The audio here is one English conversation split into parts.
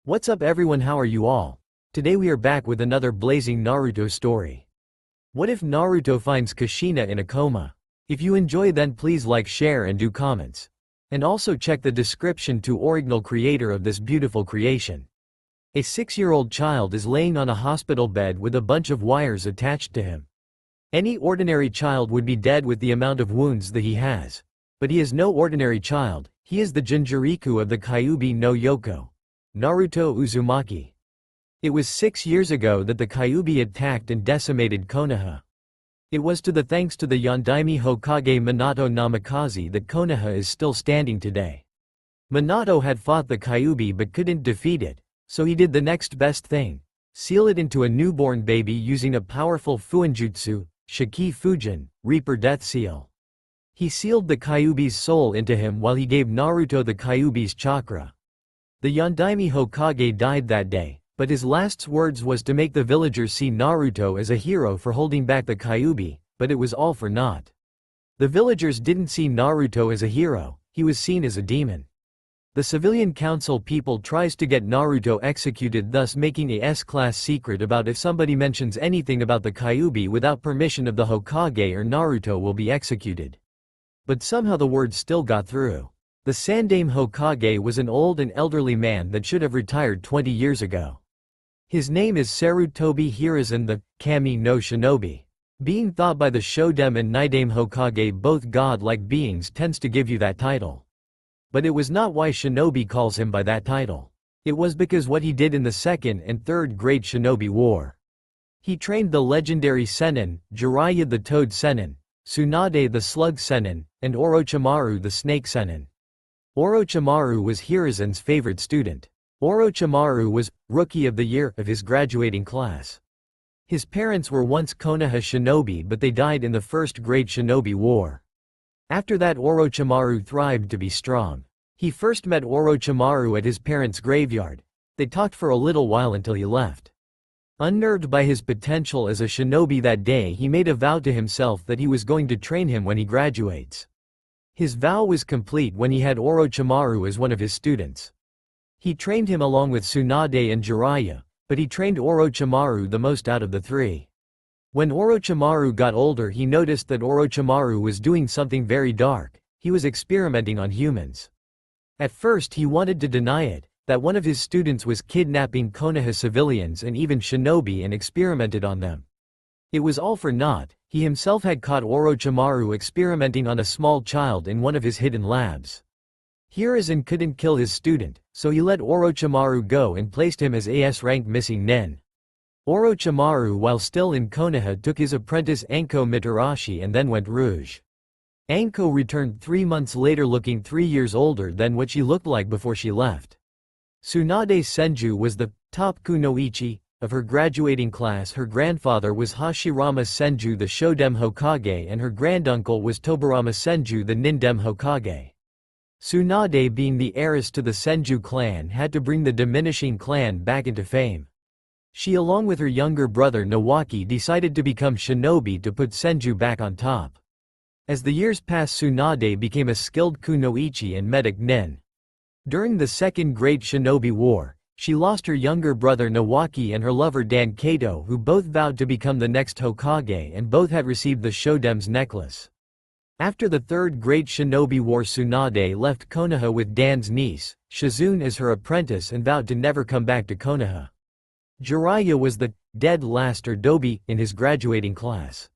What's up everyone, how are you all? Today we are back with another blazing Naruto story. What if Naruto finds Kushina in a coma? If you enjoy then please like, share and do comments. And also check the description to original creator of this beautiful creation. A 6-year-old child is laying on a hospital bed with a bunch of wires attached to him. Any ordinary child would be dead with the amount of wounds that he has. But he is no ordinary child, he is the Jinchuriku of the Kyuubi no Yoko. Naruto Uzumaki. It was 6 years ago that the Kyuubi attacked and decimated Konoha. It was to the thanks to the Yondaime Hokage Minato Namikaze that Konoha is still standing today. Minato had fought the Kyuubi but couldn't defeat it, so he did the next best thing. Seal it into a newborn baby using a powerful Fuinjutsu, Shiki Fujin, Reaper Death Seal. He sealed the Kyuubi's soul into him while he gave Naruto the Kyuubi's chakra. The Yondaime Hokage died that day, but his last words was to make the villagers see Naruto as a hero for holding back the Kyuubi, but it was all for naught. The villagers didn't see Naruto as a hero, he was seen as a demon. The civilian council people tries to get Naruto executed, thus making a S-class secret about if somebody mentions anything about the Kyuubi without permission of the Hokage or Naruto will be executed. But somehow the word still got through. The Sandaime Hokage was an old and elderly man that should have retired 20 years ago. His name is Sarutobi Hiruzen, the Kami no Shinobi. Being thought by the Shoden and Nidaime Hokage both god-like beings tends to give you that title. But it was not why Shinobi calls him by that title. It was because what he did in the Second and Third Great Shinobi War. He trained the legendary Sennin, Jiraiya the Toad Sennin, Tsunade the Slug Sennin, and Orochimaru the Snake Sennin. Orochimaru was Hiruzen's favorite student. Orochimaru was Rookie of the Year of his graduating class. His parents were once Konoha shinobi but they died in the First Great Shinobi War. After that Orochimaru thrived to be strong. He first met Orochimaru at his parents' graveyard. They talked for a little while until he left. Unnerved by his potential as a shinobi that day, he made a vow to himself that he was going to train him when he graduates. His vow was complete when he had Orochimaru as one of his students. He trained him along with Tsunade and Jiraiya, but he trained Orochimaru the most out of the three. When Orochimaru got older, he noticed that Orochimaru was doing something very dark. He was experimenting on humans. At first he wanted to deny it, that one of his students was kidnapping Konoha civilians and even shinobi and experimented on them. It was all for naught. He himself had caught Orochimaru experimenting on a small child in one of his hidden labs. Hiruzen couldn't kill his student, so he let Orochimaru go and placed him as AS rank missing nen. Orochimaru while still in Konoha took his apprentice Anko Mitarashi and then went rouge. Anko returned 3 months later looking 3 years older than what she looked like before she left. Tsunade Senju was the top kunoichi of her graduating class. Her grandfather was Hashirama Senju the Shoden Hokage and her granduncle was Tobarama Senju the Ninden Hokage. Tsunade, being the heiress to the Senju clan, had to bring the diminishing clan back into fame. She along with her younger brother Nawaki decided to become shinobi to put Senju back on top. As the years passed, Tsunade became a skilled kunoichi and medic nin. During the Second Great Shinobi War, she lost her younger brother Nawaki and her lover Dan Kato, who both vowed to become the next Hokage and both had received the Shoden's necklace. After the Third Great Shinobi War, Tsunade left Konoha with Dan's niece, Shizune, as her apprentice and vowed to never come back to Konoha. Jiraiya was the dead last or dobi in his graduating class.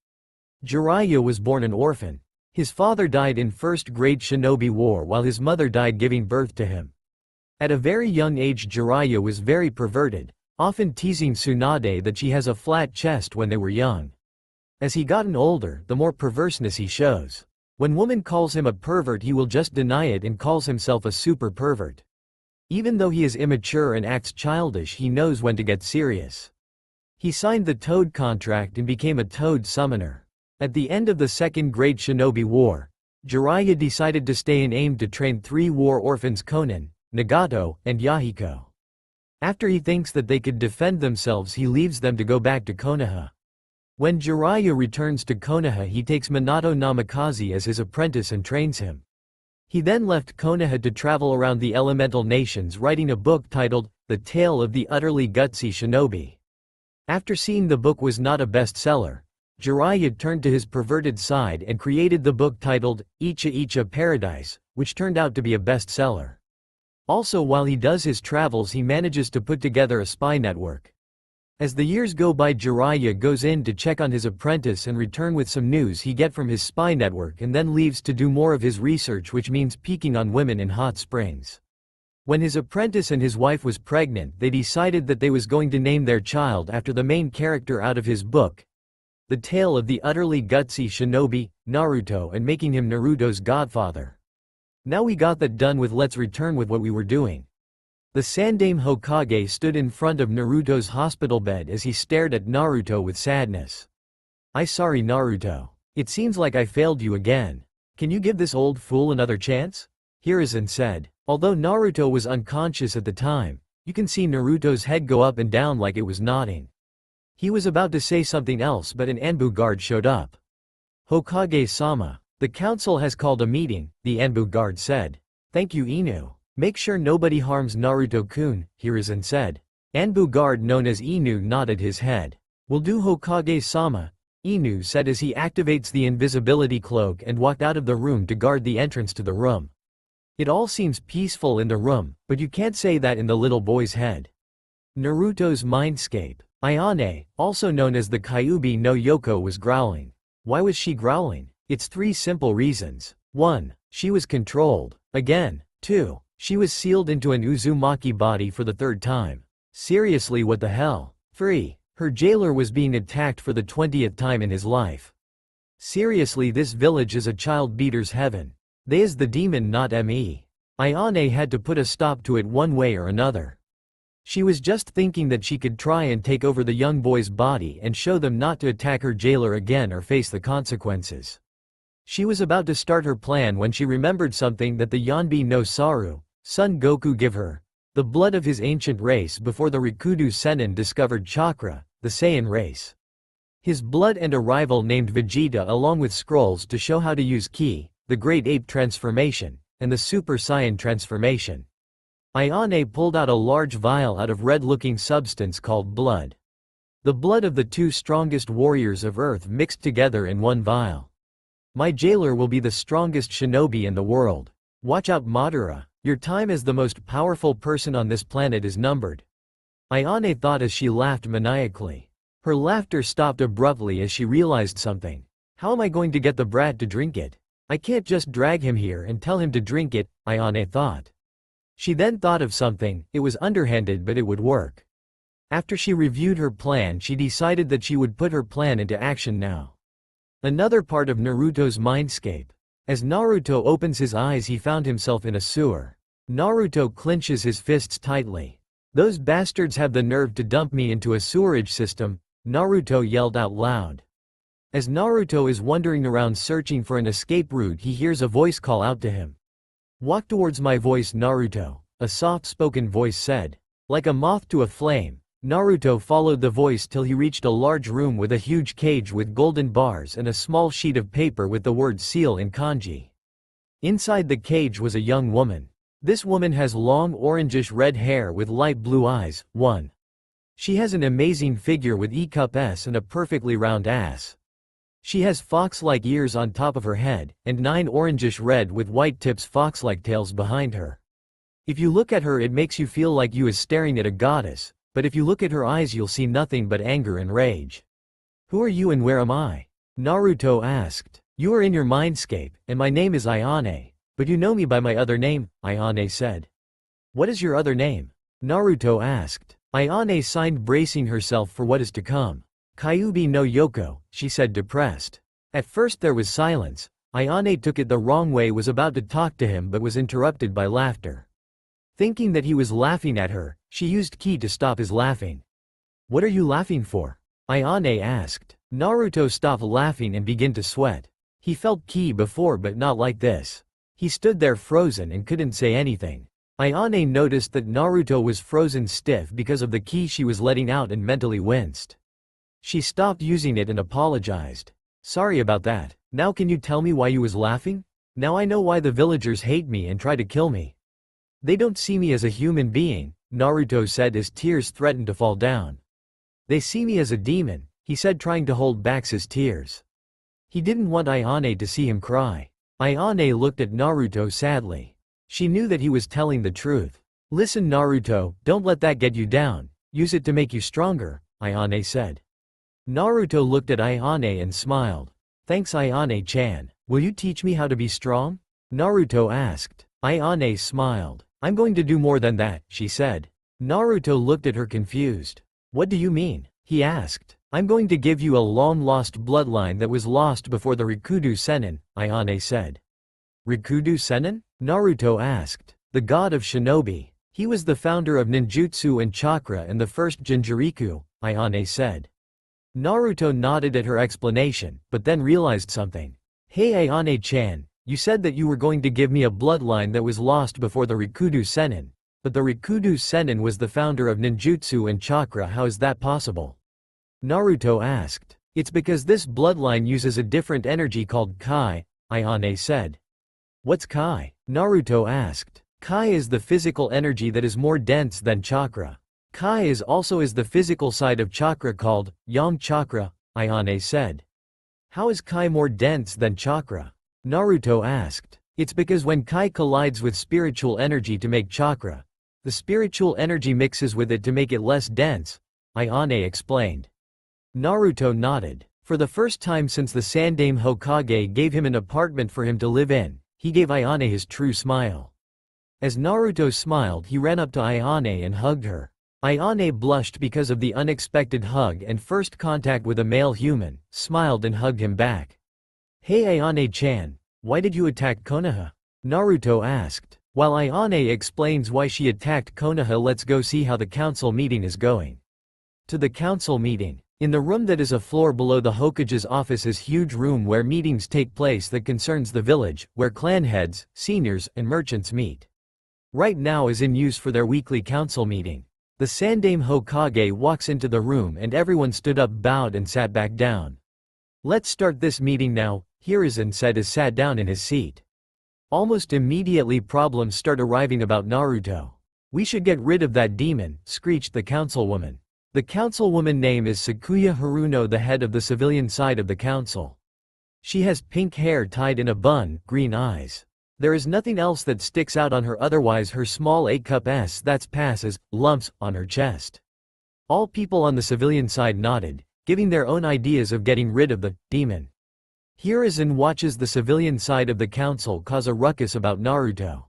Jiraiya was born an orphan. His father died in First Great Shinobi War while his mother died giving birth to him. At a very young age Jiraiya was very perverted, often teasing Tsunade that she has a flat chest when they were young. As he gotten older, the more perverseness he shows. When woman calls him a pervert he will just deny it and calls himself a super pervert. Even though he is immature and acts childish, he knows when to get serious. He signed the Toad contract and became a Toad summoner. At the end of the Second Great Shinobi War, Jiraiya decided to stay and aimed to train 3 war orphans: Konan, Nagato, and Yahiko. After he thinks that they could defend themselves, he leaves them to go back to Konoha. When Jiraiya returns to Konoha, he takes Minato Namikaze as his apprentice and trains him. He then left Konoha to travel around the elemental nations writing a book titled, The Tale of the Utterly Gutsy Shinobi. After seeing the book was not a bestseller, Jiraiya turned to his perverted side and created the book titled, Icha Icha Paradise, which turned out to be a bestseller. Also, while he does his travels, he manages to put together a spy network. As the years go by, Jiraiya goes in to check on his apprentice and return with some news he get from his spy network, and then leaves to do more of his research, which means peeking on women in hot springs. When his apprentice and his wife was pregnant, they decided that they was going to name their child after the main character out of his book, The Tale of the Utterly Gutsy Shinobi, Naruto, and making him Naruto's godfather. Now we got that done with, let's return with what we were doing. The Sandaime Hokage stood in front of Naruto's hospital bed as he stared at Naruto with sadness. Sorry Naruto. It seems like I failed you again. Can you give this old fool another chance? Hiruzen said. Although Naruto was unconscious at the time, you can see Naruto's head go up and down like it was nodding. He was about to say something else, but an Anbu guard showed up. Hokage-sama, the council has called a meeting, the Anbu guard said. Thank you Inu. Make sure nobody harms Naruto-kun, Hiruzen said. Anbu guard known as Inu nodded his head. Will do Hokage-sama, Inu said as he activates the invisibility cloak and walked out of the room to guard the entrance to the room. It all seems peaceful in the room, but you can't say that in the little boy's head. Naruto's mindscape. Ayane, also known as the Kyuubi no Yoko, was growling. Why was she growling? It's three simple reasons. 1. She was controlled. Again. 2. She was sealed into an Uzumaki body for the third time. Seriously, what the hell? 3. Her jailer was being attacked for the 20th time in his life. Seriously, this village is a child beater's heaven. They is the demon, not me. Ayane had to put a stop to it one way or another. She was just thinking that she could try and take over the young boy's body and show them not to attack her jailer again or face the consequences. She was about to start her plan when she remembered something that the Yonbi no Saru, Son Goku, give her. The blood of his ancient race before the Rikudo Sennin discovered chakra, the Saiyan race. His blood and a rival named Vegeta, along with scrolls to show how to use Ki, the Great Ape transformation, and the Super Saiyan transformation. Ayane pulled out a large vial out of red-looking substance called blood. The blood of the two strongest warriors of Earth mixed together in one vial. My jailer will be the strongest shinobi in the world. Watch out Madara, your time as the most powerful person on this planet is numbered. Ayane thought as she laughed maniacally. Her laughter stopped abruptly as she realized something. How am I going to get the brat to drink it? I can't just drag him here and tell him to drink it, Ayane thought. She then thought of something. It was underhanded, but it would work. After she reviewed her plan, she decided that she would put her plan into action now. Another part of Naruto's mindscape. As Naruto opens his eyes, he found himself in a sewer. Naruto clenches his fists tightly. Those bastards have the nerve to dump me into a sewerage system, Naruto yelled out loud. As Naruto is wandering around searching for an escape route, he hears a voice call out to him. Walk towards my voice, Naruto, a soft-spoken voice said. Like a moth to a flame, Naruto followed the voice till he reached a large room with a huge cage with golden bars and a small sheet of paper with the word seal in kanji. Inside the cage was a young woman. This woman has long orangish red hair with light blue eyes. 1. She has an amazing figure with E-cup S and a perfectly round ass. She has fox-like ears on top of her head, and 9 orangish red with white tips fox-like tails behind her. If you look at her, it makes you feel like you is staring at a goddess, but if you look at her eyes you'll see nothing but anger and rage. Who are you and where am I? Naruto asked. You are in your mindscape, and my name is Ayane, but you know me by my other name, Ayane said. What is your other name? Naruto asked. Ayane signed, bracing herself for what is to come. Kyuubi no Yoko, she said, depressed. At first there was silence. Ayane took it the wrong way, was about to talk to him but was interrupted by laughter. Thinking that he was laughing at her, she used Ki to stop his laughing. What are you laughing for? Ayane asked. Naruto stopped laughing and began to sweat. He felt Ki before but not like this. He stood there frozen and couldn't say anything. Ayane noticed that Naruto was frozen stiff because of the Ki she was letting out and mentally winced. She stopped using it and apologized. Sorry about that. Now can you tell me why you was laughing? Now I know why the villagers hate me and try to kill me. They don't see me as a human being, Naruto said as tears threatened to fall down. They see me as a demon, he said, trying to hold back his tears. He didn't want Ayane to see him cry. Ayane looked at Naruto sadly. She knew that he was telling the truth. Listen Naruto, don't let that get you down, use it to make you stronger, Ayane said. Naruto looked at Ayane and smiled. Thanks Ayane-chan. Will you teach me how to be strong? Naruto asked. Ayane smiled. I'm going to do more than that, she said. Naruto looked at her confused. What do you mean? He asked. I'm going to give you a long-lost bloodline that was lost before the Rikudo Sennin, Ayane said. Rikudo Sennin? Naruto asked. The god of shinobi. He was the founder of ninjutsu and chakra and the first Jinjuriku, Ayane said. Naruto nodded at her explanation, but then realized something. Hey Ayane-chan, you said that you were going to give me a bloodline that was lost before the Rikudo Sennin, but the Rikudo Sennin was the founder of ninjutsu and chakra. How is that possible? Naruto asked. It's because this bloodline uses a different energy called Kai, Ayane said. What's Kai? Naruto asked. Kai is the physical energy that is more dense than chakra. Kai is also the physical side of chakra called Yang chakra, Ayane said. How is Kai more dense than chakra? Naruto asked. It's because when Kai collides with spiritual energy to make chakra, the spiritual energy mixes with it to make it less dense, Ayane explained. Naruto nodded. For the first time since the Sandaime Hokage gave him an apartment for him to live in, he gave Ayane his true smile. As Naruto smiled, he ran up to Ayane and hugged her. Ayane blushed because of the unexpected hug and first contact with a male human, smiled and hugged him back. Hey Ayane-chan, why did you attack Konoha? Naruto asked. While Ayane explains why she attacked Konoha, let's go see how the council meeting is going. To the council meeting. In the room that is a floor below the Hokage's office is huge room where meetings take place that concerns the village, where clan heads, seniors, and merchants meet. Right now is in use for their weekly council meeting. The Sandaime Hokage walks into the room and everyone stood up, bowed and sat back down. Let's start this meeting now, Hiruzen said as sat down in his seat. Almost immediately problems start arriving about Naruto. We should get rid of that demon, screeched the councilwoman. The councilwoman name is Sakuya Haruno, the head of the civilian side of the council. She has pink hair tied in a bun, green eyes. There is nothing else that sticks out on her, otherwise her small 8-cup S that's passes, lumps, on her chest. All people on the civilian side nodded, giving their own ideas of getting rid of the demon. Hiruzen watches the civilian side of the council cause a ruckus about Naruto.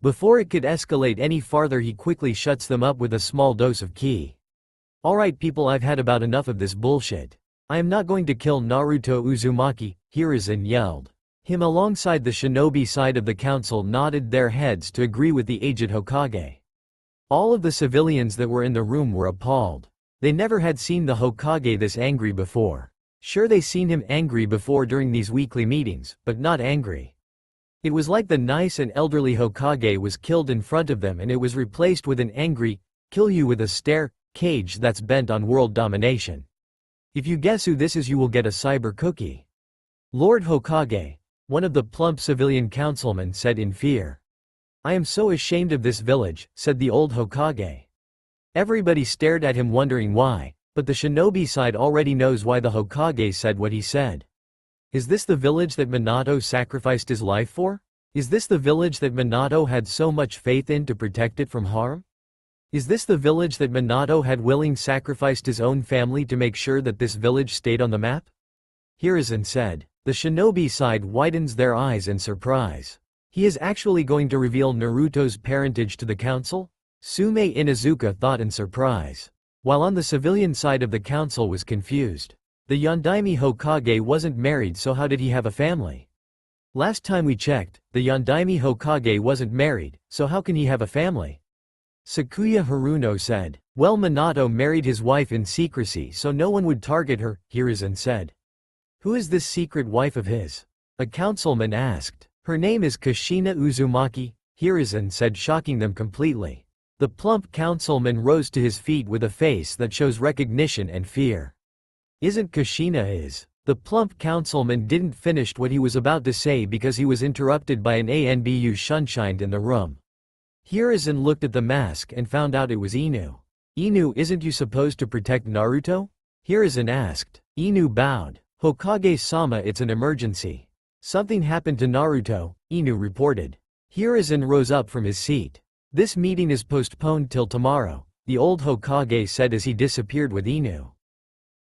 Before it could escalate any farther, he quickly shuts them up with a small dose of ki. Alright people, I've had about enough of this bullshit. I am not going to kill Naruto Uzumaki, Hiruzen yelled. Him alongside the shinobi side of the council nodded their heads to agree with the aged Hokage. All of the civilians that were in the room were appalled. They never had seen the Hokage this angry before. Sure, they seen him angry before during these weekly meetings, but not angry. It was like the nice and elderly Hokage was killed in front of them and it was replaced with an angry, kill you with a stare, cage that's bent on world domination. If you guess who this is, you will get a cyber cookie. Lord Hokage, one of the plump civilian councilmen said in fear. I am so ashamed of this village, said the old Hokage. Everybody stared at him wondering why, but the shinobi side already knows why the Hokage said what he said. Is this the village that Minato sacrificed his life for? Is this the village that Minato had so much faith in to protect it from harm? Is this the village that Minato had willing sacrificed his own family to make sure that this village stayed on the map? Hiruzen said. The shinobi side widens their eyes in surprise. He is actually going to reveal Naruto's parentage to the council? Sume Inuzuka thought in surprise. While on the civilian side of the council was confused. The Yondaime Hokage wasn't married, so how did he have a family? Last time we checked, the Yondaime Hokage wasn't married, so how can he have a family? Sakuya Haruno said. Well, Minato married his wife in secrecy so no one would target her, Hiruzen said. Who is this secret wife of his? A councilman asked. Her name is Kushina Uzumaki, Hiruzen said, shocking them completely. The plump councilman rose to his feet with a face that shows recognition and fear. Isn't Kushina his The plump councilman didn't finish what he was about to say because he was interrupted by an ANBU Shunshined in the room. Hiruzen looked at the mask and found out it was Inu. Inu, isn't you supposed to protect Naruto? Hiruzen asked. Inu bowed. Hokage-sama, it's an emergency. Something happened to Naruto, Inu reported. Hiruzen rose up from his seat. This meeting is postponed till tomorrow, the old Hokage said as he disappeared with Inu.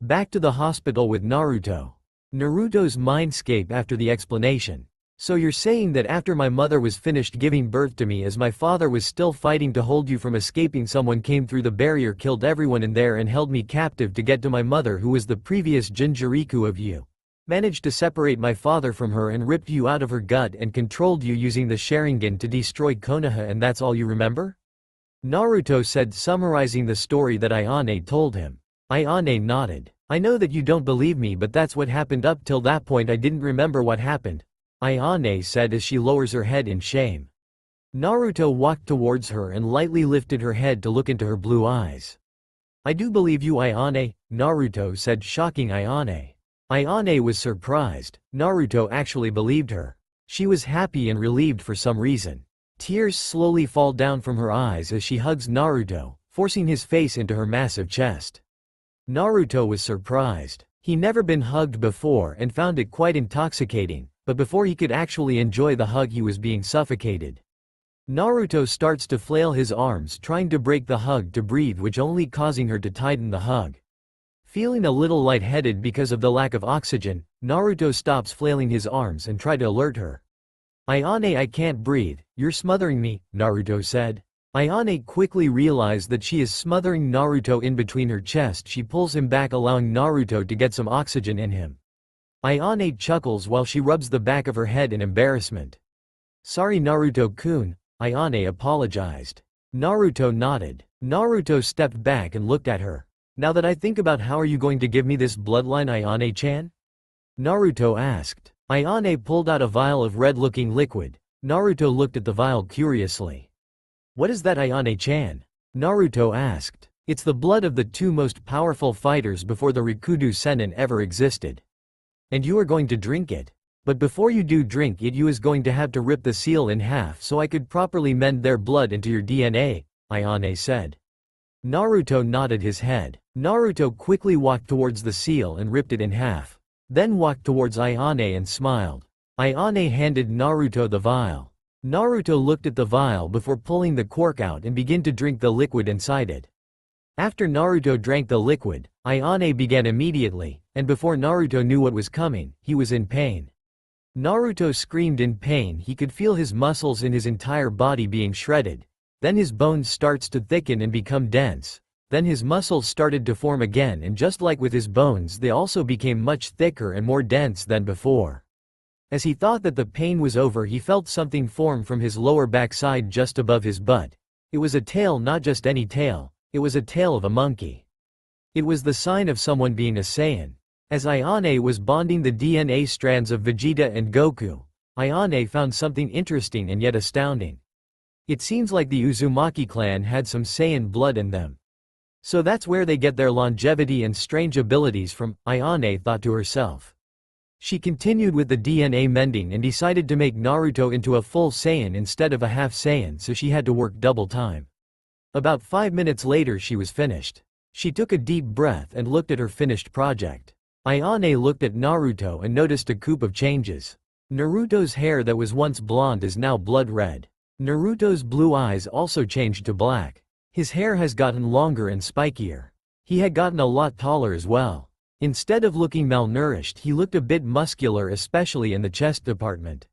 Back to the hospital with Naruto. Naruto's mindscape after the explanation. So you're saying that after my mother was finished giving birth to me, as my father was still fighting to hold you from escaping, someone came through the barrier, killed everyone in there and held me captive to get to my mother, who was the previous Jinchuriku of you. Managed to separate my father from her and ripped you out of her gut and controlled you using the Sharingan to destroy Konoha, and that's all you remember? Naruto said, summarizing the story that Ayane told him. Ayane nodded. I know that you don't believe me, but that's what happened. Up till that point I didn't remember what happened, Ayane said as she lowers her head in shame. Naruto walked towards her and lightly lifted her head to look into her blue eyes. I do believe you, Ayane, Naruto said, shocking Ayane. Ayane was surprised. Naruto actually believed her. She was happy and relieved for some reason. Tears slowly fall down from her eyes as she hugs Naruto, forcing his face into her massive chest. Naruto was surprised. He never been hugged before and found it quite intoxicating, but before he could actually enjoy the hug he was being suffocated. Naruto starts to flail his arms trying to break the hug to breathe, which only causing her to tighten the hug. Feeling a little lightheaded because of the lack of oxygen, Naruto stops flailing his arms and tries to alert her. Ayane, I can't breathe, you're smothering me, Naruto said. Ayane quickly realized that she is smothering Naruto in between her chest. She pulls him back, allowing Naruto to get some oxygen in him. Ayane chuckles while she rubs the back of her head in embarrassment. Sorry Naruto-kun, Ayane apologized. Naruto nodded. Naruto stepped back and looked at her. Now that I think about, how are you going to give me this bloodline, Ayane-chan? Naruto asked. Ayane pulled out a vial of red-looking liquid. Naruto looked at the vial curiously. What is that, Ayane-chan? Naruto asked. It's the blood of the two most powerful fighters before the Rikudo Sennin ever existed. And you are going to drink it. But before you do drink it, you is going to have to rip the seal in half so I could properly mend their blood into your DNA, Ayane said. Naruto nodded his head. Naruto quickly walked towards the seal and ripped it in half. Then walked towards Ayane and smiled. Ayane handed Naruto the vial. Naruto looked at the vial before pulling the cork out and began to drink the liquid inside it. After Naruto drank the liquid, Ayane began immediately, and before Naruto knew what was coming, he was in pain. Naruto screamed in pain. He could feel his muscles in his entire body being shredded. Then his bones starts to thicken and become dense. Then his muscles started to form again, and just like with his bones, they also became much thicker and more dense than before. As he thought that the pain was over, he felt something form from his lower backside just above his butt. It was a tail, not just any tail. It was a tail of a monkey. It was the sign of someone being a Saiyan. As Ayane was bonding the DNA strands of Vegeta and Goku, Ayane found something interesting and yet astounding. It seems like the Uzumaki clan had some Saiyan blood in them. So that's where they get their longevity and strange abilities from, Ayane thought to herself. She continued with the DNA mending and decided to make Naruto into a full Saiyan instead of a half Saiyan, so she had to work double time. About 5 minutes later she was finished. She took a deep breath and looked at her finished project. Ayane looked at Naruto and noticed a coup of changes. Naruto's hair that was once blonde is now blood red. Naruto's blue eyes also changed to black. His hair has gotten longer and spikier. He had gotten a lot taller as well. Instead of looking malnourished, he looked a bit muscular, especially in the chest department.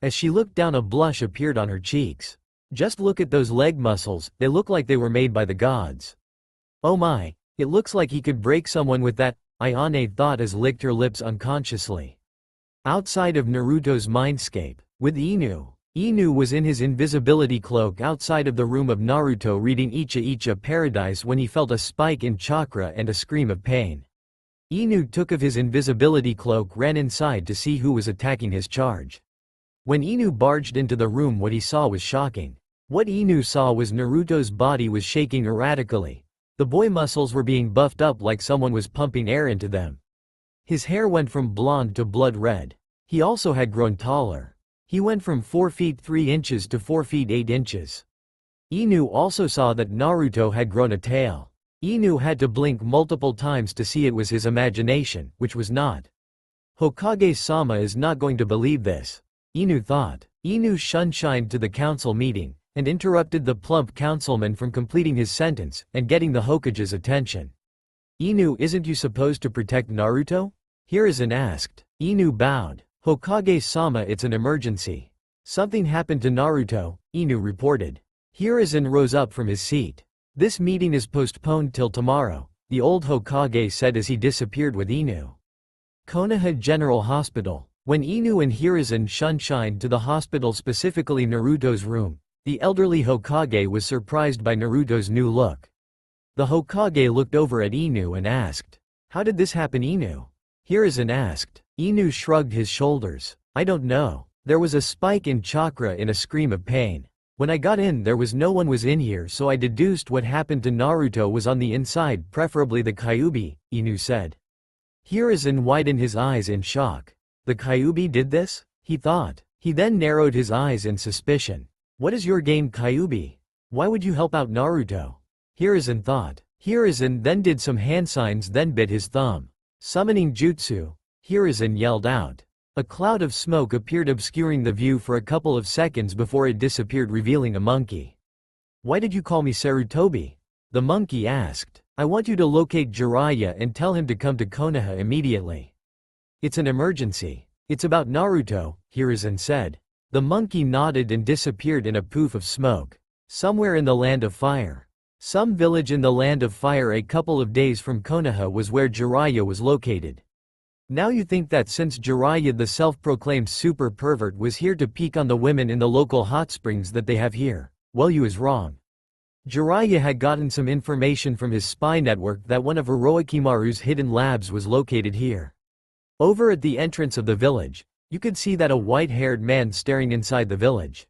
As she looked down, a blush appeared on her cheeks. Just look at those leg muscles, they look like they were made by the gods. Oh my, it looks like he could break someone with that, Ayane thought as licked her lips unconsciously. Outside of Naruto's mindscape, with Inu. Inu was in his invisibility cloak outside of the room of Naruto reading Icha Icha Paradise when he felt a spike in chakra and a scream of pain. Inu took of his invisibility cloak, ran inside to see who was attacking his charge. When Inu barged into the room, what he saw was shocking. What Inu saw was Naruto's body was shaking erratically. The boy muscles were being buffed up like someone was pumping air into them. His hair went from blonde to blood red. He also had grown taller. He went from 4 feet 3 inches to 4 feet 8 inches. Inu also saw that Naruto had grown a tail. Inu had to blink multiple times to see it was his imagination, which was not. Hokage-sama is not going to believe this, Inu thought. Inu shined to the council meeting, and interrupted the plump councilman from completing his sentence, and getting the Hokage's attention. Inu, isn't you supposed to protect Naruto? Hiruzen asked. Inu bowed. Hokage-sama, it's an emergency. Something happened to Naruto, Inu reported. Hiruzen rose up from his seat. This meeting is postponed till tomorrow, the old Hokage said as he disappeared with Inu. Konoha General Hospital. When Inu and Hiruzen shined to the hospital, specifically Naruto's room, the elderly Hokage was surprised by Naruto's new look. The Hokage looked over at Inu and asked, "How did this happen, Inu?" Hiruzen asked. Inu shrugged his shoulders. "I don't know. There was a spike in chakra in a scream of pain. When I got in there was no one was in here, so I deduced what happened to Naruto was on the inside, preferably the Kyuubi," Inu said. Hiruzen widened his eyes in shock. The Kyuubi did this? He thought. He then narrowed his eyes in suspicion. What is your game, Kyuubi? Why would you help out Naruto? Hiruzen thought. Hiruzen then did some hand signs, then bit his thumb. Summoning jutsu, Hiruzen yelled out. A cloud of smoke appeared, obscuring the view for a couple of seconds before it disappeared, revealing a monkey. Why did you call me Sarutobi? The monkey asked. I want you to locate Jiraiya and tell him to come to Konoha immediately. It's an emergency. It's about Naruto, Hiruzen said. The monkey nodded and disappeared in a poof of smoke. Somewhere in the Land of Fire. Some village in the Land of Fire a couple of days from Konoha was where Jiraiya was located. Now you think that since Jiraiya, the self-proclaimed super pervert, was here to peek on the women in the local hot springs that they have here, well, you is wrong. Jiraiya had gotten some information from his spy network that one of Orochimaru's hidden labs was located here. Over at the entrance of the village, you could see that a white-haired man staring inside the village.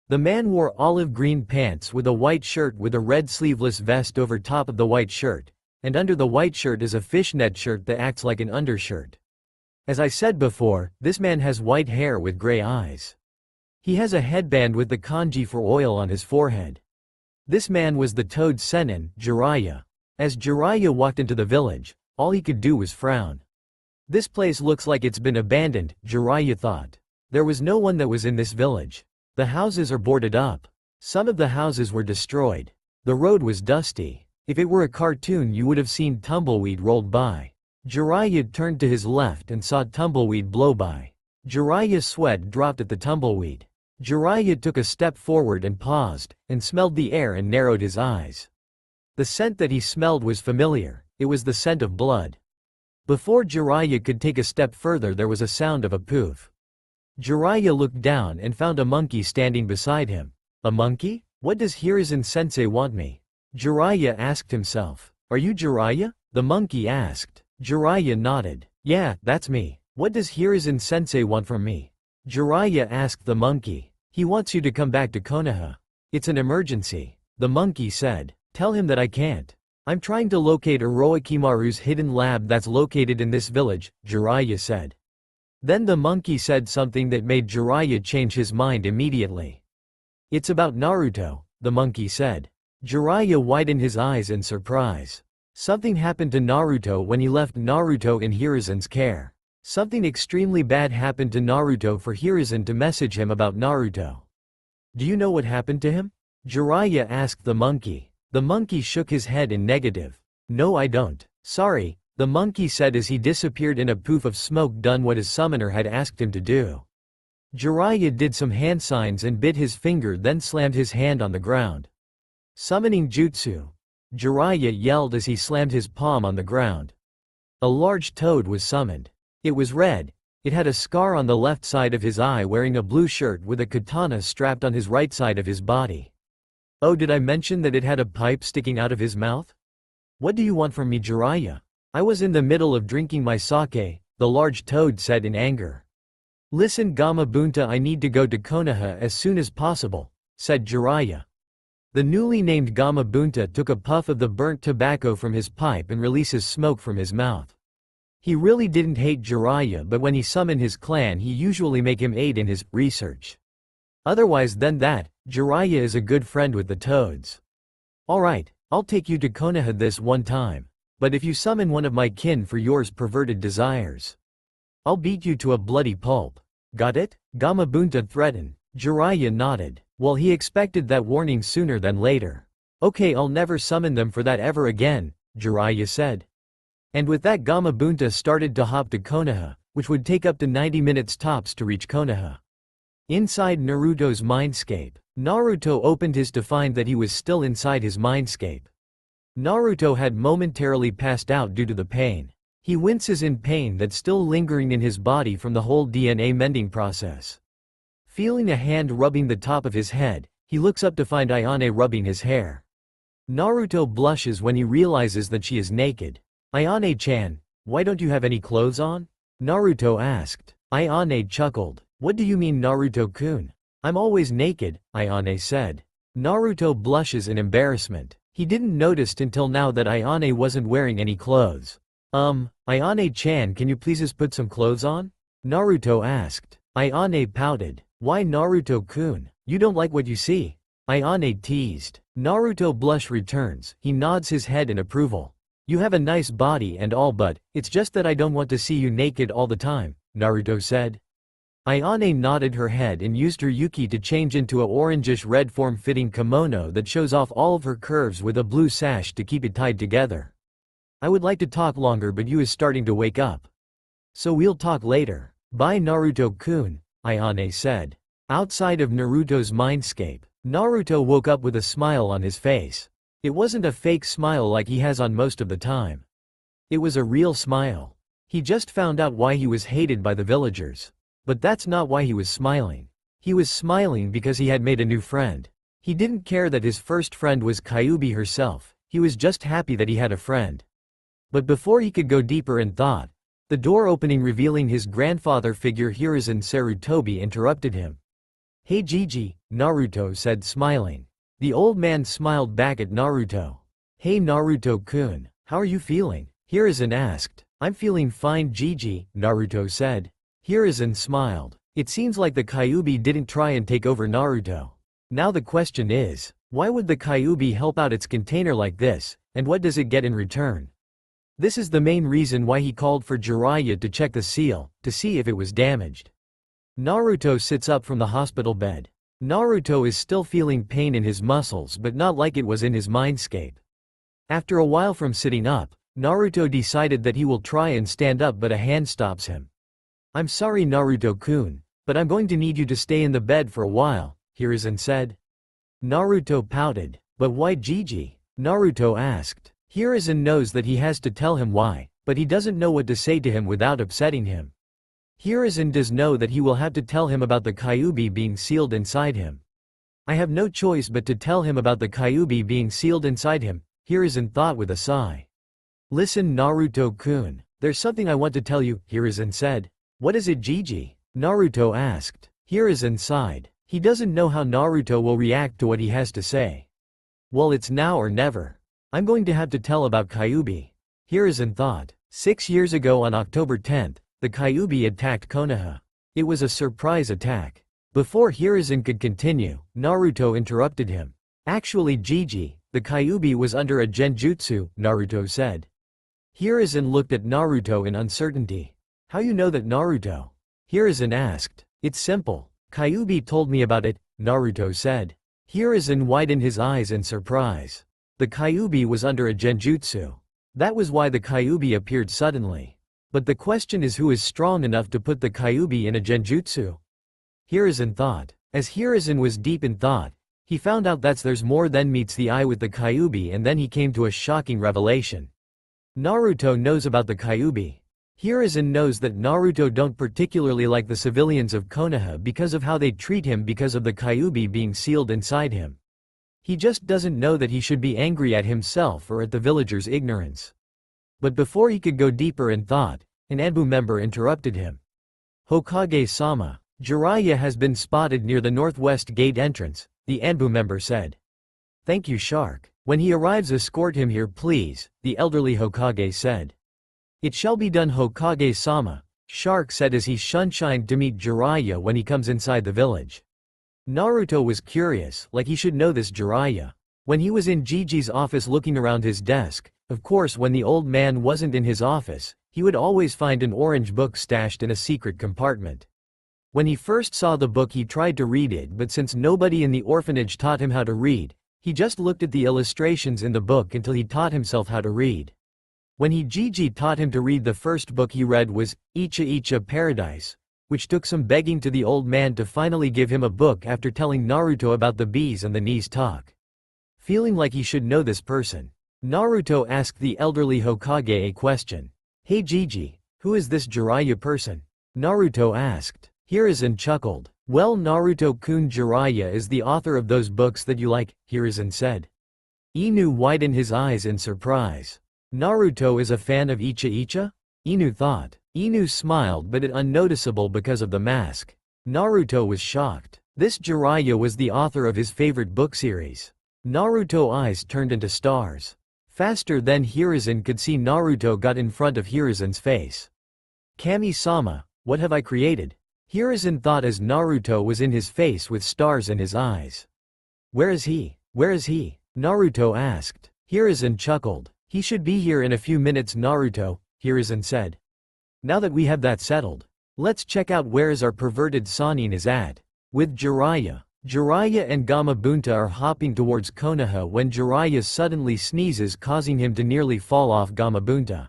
The man wore olive green pants with a white shirt with a red sleeveless vest over top of the white shirt, and under the white shirt is a fishnet shirt that acts like an undershirt. As I said before, this man has white hair with gray eyes. He has a headband with the kanji for oil on his forehead. This man was the Toad Sennin, Jiraiya. As Jiraiya walked into the village, all he could do was frown. This place looks like it's been abandoned, Jiraiya thought. There was no one that was in this village. The houses are boarded up. Some of the houses were destroyed. The road was dusty. If it were a cartoon, you would have seen tumbleweed rolled by. Jiraiya turned to his left and saw tumbleweed blow by. Jiraiya's sweat dropped at the tumbleweed. Jiraiya took a step forward and paused, and smelled the air and narrowed his eyes. The scent that he smelled was familiar. It was the scent of blood. Before Jiraiya could take a step further, there was a sound of a poof. Jiraiya looked down and found a monkey standing beside him. A monkey? What does Hiruzen-sensei want me? Jiraiya asked himself. Are you Jiraiya? The monkey asked. Jiraiya nodded. Yeah, that's me. What does Hiruzen-sensei want from me? Jiraiya asked the monkey. He wants you to come back to Konoha. It's an emergency. The monkey said. Tell him that I can't. I'm trying to locate Orochimaru's hidden lab that's located in this village, Jiraiya said. Then the monkey said something that made Jiraiya change his mind immediately. It's about Naruto, the monkey said. Jiraiya widened his eyes in surprise. Something happened to Naruto when he left Naruto in Hiruzen's care. Something extremely bad happened to Naruto for Hiruzen to message him about Naruto. Do you know what happened to him? Jiraiya asked the monkey. The monkey shook his head in negative. No, I don't. Sorry, the monkey said as he disappeared in a poof of smoke, done what his summoner had asked him to do. Jiraiya did some hand signs and bit his finger, then slammed his hand on the ground. Summoning jutsu. Jiraiya yelled as he slammed his palm on the ground. A large toad was summoned. It was red. It had a scar on the left side of his eye, wearing a blue shirt with a katana strapped on his right side of his body. Oh, did I mention that it had a pipe sticking out of his mouth? What do you want from me, Jiraiya? I was in the middle of drinking my sake, the large toad said in anger. Listen, Gamabunta, I need to go to Konoha as soon as possible, said Jiraiya. The newly named Gamabunta took a puff of the burnt tobacco from his pipe and releases smoke from his mouth. He really didn't hate Jiraiya, but when he summoned his clan he usually make him aid in his research. Otherwise than that, Jiraiya is a good friend with the toads. Alright, I'll take you to Konoha this one time. But if you summon one of my kin for yours perverted desires, I'll beat you to a bloody pulp. Got it? Gamabunta threatened. Jiraiya nodded. Well, he expected that warning sooner than later. Okay, I'll never summon them for that ever again, Jiraiya said. And with that Gamabunta started to hop to Konoha, which would take up to 90 minutes tops to reach Konoha. Inside Naruto's mindscape, Naruto opened his to find that he was still inside his mindscape. Naruto had momentarily passed out due to the pain. He winces in pain that's still lingering in his body from the whole DNA mending process. Feeling a hand rubbing the top of his head, he looks up to find Ayane rubbing his hair. Naruto blushes when he realizes that she is naked. Ayane-chan, why don't you have any clothes on? Naruto asked. Ayane chuckled. What do you mean, Naruto-kun? I'm always naked, Ayane said. Naruto blushes in embarrassment. He didn't notice until now that Ayane wasn't wearing any clothes. Ayane-chan, can you please put some clothes on? Naruto asked. Ayane pouted. Why, Naruto-kun? You don't like what you see? Ayane teased. Naruto blush returns. He nods his head in approval. You have a nice body and all, but it's just that I don't want to see you naked all the time, Naruto said. Ayane nodded her head and used her yuki to change into a orangish-red form-fitting kimono that shows off all of her curves with a blue sash to keep it tied together. I would like to talk longer, but you is starting to wake up. So we'll talk later. Bye, Naruto-kun, Ayane said. Outside of Naruto's mindscape, Naruto woke up with a smile on his face. It wasn't a fake smile like he has on most of the time. It was a real smile. He just found out why he was hated by the villagers. But that's not why he was smiling. He was smiling because he had made a new friend. He didn't care that his first friend was Kyuubi herself, he was just happy that he had a friend. But before he could go deeper in thought, the door opening revealing his grandfather figure Hiruzen Sarutobi interrupted him. Hey Gigi, Naruto said smiling. The old man smiled back at Naruto. Hey Naruto-kun, how are you feeling? Hiruzen asked. I'm feeling fine Gigi, Naruto said. Hiruzen smiled. It seems like the Kyuubi didn't try and take over Naruto. Now the question is, why would the Kyuubi help out its container like this, and what does it get in return? This is the main reason why he called for Jiraiya to check the seal, to see if it was damaged. Naruto sits up from the hospital bed. Naruto is still feeling pain in his muscles but not like it was in his mindscape. After a while from sitting up, Naruto decided that he will try and stand up, but a hand stops him. I'm sorry Naruto-kun, but I'm going to need you to stay in the bed for a while, Hiruzen said. Naruto pouted. But why Gigi? Naruto asked. Hiruzen knows that he has to tell him why, but he doesn't know what to say to him without upsetting him. Hiruzen does know that he will have to tell him about the Kyuubi being sealed inside him. I have no choice but to tell him about the Kyuubi being sealed inside him, Hiruzen thought with a sigh. Listen Naruto-kun, there's something I want to tell you, Hiruzen said. What is it Gigi? Naruto asked. Hiruzen sighed. He doesn't know how Naruto will react to what he has to say. Well, it's now or never. I'm going to have to tell about Kyuubi. Hiruzen thought. 6 years ago on October 10th, the Kyuubi attacked Konoha. It was a surprise attack. Before Hiruzen could continue, Naruto interrupted him. Actually Gigi, the Kyuubi was under a genjutsu, Naruto said. Hiruzen looked at Naruto in uncertainty. How you know that Naruto? Hiruzen asked. It's simple. Kyuubi told me about it, Naruto said. Hiruzen widened his eyes in surprise. The Kyuubi was under a genjutsu. That was why the Kyuubi appeared suddenly. But the question is, who is strong enough to put the Kyuubi in a genjutsu? Hiruzen thought. As Hiruzen was deep in thought, he found out that there's more than meets the eye with the Kyuubi, and then he came to a shocking revelation. Naruto knows about the Kyuubi. Hiruzen knows that Naruto don't particularly like the civilians of Konoha because of how they treat him because of the Kyuubi being sealed inside him. He just doesn't know that he should be angry at himself or at the villagers' ignorance. But before he could go deeper in thought, an Anbu member interrupted him. Hokage-sama, Jiraiya has been spotted near the northwest gate entrance, the Anbu member said. Thank you Shark. When he arrives escort him here please, the elderly Hokage said. It shall be done, Hokage-sama, Shark said as he shunshined to meet Jiraiya when he comes inside the village. Naruto was curious, like he should know this Jiraiya. When he was in Gigi's office looking around his desk, of course when the old man wasn't in his office, he would always find an orange book stashed in a secret compartment. When he first saw the book he tried to read it, but since nobody in the orphanage taught him how to read, he just looked at the illustrations in the book until he taught himself how to read. When Gigi taught him to read, the first book he read was Icha Icha Paradise, which took some begging to the old man to finally give him a book after telling Naruto about the bees and the knees talk. Feeling like he should know this person, Naruto asked the elderly Hokage a question. "Hey Gigi, who is this Jiraiya person?" Naruto asked. Hiruzen chuckled. "Well, Naruto-kun, Jiraiya is the author of those books that you like," Hiruzen said. Inu widened his eyes in surprise. "Naruto is a fan of Icha Icha?" Inu thought. Inu smiled, but it unnoticeable because of the mask. Naruto was shocked. This Jiraiya was the author of his favorite book series. Naruto's eyes turned into stars. Faster than Hiruzen could see, Naruto got in front of Hiruzen's face. "Kami-sama, what have I created?" Hiruzen thought as Naruto was in his face with stars in his eyes. "Where is he? Where is he?" Naruto asked. Hiruzen chuckled. "He should be here in a few minutes, Naruto," Hiruzen said. "Now that we have that settled, let's check out where is our perverted Sannin is at." With Jiraiya. Jiraiya and Gamabunta are hopping towards Konoha when Jiraiya suddenly sneezes, causing him to nearly fall off Gamabunta.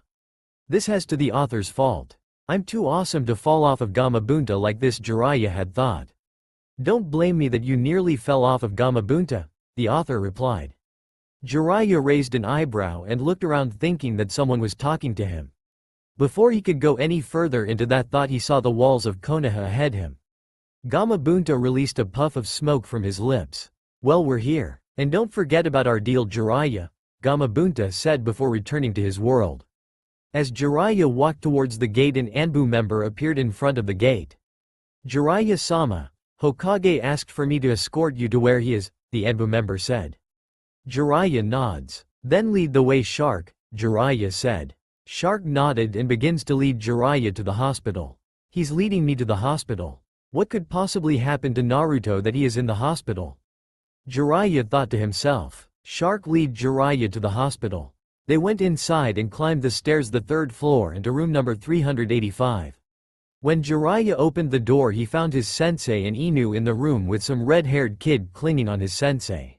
This has to the author's fault. "I'm too awesome to fall off of Gamabunta like this," Jiraiya had thought. "Don't blame me that you nearly fell off of Gamabunta," the author replied. Jiraiya raised an eyebrow and looked around thinking that someone was talking to him. Before he could go any further into that thought, he saw the walls of Konoha ahead him. Gamabunta released a puff of smoke from his lips. "Well, we're here. And don't forget about our deal, Jiraiya," Gamabunta said before returning to his world. As Jiraiya walked towards the gate, an Anbu member appeared in front of the gate. "Jiraiya-sama, Hokage asked for me to escort you to where he is," the Anbu member said. Jiraiya nods. "Then lead the way, Shark," Jiraiya said. Shark nodded and begins to lead Jiraiya to the hospital. "He's leading me to the hospital. What could possibly happen to Naruto that he is in the hospital?" Jiraiya thought to himself. Shark lead Jiraiya to the hospital. They went inside and climbed the stairs, the third floor, into room number 385. When Jiraiya opened the door, he found his sensei and Inu in the room with some red-haired kid clinging on his sensei.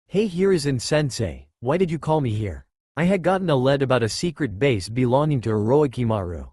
"Hey Hiruzen sensei, why did you call me here? I had gotten a lead about a secret base belonging to Orochimaru."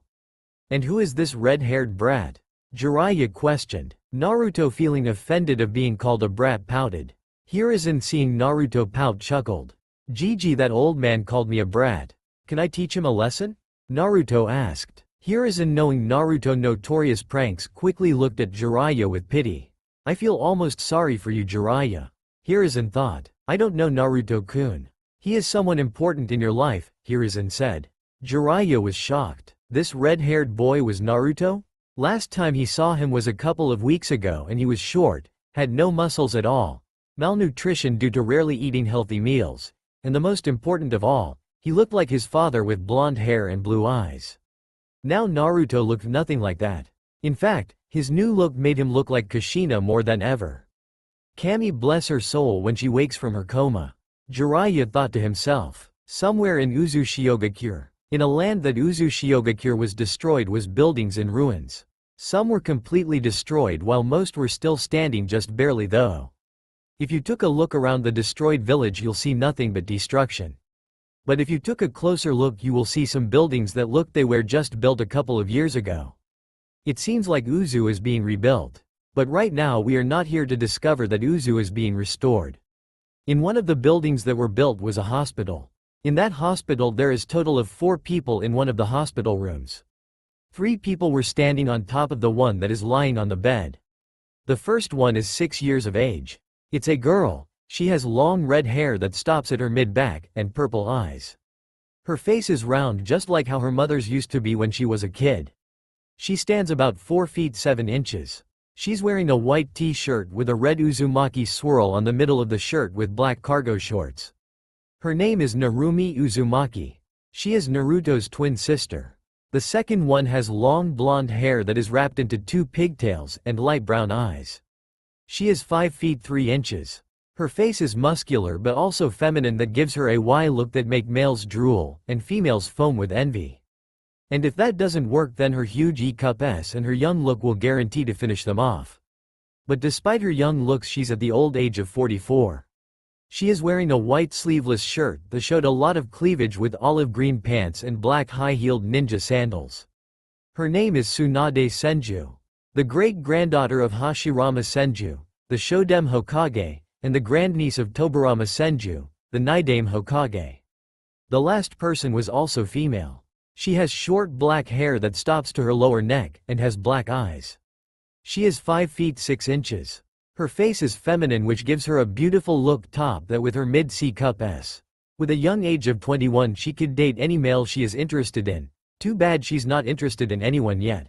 "And who is this red-haired brat?" Jiraiya questioned. Naruto, feeling offended of being called a brat, pouted. Hiruzen, seeing Naruto pout, chuckled. "Gigi, that old man called me a brat. Can I teach him a lesson?" Naruto asked. Hiruzen, knowing Naruto's notorious pranks, quickly looked at Jiraiya with pity. "I feel almost sorry for you, Jiraiya." Hiruzen thought. "I don't know Naruto-kun. He is someone important in your life," Hiruzen said. Jiraiya was shocked. This red-haired boy was Naruto? Last time he saw him was a couple of weeks ago, and he was short, had no muscles at all, malnutrition due to rarely eating healthy meals, and the most important of all, he looked like his father with blonde hair and blue eyes. Now Naruto looked nothing like that. In fact, his new look made him look like Kushina more than ever. Kami bless her soul when she wakes from her coma. Jiraiya thought to himself. Somewhere in Uzushiogakure, in a land that Uzushiogakure was destroyed, was buildings in ruins. Some were completely destroyed while most were still standing, just barely though. If you took a look around the destroyed village, you'll see nothing but destruction. But if you took a closer look, you will see some buildings that look they were just built a couple of years ago. It seems like Uzu is being rebuilt. But right now we are not here to discover that Uzu is being restored. In one of the buildings that were built was a hospital. In that hospital there is total of 4 people in one of the hospital rooms. 3 people were standing on top of the one that is lying on the bed. The first one is 6 years of age. It's a girl. She has long red hair that stops at her mid-back, and purple eyes. Her face is round just like how her mother's used to be when she was a kid. She stands about 4 feet 7 inches. She's wearing a white t-shirt with a red Uzumaki swirl on the middle of the shirt with black cargo shorts. Her name is Narumi Uzumaki. She is Naruto's twin sister. The second one has long blonde hair that is wrapped into 2 pigtails and light brown eyes. She is 5 feet 3 inches. Her face is muscular but also feminine that gives her a Y look that make males drool and females foam with envy. And if that doesn't work, then her huge E-cup S and her young look will guarantee to finish them off. But despite her young looks, she's at the old age of 44. She is wearing a white sleeveless shirt that showed a lot of cleavage with olive green pants and black high-heeled ninja sandals. Her name is Tsunade Senju, the great-granddaughter of Hashirama Senju, the Shodem Hokage, and the grandniece of Tobarama Senju, the Nidame Hokage. The last person was also female. She has short black hair that stops to her lower neck and has black eyes. She is 5 feet 6 inches. Her face is feminine, which gives her a beautiful look top that with her mid-C cup S. With a young age of 21 she could date any male she is interested in. Too bad she's not interested in anyone yet.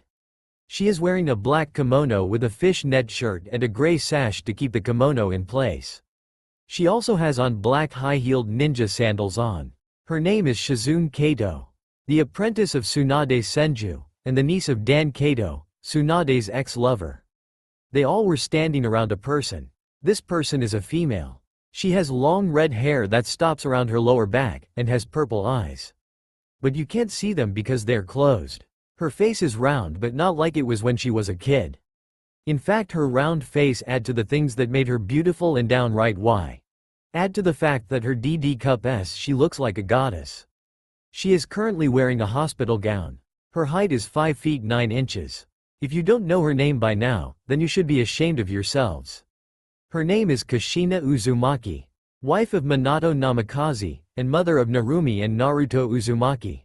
She is wearing a black kimono with a fishnet shirt and a gray sash to keep the kimono in place. She also has on black high-heeled ninja sandals on. Her name is Shizune Kato, the apprentice of Tsunade Senju, and the niece of Dan Kato, Tsunade's ex-lover. They all were standing around a person. This person is a female. She has long red hair that stops around her lower back and has purple eyes. But you can't see them because they're closed. Her face is round but not like it was when she was a kid. In fact, her round face add to the things that made her beautiful and downright Y. Add to the fact that her DD cup S, she looks like a goddess. She is currently wearing a hospital gown. Her height is 5 feet 9 inches. If you don't know her name by now, then you should be ashamed of yourselves. Her name is Kushina Uzumaki, wife of Minato Namikaze, and mother of Narumi and Naruto Uzumaki.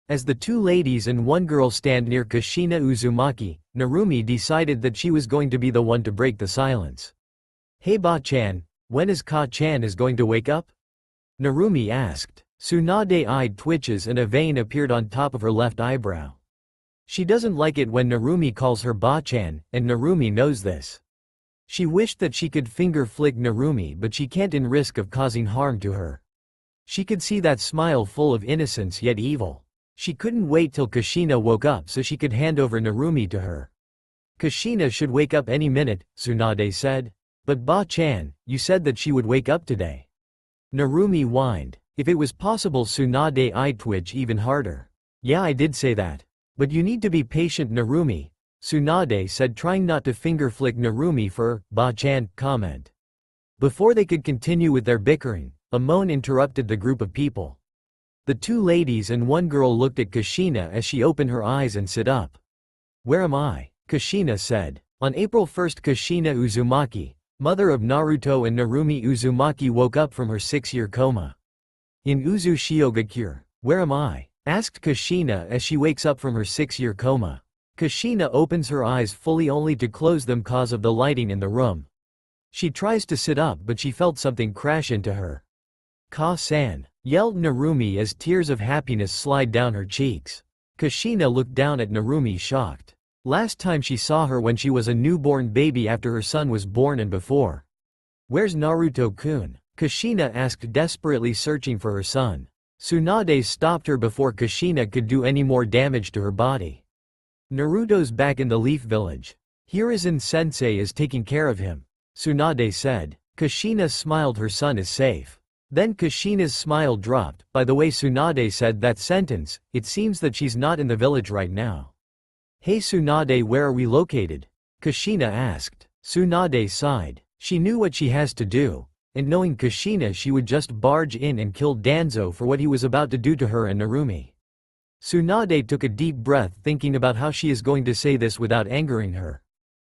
As the 2 ladies and 1 girl stand near Kushina Uzumaki, Narumi decided that she was going to be the one to break the silence. "Hey Ba-chan, when is Ka-chan is going to wake up?" Narumi asked. Tsunade eyed twitches and a vein appeared on top of her left eyebrow. She doesn't like it when Narumi calls her Ba-chan, and Narumi knows this. She wished that she could finger flick Narumi, but she can't in risk of causing harm to her. She could see that smile full of innocence yet evil. She couldn't wait till Kushina woke up so she could hand over Narumi to her. "Kushina should wake up any minute," Tsunade said. "But Ba-chan, you said that she would wake up today." Narumi whined. If it was possible, Tsunade eyed twitch even harder. "Yeah, I did say that. But you need to be patient, Narumi," Tsunade said, trying not to finger flick Narumi for Ba-chan comment. Before they could continue with their bickering, a moan interrupted the group of people. The 2 ladies and 1 girl looked at Kushina as she opened her eyes and sit up. "Where am I?" Kushina said. On April 1st, Kushina Uzumaki, mother of Naruto and Narumi Uzumaki, woke up from her 6-year coma. In Uzushiyogakure, "Where am I?" asked Kushina as she wakes up from her 6-year coma. Kushina opens her eyes fully only to close them cause of the lighting in the room. She tries to sit up but she felt something crash into her. "Ka-san," yelled Narumi as tears of happiness slide down her cheeks. Kushina looked down at Narumi shocked. Last time she saw her when she was a newborn baby after her son was born and before. "Where's Naruto-kun?" Kushina asked, desperately searching for her son. Tsunade stopped her before Kushina could do any more damage to her body. "Naruto's back in the Leaf Village. Hiruzen-sensei is taking care of him," Tsunade said. Kushina smiled, her son is safe. Then Kushina's smile dropped. "By the way," Tsunade said that sentence, "it seems that she's not in the village right now." "Hey Tsunade, where are we located?" Kushina asked. Tsunade sighed. She knew what she has to do, and knowing Kushina, she would just barge in and kill Danzo for what he was about to do to her and Narumi. Tsunade took a deep breath, thinking about how she is going to say this without angering her.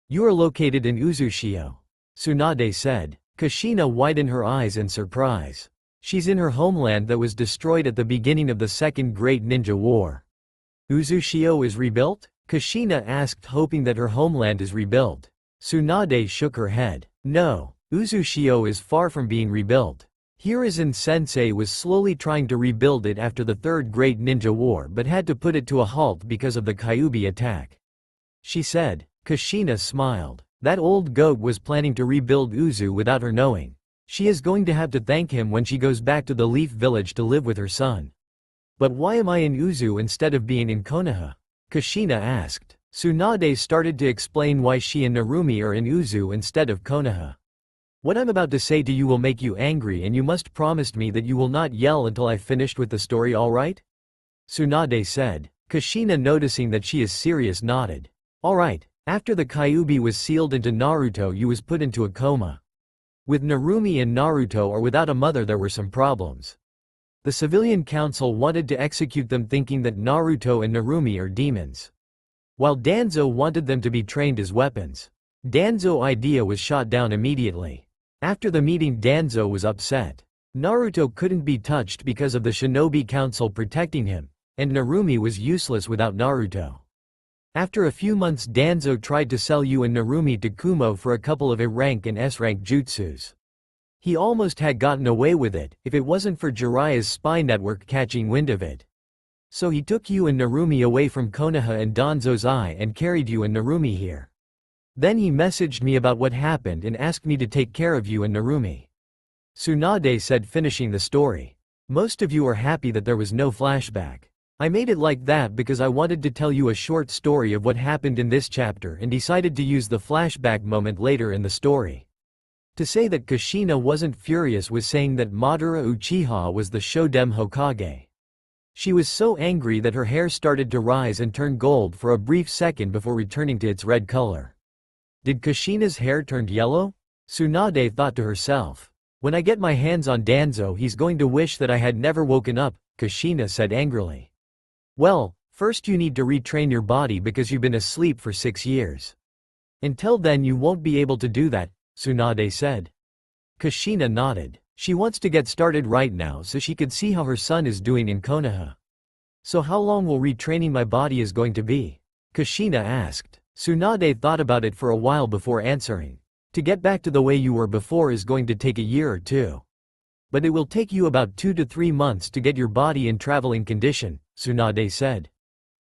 "You are located in Uzushio," Tsunade said. Kushina widened her eyes in surprise. She's in her homeland that was destroyed at the beginning of the Second Great Ninja War. "Uzushio is rebuilt?" Kushina asked, hoping that her homeland is rebuilt. Tsunade shook her head. "No, Uzushio is far from being rebuilt. Hiruzen-sensei was slowly trying to rebuild it after the Third Great Ninja War but had to put it to a halt because of the Kyuubi attack," she said. Kushina smiled. That old goat was planning to rebuild Uzu without her knowing. She is going to have to thank him when she goes back to the Leaf Village to live with her son. But why am I in Uzu instead of being in Konoha? Kushina asked. Tsunade started to explain why she and Narumi are in Uzu instead of Konoha. What I'm about to say to you will make you angry and you must promise me that you will not yell until I've finished with the story, alright? Tsunade said. Kushina, noticing that she is serious, nodded. Alright, after the Kyuubi was sealed into Naruto, you was put into a coma. With Narumi and Naruto or without a mother there were some problems. The civilian council wanted to execute them thinking that Naruto and Narumi are demons. While Danzo wanted them to be trained as weapons. Danzo's idea was shot down immediately. After the meeting Danzo was upset. Naruto couldn't be touched because of the shinobi council protecting him, and Narumi was useless without Naruto. After a few months Danzo tried to sell you and Narumi to Kumo for a couple of A-rank and S-rank jutsus. He almost had gotten away with it, if it wasn't for Jiraiya's spy network catching wind of it. So he took you and Narumi away from Konoha and Danzo's eye and carried you and Narumi here. Then he messaged me about what happened and asked me to take care of you and Narumi. Tsunade said, finishing the story. Most of you are happy that there was no flashback. I made it like that because I wanted to tell you a short story of what happened in this chapter and decided to use the flashback moment later in the story. To say that Kushina wasn't furious was saying that Madara Uchiha was the Shoden Hokage. She was so angry that her hair started to rise and turn gold for a brief second before returning to its red color. Did Kushina's hair turn yellow? Tsunade thought to herself. When I get my hands on Danzo he's going to wish that I had never woken up, Kushina said angrily. Well, first you need to retrain your body because you've been asleep for 6 years. Until then you won't be able to do that, Tsunade said. Kushina nodded. She wants to get started right now so she could see how her son is doing in Konoha. So how long will retraining my body is going to be? Kushina asked. Tsunade thought about it for a while before answering. To get back to the way you were before is going to take a year or two. But it will take you about 2 to 3 months to get your body in traveling condition, Tsunade said.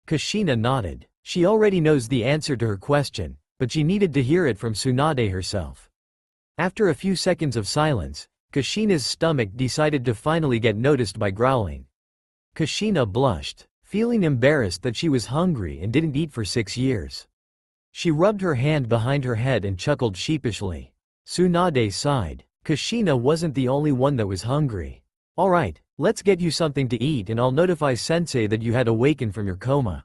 Kushina nodded. She already knows the answer to her question, but she needed to hear it from Tsunade herself. After a few seconds of silence, Kushina's stomach decided to finally get noticed by growling. Kushina blushed, feeling embarrassed that she was hungry and didn't eat for 6 years. She rubbed her hand behind her head and chuckled sheepishly. Tsunade sighed. Kushina wasn't the only one that was hungry. Alright, let's get you something to eat and I'll notify sensei that you had awakened from your coma.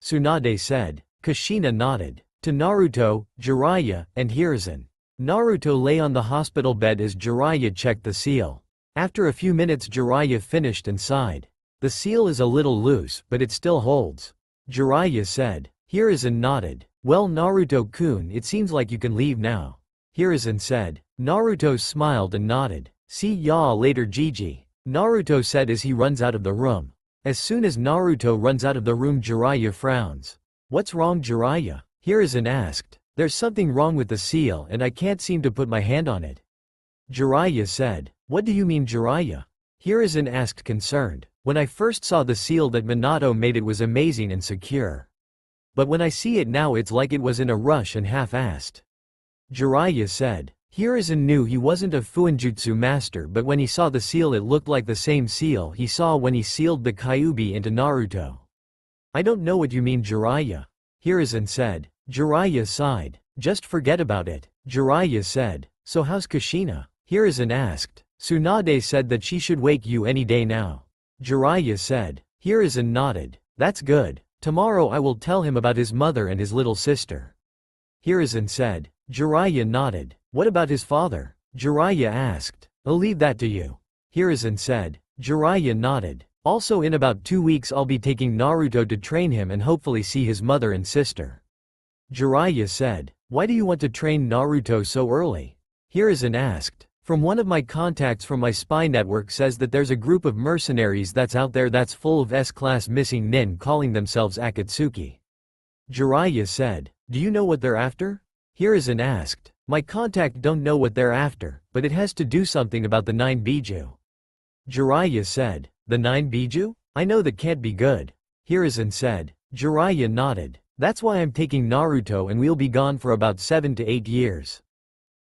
Tsunade said. Kushina nodded. To Naruto, Jiraiya, and Hiruzen. Naruto lay on the hospital bed as Jiraiya checked the seal. After a few minutes Jiraiya finished and sighed. The seal is a little loose, but it still holds. Jiraiya said. Hiruzen nodded. Well Naruto-kun, it seems like you can leave now. Hiruzen said. Naruto smiled and nodded. See ya later Gigi. Naruto said as he runs out of the room. As soon as Naruto runs out of the room Jiraiya frowns. What's wrong Jiraiya? Hiruzen asked. There's something wrong with the seal and I can't seem to put my hand on it. Jiraiya said. What do you mean Jiraiya? Hiruzen asked concerned. When I first saw the seal that Minato made it was amazing and secure. But when I see it now it's like it was in a rush and half-assed. Jiraiya said. Hiruzen knew he wasn't a Fuinjutsu master but when he saw the seal it looked like the same seal he saw when he sealed the Kyuubi into Naruto. I don't know what you mean Jiraiya. Hiruzen said. Jiraiya sighed. Just forget about it. Jiraiya said. So how's Kushina? Hiruzen asked. Tsunade said that she should wake you any day now. Jiraiya said. Hiruzen nodded. That's good. Tomorrow I will tell him about his mother and his little sister. Hiruzen said. Jiraiya nodded. What about his father? Jiraiya asked. I'll leave that to you. Hiruzen said. Jiraiya nodded. Also in about 2 weeks I'll be taking Naruto to train him and hopefully see his mother and sister. Jiraiya said. Why do you want to train Naruto so early? Hiruzen asked. From one of my contacts from my spy network says that there's a group of mercenaries that's out there that's full of S-class missing nin calling themselves Akatsuki. Jiraiya said. Do you know what they're after? Hiruzen asked. My contact don't know what they're after, but it has to do something about the 9 Biju. Jiraiya said. The 9 Biju? I know that can't be good. Hiruzen said. Jiraiya nodded. That's why I'm taking Naruto and we'll be gone for about 7 to 8 years.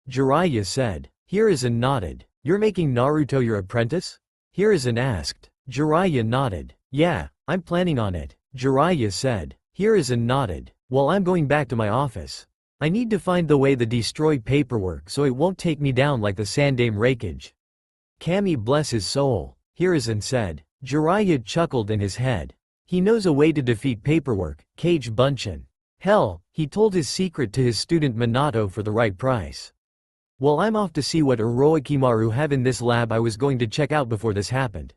Jiraiya said. Hiruzen nodded. You're making Naruto your apprentice? Hiruzen asked. Jiraiya nodded. Yeah, I'm planning on it, Jiraiya said. Hiruzen nodded. Well, I'm going back to my office. I need to find the way to destroy paperwork so it won't take me down like the Sandame Raikage. Kami bless his soul, Hiruzen said. Jiraiya chuckled in his head. He knows a way to defeat paperwork, Kage Bunshin. Hell, he told his secret to his student Minato for the right price. Well, I'm off to see what Orochimaru have in this lab I was going to check out before this happened.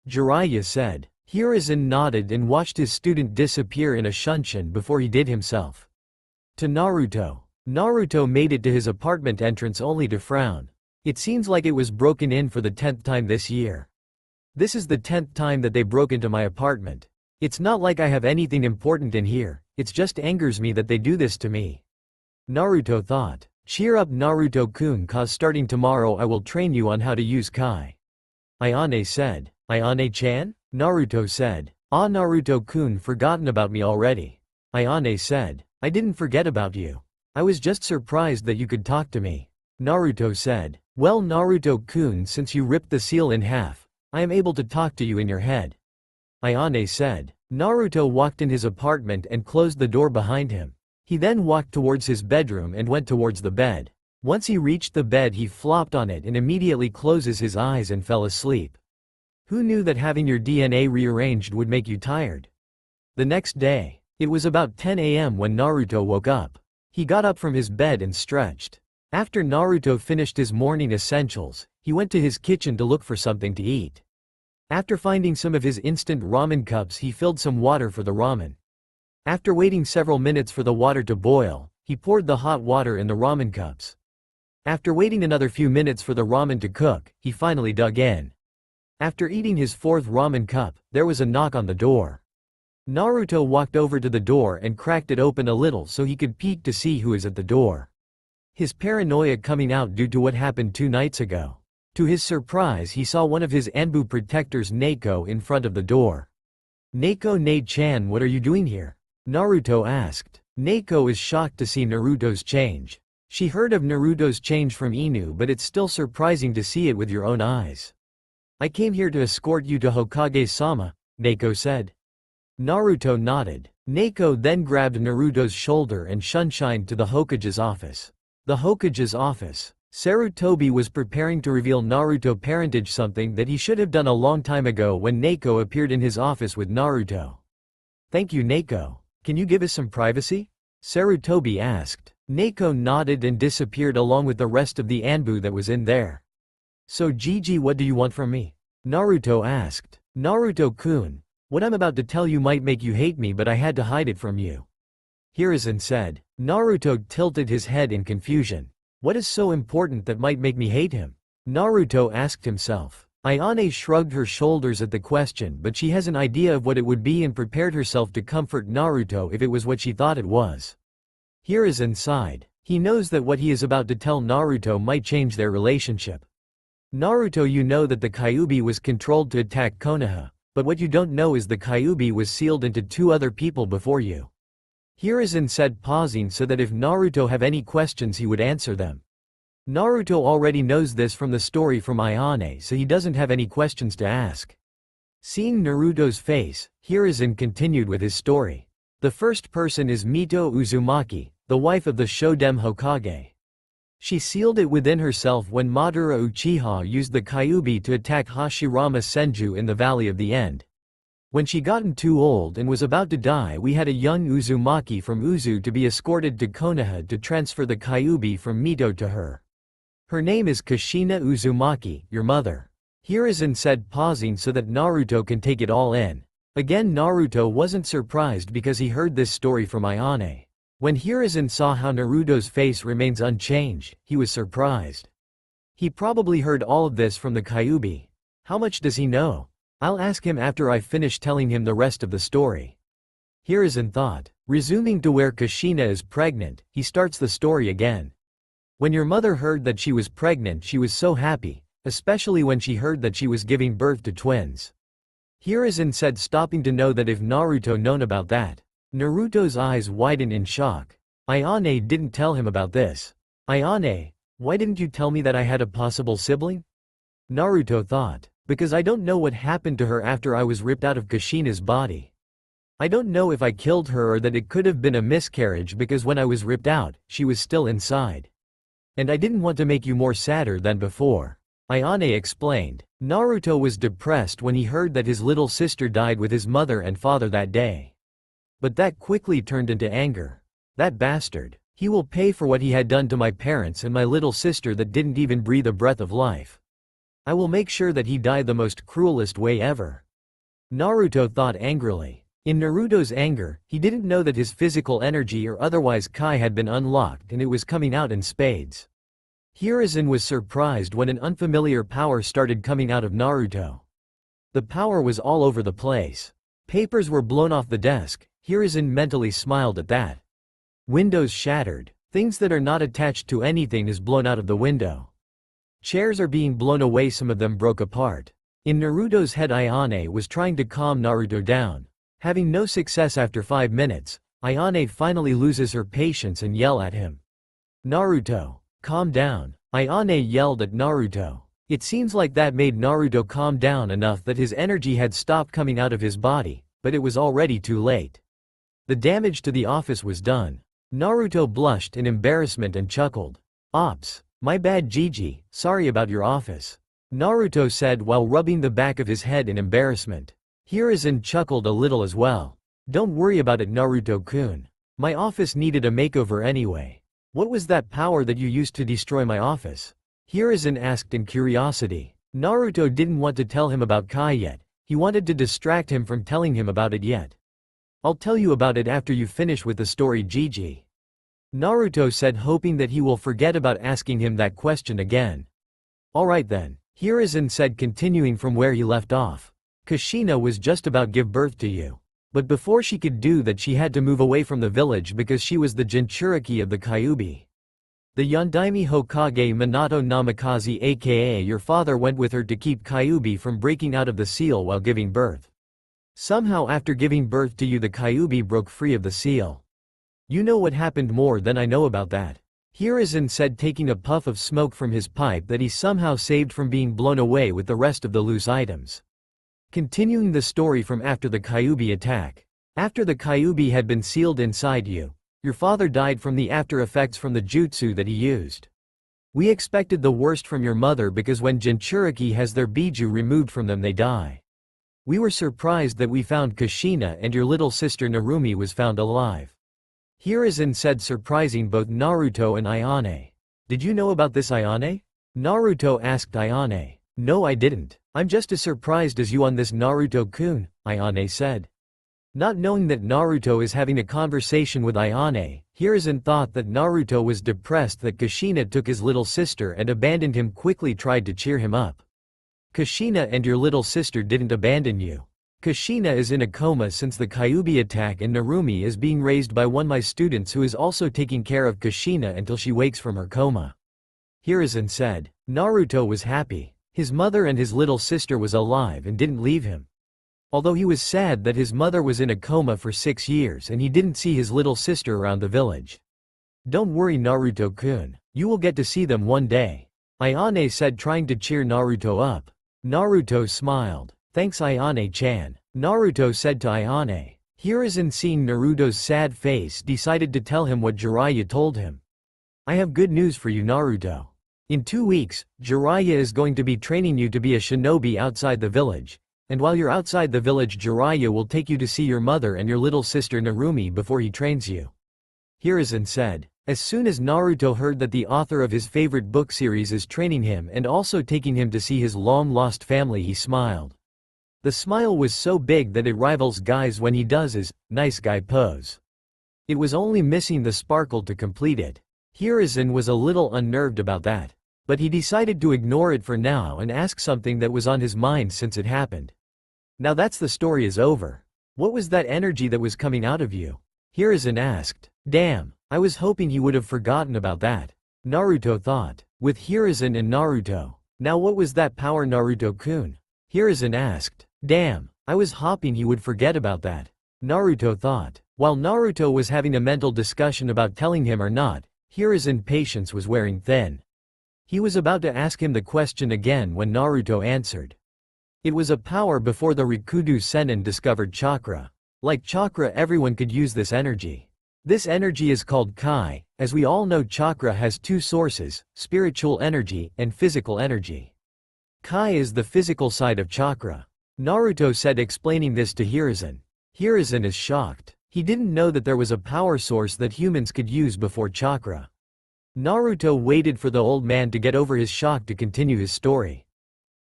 Jiraiya said. Hiruzen nodded and watched his student disappear in a shunshin before he did himself. To Naruto. Naruto made it to his apartment entrance only to frown. It seems like it was broken in for the 10th time this year. This is the 10th time that they broke into my apartment. It's not like I have anything important in here, it just angers me that they do this to me. Naruto thought. Cheer up Naruto-kun, cause starting tomorrow I will train you on how to use Kai. Ayane said. Ayane-chan? Naruto said. Ah, Naruto-kun forgotten about me already. Ayane said. I didn't forget about you. I was just surprised that you could talk to me. Naruto said. Well, Naruto-kun, since you ripped the seal in half, I am able to talk to you in your head. Ayane said. Naruto walked in his apartment and closed the door behind him. He then walked towards his bedroom and went towards the bed. Once he reached the bed he flopped on it and immediately closes his eyes and fell asleep. Who knew that having your DNA rearranged would make you tired? The next day, it was about 10 a.m. when Naruto woke up. He got up from his bed and stretched. After Naruto finished his morning essentials, he went to his kitchen to look for something to eat. After finding some of his instant ramen cups, he filled some water for the ramen. After waiting several minutes for the water to boil, he poured the hot water in the ramen cups. After waiting another few minutes for the ramen to cook, he finally dug in. After eating his fourth ramen cup, there was a knock on the door. Naruto walked over to the door and cracked it open a little so he could peek to see who is at the door. His paranoia coming out due to what happened 2 nights ago. To his surprise, he saw one of his Anbu protectors, Neiko, in front of the door. Neiko, Ne-chan, what are you doing here? Naruto asked. Neiko is shocked to see Naruto's change. She heard of Naruto's change from Inu, but it's still surprising to see it with your own eyes. I came here to escort you to Hokage-sama, Neiko said. Naruto nodded. Neiko then grabbed Naruto's shoulder and shunshined to the Hokage's office. The Hokage's office. Sarutobi was preparing to reveal Naruto parentage, something that he should have done a long time ago when Neiko appeared in his office with Naruto. Thank you, Neiko. Can you give us some privacy? Sarutobi asked. Neiko nodded and disappeared along with the rest of the Anbu that was in there. So Gigi, what do you want from me? Naruto asked. Naruto-kun, what I'm about to tell you might make you hate me, but I had to hide it from you. Hiruzen said. Naruto tilted his head in confusion. What is so important that might make me hate him? Naruto asked himself. Ayane shrugged her shoulders at the question, but she has an idea of what it would be and prepared herself to comfort Naruto if it was what she thought it was. Hiruzen sighed. He knows that what he is about to tell Naruto might change their relationship. Naruto, you know that the Kyuubi was controlled to attack Konoha, but what you don't know is the Kyuubi was sealed into 2 other people before you. Hiruzen said, pausing so that if Naruto have any questions he would answer them. Naruto already knows this from the story from Ayane, so he doesn't have any questions to ask. Seeing Naruto's face, Hiruzen continued with his story. The first person is Mito Uzumaki, the wife of the Shodem Hokage. She sealed it within herself when Madara Uchiha used the Kyuubi to attack Hashirama Senju in the Valley of the End. When she gotten too old and was about to die, we had a young Uzumaki from Uzu to be escorted to Konoha to transfer the Kyuubi from Mito to her. Her name is Kushina Uzumaki, your mother. Hiruzen said, pausing so that Naruto can take it all in. Again, Naruto wasn't surprised because he heard this story from Ayane. When Hiruzen saw how Naruto's face remains unchanged, he was surprised. He probably heard all of this from the Kyuubi. How much does he know? I'll ask him after I finish telling him the rest of the story. Hiruzen thought. Resuming to where Kushina is pregnant, he starts the story again. When your mother heard that she was pregnant, she was so happy, especially when she heard that she was giving birth to twins. Hiruzen said, stopping to know that if Naruto known about that. Naruto's eyes widened in shock. Ayane didn't tell him about this. Ayane, why didn't you tell me that I had a possible sibling? Naruto thought. Because I don't know what happened to her after I was ripped out of Kushina's body. I don't know if I killed her or that it could have been a miscarriage because when I was ripped out, she was still inside. And I didn't want to make you more sadder than before. Ayane explained. Naruto was depressed when he heard that his little sister died with his mother and father that day. But that quickly turned into anger. That bastard. He will pay for what he had done to my parents and my little sister that didn't even breathe a breath of life. I will make sure that he died the most cruelest way ever. Naruto thought angrily. In Naruto's anger, he didn't know that his physical energy or otherwise Kai had been unlocked and it was coming out in spades. Hiruzen was surprised when an unfamiliar power started coming out of Naruto. The power was all over the place. Papers were blown off the desk. Hiruzen mentally smiled at that. Windows shattered. Things that are not attached to anything is blown out of the window. Chairs are being blown away, some of them broke apart. In Naruto's head, Ayane was trying to calm Naruto down. Having no success after 5 minutes, Ayane finally loses her patience and yell at him. Naruto, calm down. Ayane yelled at Naruto. It seems like that made Naruto calm down enough that his energy had stopped coming out of his body, but it was already too late. The damage to the office was done. Naruto blushed in embarrassment and chuckled. Ops. My bad, Gigi, sorry about your office. Naruto said while rubbing the back of his head in embarrassment. Hiruzen chuckled a little as well. Don't worry about it, Naruto-kun. My office needed a makeover anyway. What was that power that you used to destroy my office? Hiruzen asked in curiosity. Naruto didn't want to tell him about Kai yet. He wanted to distract him from telling him about it yet. I'll tell you about it after you finish with the story, Gigi. Naruto said, hoping that he will forget about asking him that question again. Alright then, Hiruzen said, continuing from where he left off. Kushina was just about give birth to you. But before she could do that, she had to move away from the village because she was the Jinchuriki of the Kyuubi. The Yondaime Hokage Minato Namikaze, aka your father, went with her to keep Kyuubi from breaking out of the seal while giving birth. Somehow after giving birth to you, the Kyuubi broke free of the seal. You know what happened more than I know about that. Hiruzen said, taking a puff of smoke from his pipe that he somehow saved from being blown away with the rest of the loose items. Continuing the story from after the Kyuubi attack. After the Kyuubi had been sealed inside you, your father died from the after effects from the jutsu that he used. We expected the worst from your mother because when Jinchuriki has their biju removed from them, they die. We were surprised that we found Kushina and your little sister Narumi was found alive. Hiruzen said, surprising both Naruto and Ayane. Did you know about this, Ayane? Naruto asked Ayane. No, I didn't. I'm just as surprised as you on this, Naruto-kun, Ayane said. Not knowing that Naruto is having a conversation with Ayane, Hiruzen thought that Naruto was depressed that Kushina took his little sister and abandoned him, quickly tried to cheer him up. Kushina and your little sister didn't abandon you. Kushina is in a coma since the Kyuubi attack and Narumi is being raised by one of my students who is also taking care of Kushina until she wakes from her coma. Hiruzen said. Naruto was happy. His mother and his little sister was alive and didn't leave him. Although he was sad that his mother was in a coma for 6 years and he didn't see his little sister around the village. Don't worry, Naruto-kun. You will get to see them one day. Ayane said, trying to cheer Naruto up. Naruto smiled. Thanks, Ayane-chan. Naruto said to Ayane. Hiruzen, seeing Naruto's sad face, decided to tell him what Jiraiya told him. I have good news for you, Naruto. In 2 weeks, Jiraiya is going to be training you to be a shinobi outside the village. And while you're outside the village, Jiraiya will take you to see your mother and your little sister Narumi before he trains you. Hiruzen said. As soon as Naruto heard that the author of his favorite book series is training him and also taking him to see his long-lost family, he smiled. The smile was so big that it rivals Guy's when he does his nice guy pose. It was only missing the sparkle to complete it. Hiruzen was a little unnerved about that. But he decided to ignore it for now and ask something that was on his mind since it happened. Now that's the story is over. What was that energy that was coming out of you? Hiruzen asked. Damn, I was hoping he would have forgotten about that. Naruto thought. With Hiruzen and Naruto. Now what was that power, Naruto-kun? Hiruzen asked. Damn, I was hoping he would forget about that. Naruto thought. While Naruto was having a mental discussion about telling him or not, Hiruzen's patience was wearing thin. He was about to ask him the question again when Naruto answered. It was a power before the Rikudo Sennin discovered chakra. Like chakra, everyone could use this energy. This energy is called Kai. As we all know, chakra has two sources, spiritual energy and physical energy. Kai is the physical side of chakra. Naruto said, explaining this to Hiruzen. Hiruzen is shocked. He didn't know that there was a power source that humans could use before chakra. Naruto waited for the old man to get over his shock to continue his story.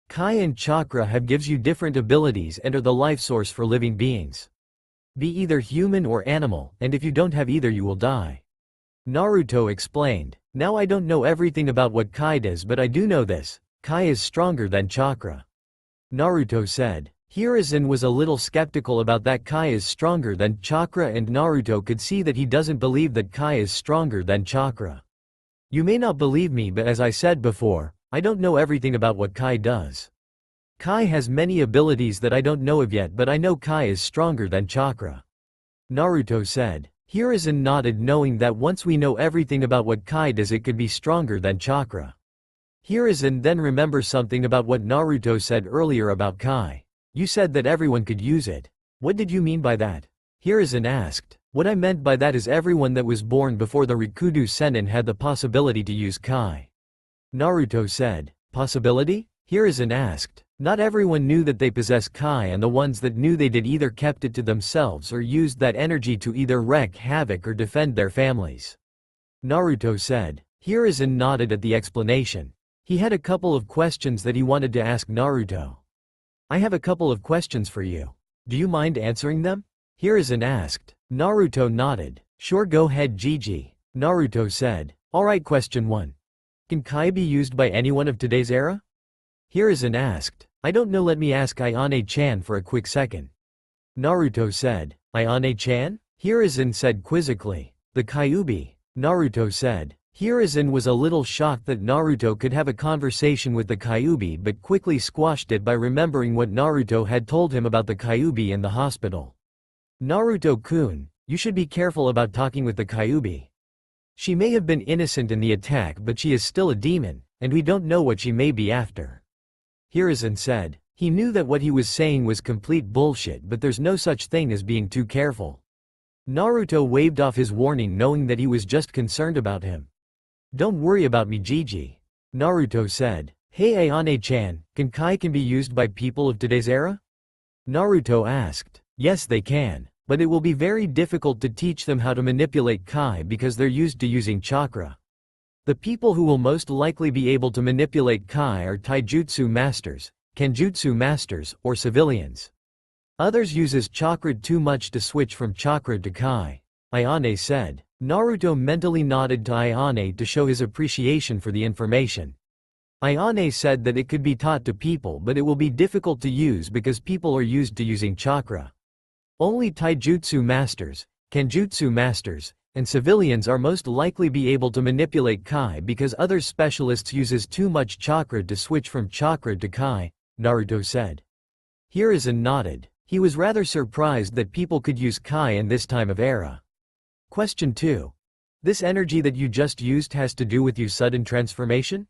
Kai and chakra gives you different abilities and are the life source for living beings. Be either human or animal, and if you don't have either you will die. Naruto explained. Now I don't know everything about what Kai does, but I do know this. Kai is stronger than chakra. Naruto said. Hiruzen was a little skeptical about that Kai is stronger than chakra, and Naruto could see that he doesn't believe that Kai is stronger than chakra. You may not believe me, but as I said before, I don't know everything about what Kai does. Kai has many abilities that I don't know of yet, but I know Kai is stronger than chakra. Naruto said. Hiruzen nodded, knowing that once we know everything about what Kai does, it could be stronger than chakra. Hiruzen then remembers something about what Naruto said earlier about Kai. You said that everyone could use it. What did you mean by that? Hiruzen asked. What I meant by that is everyone that was born before the Rikudo Sennin had the possibility to use Kai. Naruto said. Possibility? Hiruzen asked. Not everyone knew that they possess Kai, and the ones that knew they did either kept it to themselves or used that energy to either wreak havoc or defend their families. Naruto said. Hiruzen nodded at the explanation. He had a couple of questions that he wanted to ask Naruto. I have a couple of questions for you. Do you mind answering them? Hiruzen asked. Naruto nodded. Sure, go ahead, Gigi. Naruto said. Alright, question 1. Can Kai be used by anyone of today's era? Hiruzen asked. I don't know, let me ask Ayane-chan for a quick second. Naruto said. Ayane-chan? Hiruzen said quizzically. The Kyuubi. Naruto said. Hiruzen was a little shocked that Naruto could have a conversation with the Kyuubi, but quickly squashed it by remembering what Naruto had told him about the Kyuubi in the hospital. Naruto-kun, you should be careful about talking with the Kyuubi. She may have been innocent in the attack, but she is still a demon, and we don't know what she may be after. Hiruzen said. He knew that what he was saying was complete bullshit, but there's no such thing as being too careful. Naruto waved off his warning, knowing that he was just concerned about him. Don't worry about me, Gigi. Naruto said. Hey Ayane-chan, can Kai be used by people of today's era? Naruto asked. Yes, they can, but it will be very difficult to teach them how to manipulate Kai because they're used to using chakra. The people who will most likely be able to manipulate Kai are taijutsu masters, kenjutsu masters, or civilians. Others uses chakra too much to switch from chakra to Kai. Ayane said. Naruto mentally nodded to Ayane to show his appreciation for the information. Ayane said that it could be taught to people, but it will be difficult to use because people are used to using chakra. Only taijutsu masters, kenjutsu masters, and civilians are most likely be able to manipulate Kai because other specialists uses too much chakra to switch from chakra to Kai, Naruto said. Hiruzen nodded. He was rather surprised that people could use Kai in this time of era. Question 2. This energy that you just used has to do with your sudden transformation?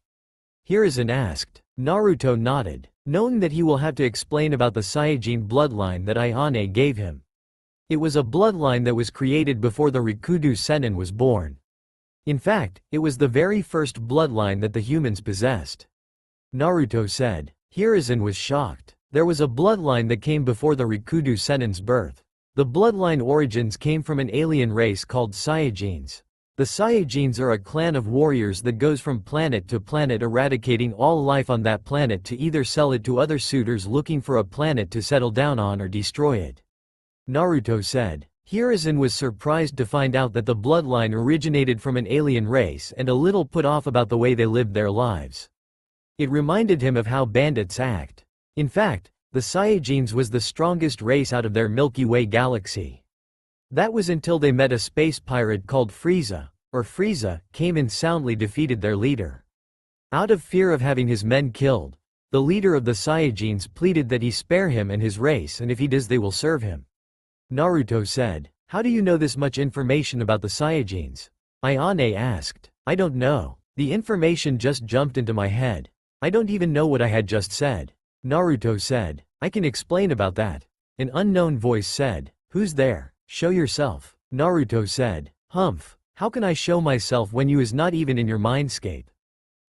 Hiruzen asked. Naruto nodded, knowing that he will have to explain about the Saiyajin bloodline that Ayane gave him. It was a bloodline that was created before the Rikudo Sennin was born. In fact, it was the very first bloodline that the humans possessed. Naruto said. Hiruzen was shocked. There was a bloodline that came before the Rikudo Sennin's birth. The bloodline origins came from an alien race called Saiyajins. The Saiyajins are a clan of warriors that goes from planet to planet, eradicating all life on that planet to either sell it to other suitors looking for a planet to settle down on or destroy it. Naruto said. Hiruzen was surprised to find out that the bloodline originated from an alien race and a little put off about the way they lived their lives. It reminded him of how bandits act. In fact, the Saiyajins was the strongest race out of their Milky Way galaxy. That was until they met a space pirate called Frieza, came and soundly defeated their leader. Out of fear of having his men killed, the leader of the Saiyajins pleaded that he spare him and his race, and if he does they will serve him. Naruto said. How do you know this much information about the Saiyajins? Ayane asked. I don't know. The information just jumped into my head. I don't even know what I had just said. Naruto said. I can explain about that. An unknown voice said. Who's there? Show yourself. Naruto said. Humph. How can I show myself when you is not even in your mindscape?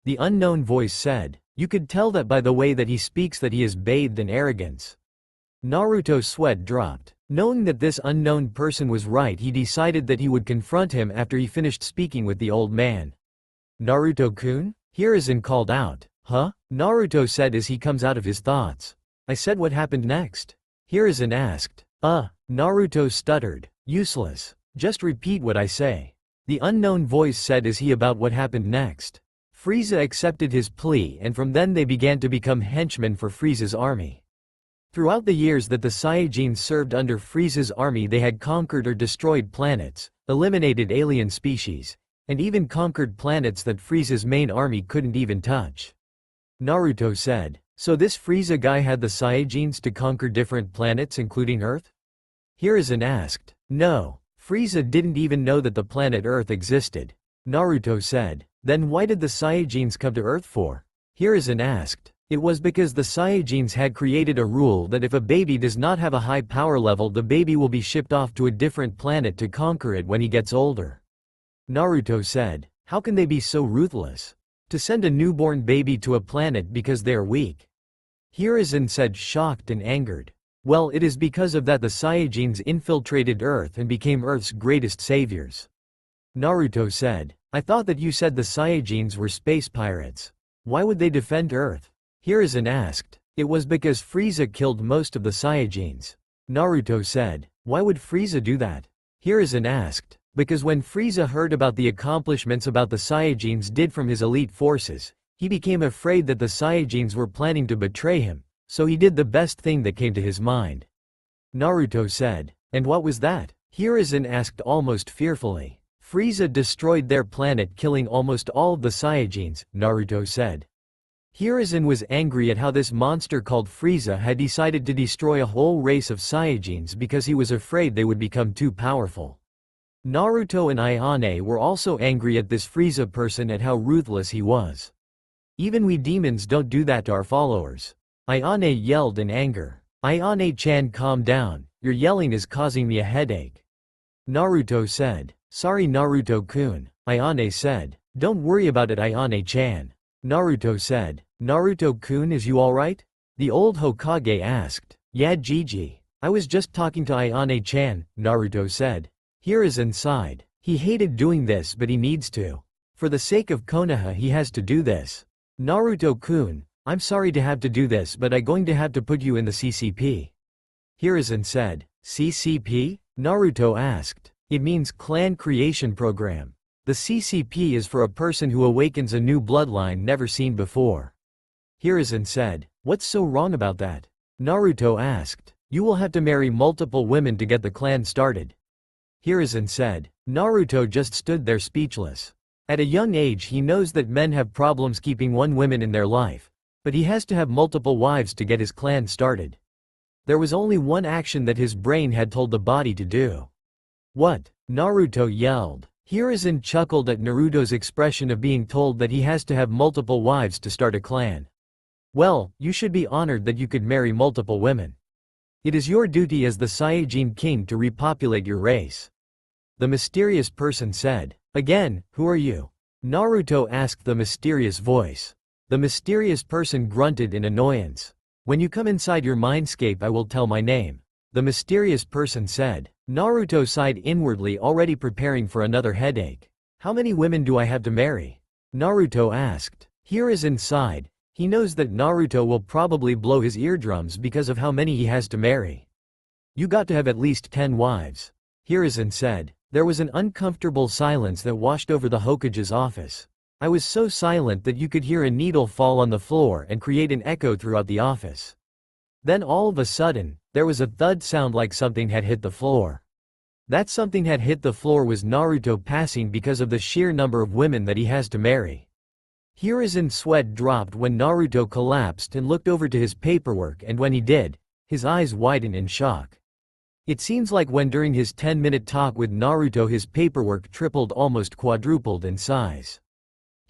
The unknown voice said. You could tell that by the way that he speaks that he is bathed in arrogance. Naruto's sweat dropped. Knowing that this unknown person was right, he decided that he would confront him after he finished speaking with the old man. Naruto-kun? Hiruzen called out. Huh? Naruto said as he comes out of his thoughts. I said what happened next? Hiruzen asked. Naruto stuttered. Useless. Just repeat what I say. The unknown voice said as he about what happened next. Frieza accepted his plea and from then they began to become henchmen for Frieza's army. Throughout the years that the Saiyajins served under Frieza's army they had conquered or destroyed planets, eliminated alien species, and even conquered planets that Frieza's main army couldn't even touch. Naruto said, so this Frieza guy had the Saiyajins to conquer different planets including Earth? Hiruzen asked. No, Frieza didn't even know that the planet Earth existed. Naruto said. Then why did the Saiyajins come to Earth for? Hiruzen asked. It was because the Saiyajins had created a rule that if a baby does not have a high power level the baby will be shipped off to a different planet to conquer it when he gets older. Naruto said. How can they be so ruthless? To send a newborn baby to a planet because they are weak? Hiruzen said, shocked and angered. Well, it is because of that the Saiyajins infiltrated Earth and became Earth's greatest saviors. Naruto said. I thought that you said the Saiyajins were space pirates. Why would they defend Earth? Hiruzen asked. It was because Frieza killed most of the Saiyajins. Naruto said. Why would Frieza do that? Hiruzen asked. Because when Frieza heard about the accomplishments about the Saiyajins did from his elite forces, he became afraid that the Saiyajins were planning to betray him, so he did the best thing that came to his mind. Naruto said. And what was that? Hiruzen asked almost fearfully. Frieza destroyed their planet killing almost all of the Saiyajins, Naruto said. Hiruzen was angry at how this monster called Frieza had decided to destroy a whole race of Saiyajins because he was afraid they would become too powerful. Naruto and Ayane were also angry at this Frieza person at how ruthless he was. Even we demons don't do that to our followers. Ayane yelled in anger. Ayane-chan, calm down, your yelling is causing me a headache. Naruto said. Sorry Naruto-kun, Ayane said. Don't worry about it Ayane-chan. Naruto said. Naruto-kun, is you alright? The old Hokage asked. Yeah Gigi. I was just talking to Ayane-chan, Naruto said. Hiruzen sighed. He hated doing this but he needs to. For the sake of Konoha he has to do this. Naruto-kun, I'm sorry to have to do this but I'm going to have to put you in the CCP. Hiruzen said. CCP? Naruto asked. It means Clan Creation Program. The CCP is for a person who awakens a new bloodline never seen before. Hiruzen said. What's so wrong about that? Naruto asked. You will have to marry multiple women to get the clan started. Hiruzen said. Naruto just stood there speechless. At a young age he knows that men have problems keeping one woman in their life, but he has to have multiple wives to get his clan started. There was only one action that his brain had told the body to do. What? Naruto yelled. Hiruzen chuckled at Naruto's expression of being told that he has to have multiple wives to start a clan. Well, you should be honored that you could marry multiple women. It is your duty as the Saiyajin king to repopulate your race. The mysterious person said. Again, who are you? Naruto asked the mysterious voice. The mysterious person grunted in annoyance. When you come inside your mindscape I will tell my name. The mysterious person said. Naruto sighed inwardly, already preparing for another headache. How many women do I have to marry? Naruto asked. Hiruzen sighed. He knows that Naruto will probably blow his eardrums because of how many he has to marry. You got to have at least 10 wives. Hiruzen said. There was an uncomfortable silence that washed over the Hokage's office. I was so silent that you could hear a needle fall on the floor and create an echo throughout the office. Then all of a sudden, there was a thud sound like something had hit the floor. That something had hit the floor was Naruto passing because of the sheer number of women that he has to marry. Hiruzen's sweat dropped when Naruto collapsed and looked over to his paperwork, and when he did, his eyes widened in shock. It seems like when during his 10-minute talk with Naruto his paperwork tripled, almost quadrupled in size.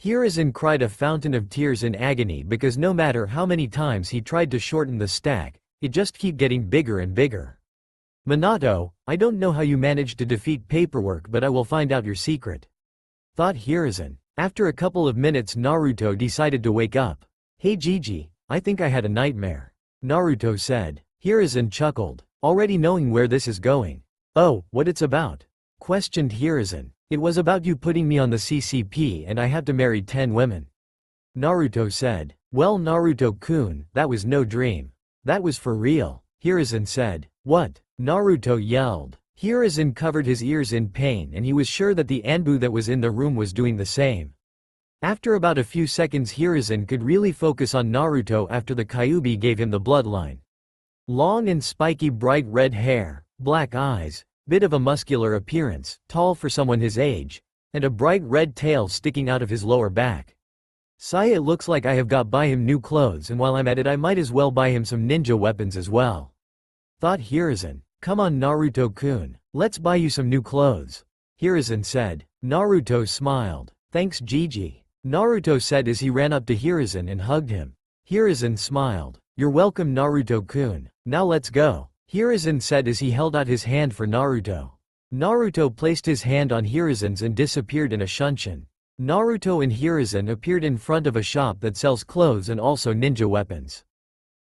Hiruzen cried a fountain of tears in agony because no matter how many times he tried to shorten the stack, it just kept getting bigger and bigger. Minato, I don't know how you managed to defeat paperwork, but I will find out your secret, thought Hiruzen. After a couple of minutes, Naruto decided to wake up. Hey Gigi, I think I had a nightmare, Naruto said. Hiruzen chuckled, already knowing where this is going. Oh, what it's about? Questioned Hiruzen. It was about you putting me on the CCP and I had to marry 10 women, Naruto said. Well Naruto-kun, that was no dream. That was for real, Hiruzen said. What? Naruto yelled. Hiruzen covered his ears in pain and he was sure that the Anbu that was in the room was doing the same. After about a few seconds Hiruzen could really focus on Naruto after the Kyuubi gave him the bloodline. Long and spiky bright red hair, black eyes, bit of a muscular appearance, tall for someone his age, and a bright red tail sticking out of his lower back. Saya, it looks like I have got buy him new clothes, and while I'm at it I might as well buy him some ninja weapons as well, thought Hiruzen. Come on Naruto-kun, let's buy you some new clothes, Hiruzen said. Naruto smiled. Thanks Gigi, Naruto said as he ran up to Hiruzen and hugged him. Hiruzen smiled. You're welcome Naruto-kun, now let's go, Hiruzen said as he held out his hand for Naruto. Naruto placed his hand on Hiruzen's and disappeared in a shunshin. Naruto and Hiruzen appeared in front of a shop that sells clothes and also ninja weapons.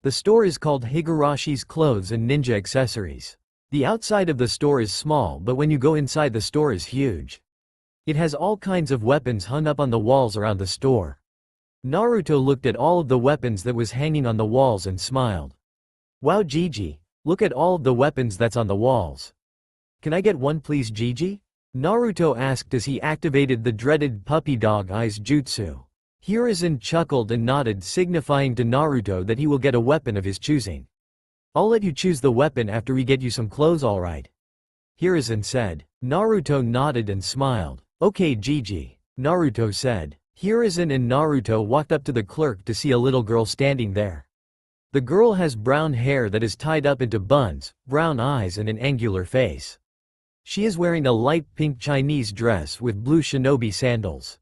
The store is called Higarashi's Clothes and Ninja Accessories. The outside of the store is small, but when you go inside the store is huge. It has all kinds of weapons hung up on the walls around the store. Naruto looked at all of the weapons that was hanging on the walls and smiled. Wow Gigi, look at all of the weapons that's on the walls. Can I get one please Gigi? Naruto asked as he activated the dreaded puppy dog eyes jutsu. Hiruzen chuckled and nodded, signifying to Naruto that he will get a weapon of his choosing. I'll let you choose the weapon after we get you some clothes, alright? Hiruzen said. Naruto nodded and smiled. Okay Gigi, Naruto said. Hiruzen and Naruto walked up to the clerk to see a little girl standing there. The girl has brown hair that is tied up into buns, brown eyes and an angular face. She is wearing a light pink Chinese dress with blue shinobi sandals.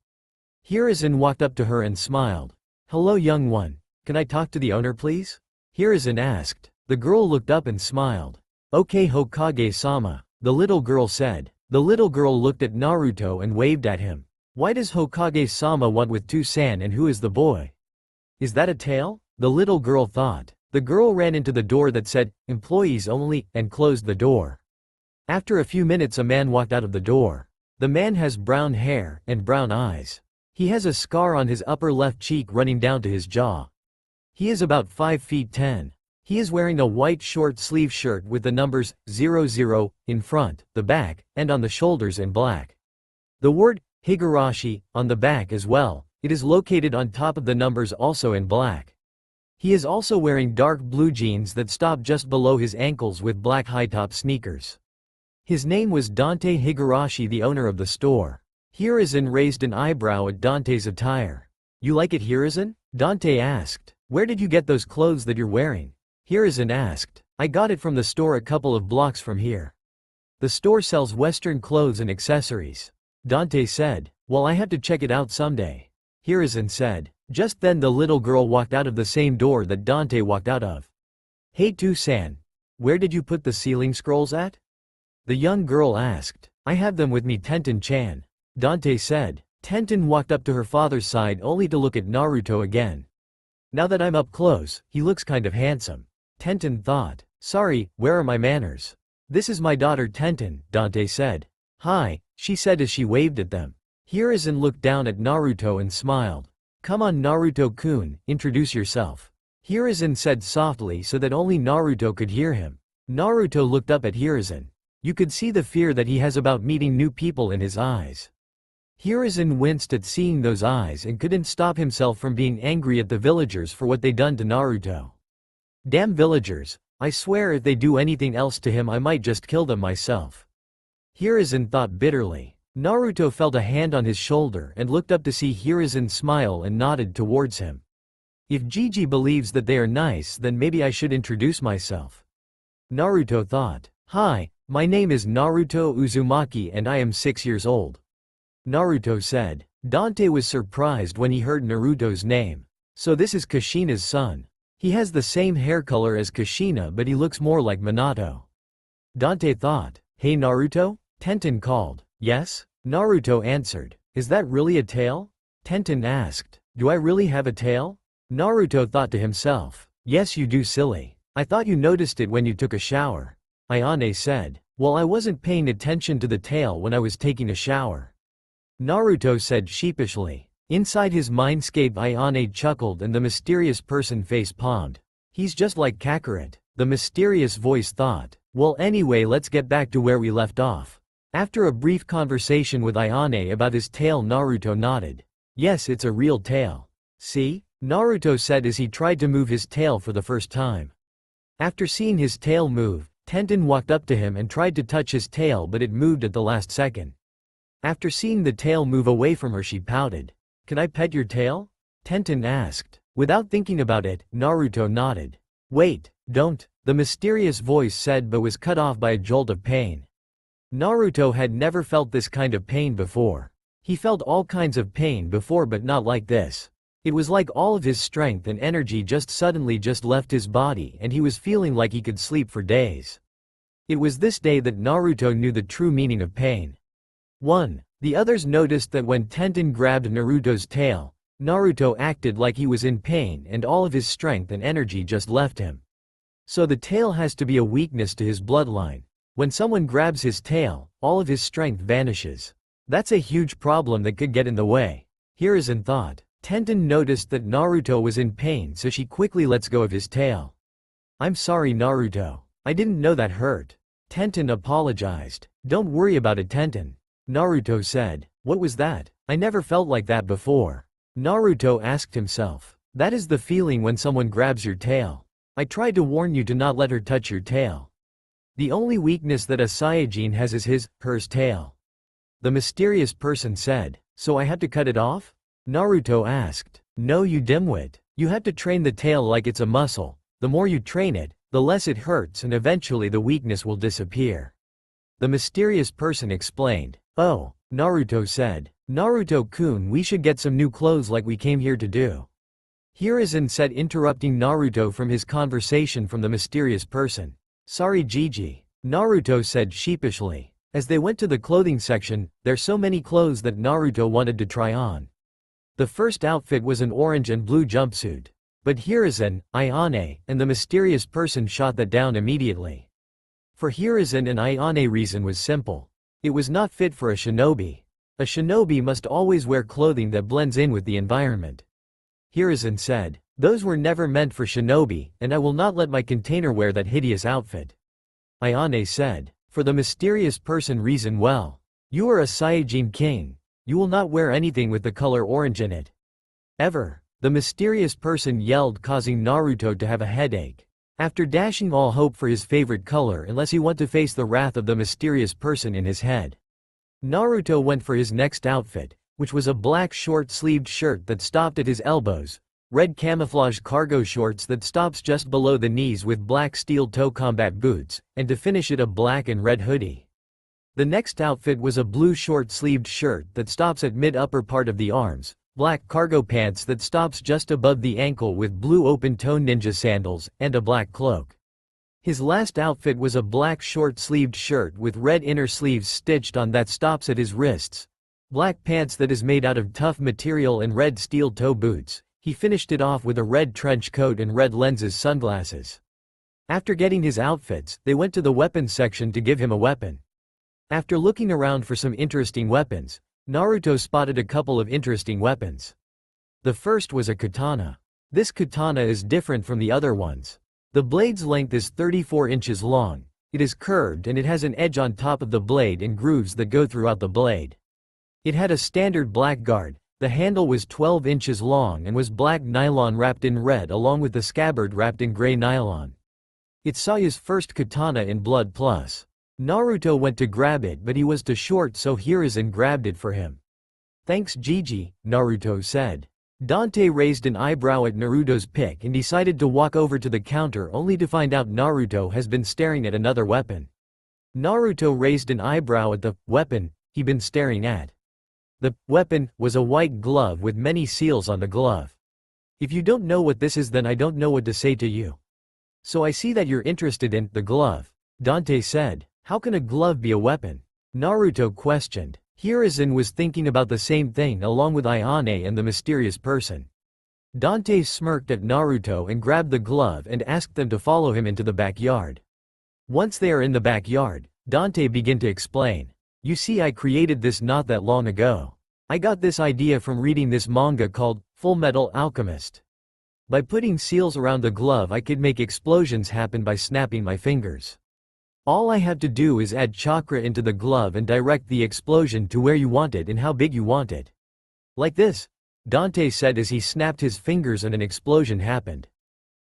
Hiruzen walked up to her and smiled. Hello young one, can I talk to the owner please? Hiruzen asked. The girl looked up and smiled. Okay Hokage-sama, the little girl said. The little girl looked at Naruto and waved at him. Why does Hokage-sama want with two-san, and who is the boy? Is that a tail? The little girl thought. The girl ran into the door that said, employees only, and closed the door. After a few minutes a man walked out of the door. The man has brown hair and brown eyes. He has a scar on his upper left cheek running down to his jaw. He is about 5 feet 10. He is wearing a white short sleeve shirt with the numbers 00 in front, the back, and on the shoulders in black. The word Higurashi on the back as well. It is located on top of the numbers also in black. He is also wearing dark blue jeans that stop just below his ankles with black high-top sneakers. His name was Dante Higurashi, the owner of the store. Hiruzen raised an eyebrow at Dante's attire. You like it Hiruzen? Dante asked. Where did you get those clothes that you're wearing? Hiruzen asked. I got it from the store a couple of blocks from here. The store sells Western clothes and accessories. Dante said. Well, I have to check it out someday, Hiruzen said. Just then the little girl walked out of the same door that Dante walked out of. Hey two-san, where did you put the sealing scrolls at? The young girl asked. I have them with me Tenten-chan, Dante said. Tenten walked up to her father's side only to look at Naruto again. Now that I'm up close, he looks kind of handsome, Tenten thought. Sorry, where are my manners? This is my daughter Tenten, Dante said. Hi, she said as she waved at them. Hiruzen looked down at Naruto and smiled. Come on Naruto-kun, introduce yourself, Hiruzen said softly so that only Naruto could hear him. Naruto looked up at Hiruzen. You could see the fear that he has about meeting new people in his eyes. Hiruzen winced at seeing those eyes and couldn't stop himself from being angry at the villagers for what they done to Naruto. Damn villagers, I swear if they do anything else to him I might just kill them myself, Hiruzen thought bitterly. Naruto felt a hand on his shoulder and looked up to see Hiruzen smile and nodded towards him. If Gigi believes that they are nice, then maybe I should introduce myself, Naruto thought. Hi, my name is Naruto Uzumaki and I am 6 years old, Naruto said. Dante was surprised when he heard Naruto's name. So this is Kushina's son. He has the same hair color as Kushina, but he looks more like Minato. Dante thought. Hey Naruto? Tenten called. Yes? Naruto answered. Is that really a tail? Tenten asked. Do I really have a tail? Naruto thought to himself. Yes you do, silly. I thought you noticed it when you took a shower. Ayane said. Well, I wasn't paying attention to the tail when I was taking a shower. Naruto said sheepishly. Inside his mindscape, Ayane chuckled and the mysterious person face-palmed. He's just like Kakarot, the mysterious voice thought. Well anyway, let's get back to where we left off. After a brief conversation with Ayane about his tail, Naruto nodded. Yes, it's a real tail. See? Naruto said as he tried to move his tail for the first time. After seeing his tail move, Tenten walked up to him and tried to touch his tail, but it moved at the last second. After seeing the tail move away from her, she pouted. Can I pet your tail? Tenten asked. Without thinking about it, Naruto nodded. Wait, don't, the mysterious voice said, but was cut off by a jolt of pain. Naruto had never felt this kind of pain before. He felt all kinds of pain before, but not like this. It was like all of his strength and energy suddenly left his body, and he was feeling like he could sleep for days. It was this day that Naruto knew the true meaning of pain. 1. The others noticed that when Tenten grabbed Naruto's tail, Naruto acted like he was in pain and all of his strength and energy just left him. So the tail has to be a weakness to his bloodline. When someone grabs his tail, all of his strength vanishes. That's a huge problem that could get in the way. Hiruzen thought. Tenten noticed that Naruto was in pain, so she quickly lets go of his tail. I'm sorry Naruto. I didn't know that hurt. Tenten apologized. Don't worry about it Tenten. Naruto said. What was that? I never felt like that before. Naruto asked himself. That is the feeling when someone grabs your tail. I tried to warn you to not let her touch your tail. The only weakness that a Saiyajin has is hers tail. The mysterious person said. So I had to cut it off? Naruto asked. No you dimwit. You have to train the tail like it's a muscle. The more you train it, the less it hurts and eventually the weakness will disappear. The mysterious person explained. Oh, Naruto said. Naruto-kun, we should get some new clothes like we came here to do. Hiruzen said, interrupting Naruto from his conversation from the mysterious person. Sorry Gigi. Naruto said sheepishly. As they went to the clothing section, there's so many clothes that Naruto wanted to try on. The first outfit was an orange and blue jumpsuit. But Hiruzen, Ayane, and the mysterious person shot that down immediately. For Hiruzen and Ayane, reason was simple. It was not fit for a shinobi. A shinobi must always wear clothing that blends in with the environment. Hiruzen said, those were never meant for shinobi, and I will not let my container wear that hideous outfit. Ayane said, for the mysterious person, reason well. You are a Saiyajin king. You will not wear anything with the color orange in it. Ever. The mysterious person yelled, causing Naruto to have a headache. After dashing all hope for his favorite color unless he want to face the wrath of the mysterious person in his head. Naruto went for his next outfit, which was a black short-sleeved shirt that stopped at his elbows, red camouflage cargo shorts that stops just below the knees with black steel-toe combat boots, and to finish it a black and red hoodie. The next outfit was a blue short-sleeved shirt that stops at mid-upper part of the arms, black cargo pants that stops just above the ankle with blue open-toe ninja sandals, and a black cloak. His last outfit was a black short-sleeved shirt with red inner sleeves stitched on that stops at his wrists, black pants that is made out of tough material, and red steel-toe boots. He finished it off with a red trench coat and red lenses sunglasses. After getting his outfits, they went to the weapons section to give him a weapon. After looking around for some interesting weapons, Naruto spotted a couple of interesting weapons. The first was a katana. This katana is different from the other ones. The blade's length is 34 inches long, it is curved and it has an edge on top of the blade and grooves that go throughout the blade. It had a standard black guard, the handle was 12 inches long and was black nylon wrapped in red along with the scabbard wrapped in gray nylon. It's Saya's first katana in Blood Plus. Naruto went to grab it but he was too short, so Hiruzen grabbed it for him. Thanks Gigi, Naruto said. Dante raised an eyebrow at Naruto's pick and decided to walk over to the counter only to find out Naruto has been staring at another weapon. Naruto raised an eyebrow at the weapon he'd been staring at. The weapon was a white glove with many seals on the glove. If you don't know what this is, then I don't know what to say to you. So I see that you're interested in the glove. Dante said. How can a glove be a weapon? Naruto questioned. Hiruzen was thinking about the same thing along with Ayane and the mysterious person. Dante smirked at Naruto and grabbed the glove and asked them to follow him into the backyard. Once they are in the backyard, Dante began to explain. You see, I created this not that long ago. I got this idea from reading this manga called Full Metal Alchemist. By putting seals around the glove, I could make explosions happen by snapping my fingers. All I have to do is add chakra into the glove and direct the explosion to where you want it and how big you want it. Like this, Dante said as he snapped his fingers and an explosion happened.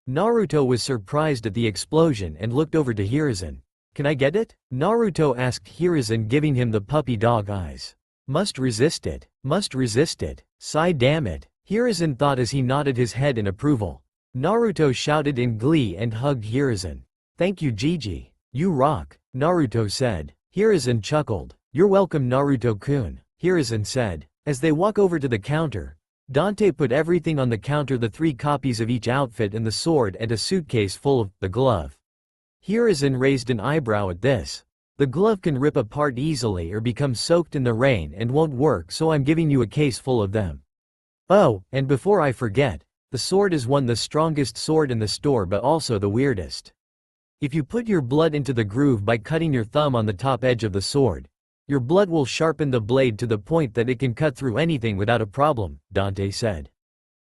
Naruto was surprised at the explosion and looked over to Hiruzen. Can I get it? Naruto asked Hiruzen, giving him the puppy dog eyes. Must resist it. Must resist it. Sigh, damn it. Hiruzen thought as he nodded his head in approval. Naruto shouted in glee and hugged Hiruzen. Thank you, Gigi. You rock, Naruto said. Hiruzen chuckled. You're welcome, Naruto-kun, Hiruzen said. As they walk over to the counter, Dante put everything on the counter, the 3 copies of each outfit and the sword and a suitcase full of the glove. Hiruzen raised an eyebrow at this. The glove can rip apart easily or become soaked in the rain and won't work, so I'm giving you a case full of them. Oh, and before I forget, the sword is the strongest sword in the store but also the weirdest. If you put your blood into the groove by cutting your thumb on the top edge of the sword, your blood will sharpen the blade to the point that it can cut through anything without a problem, Dante said.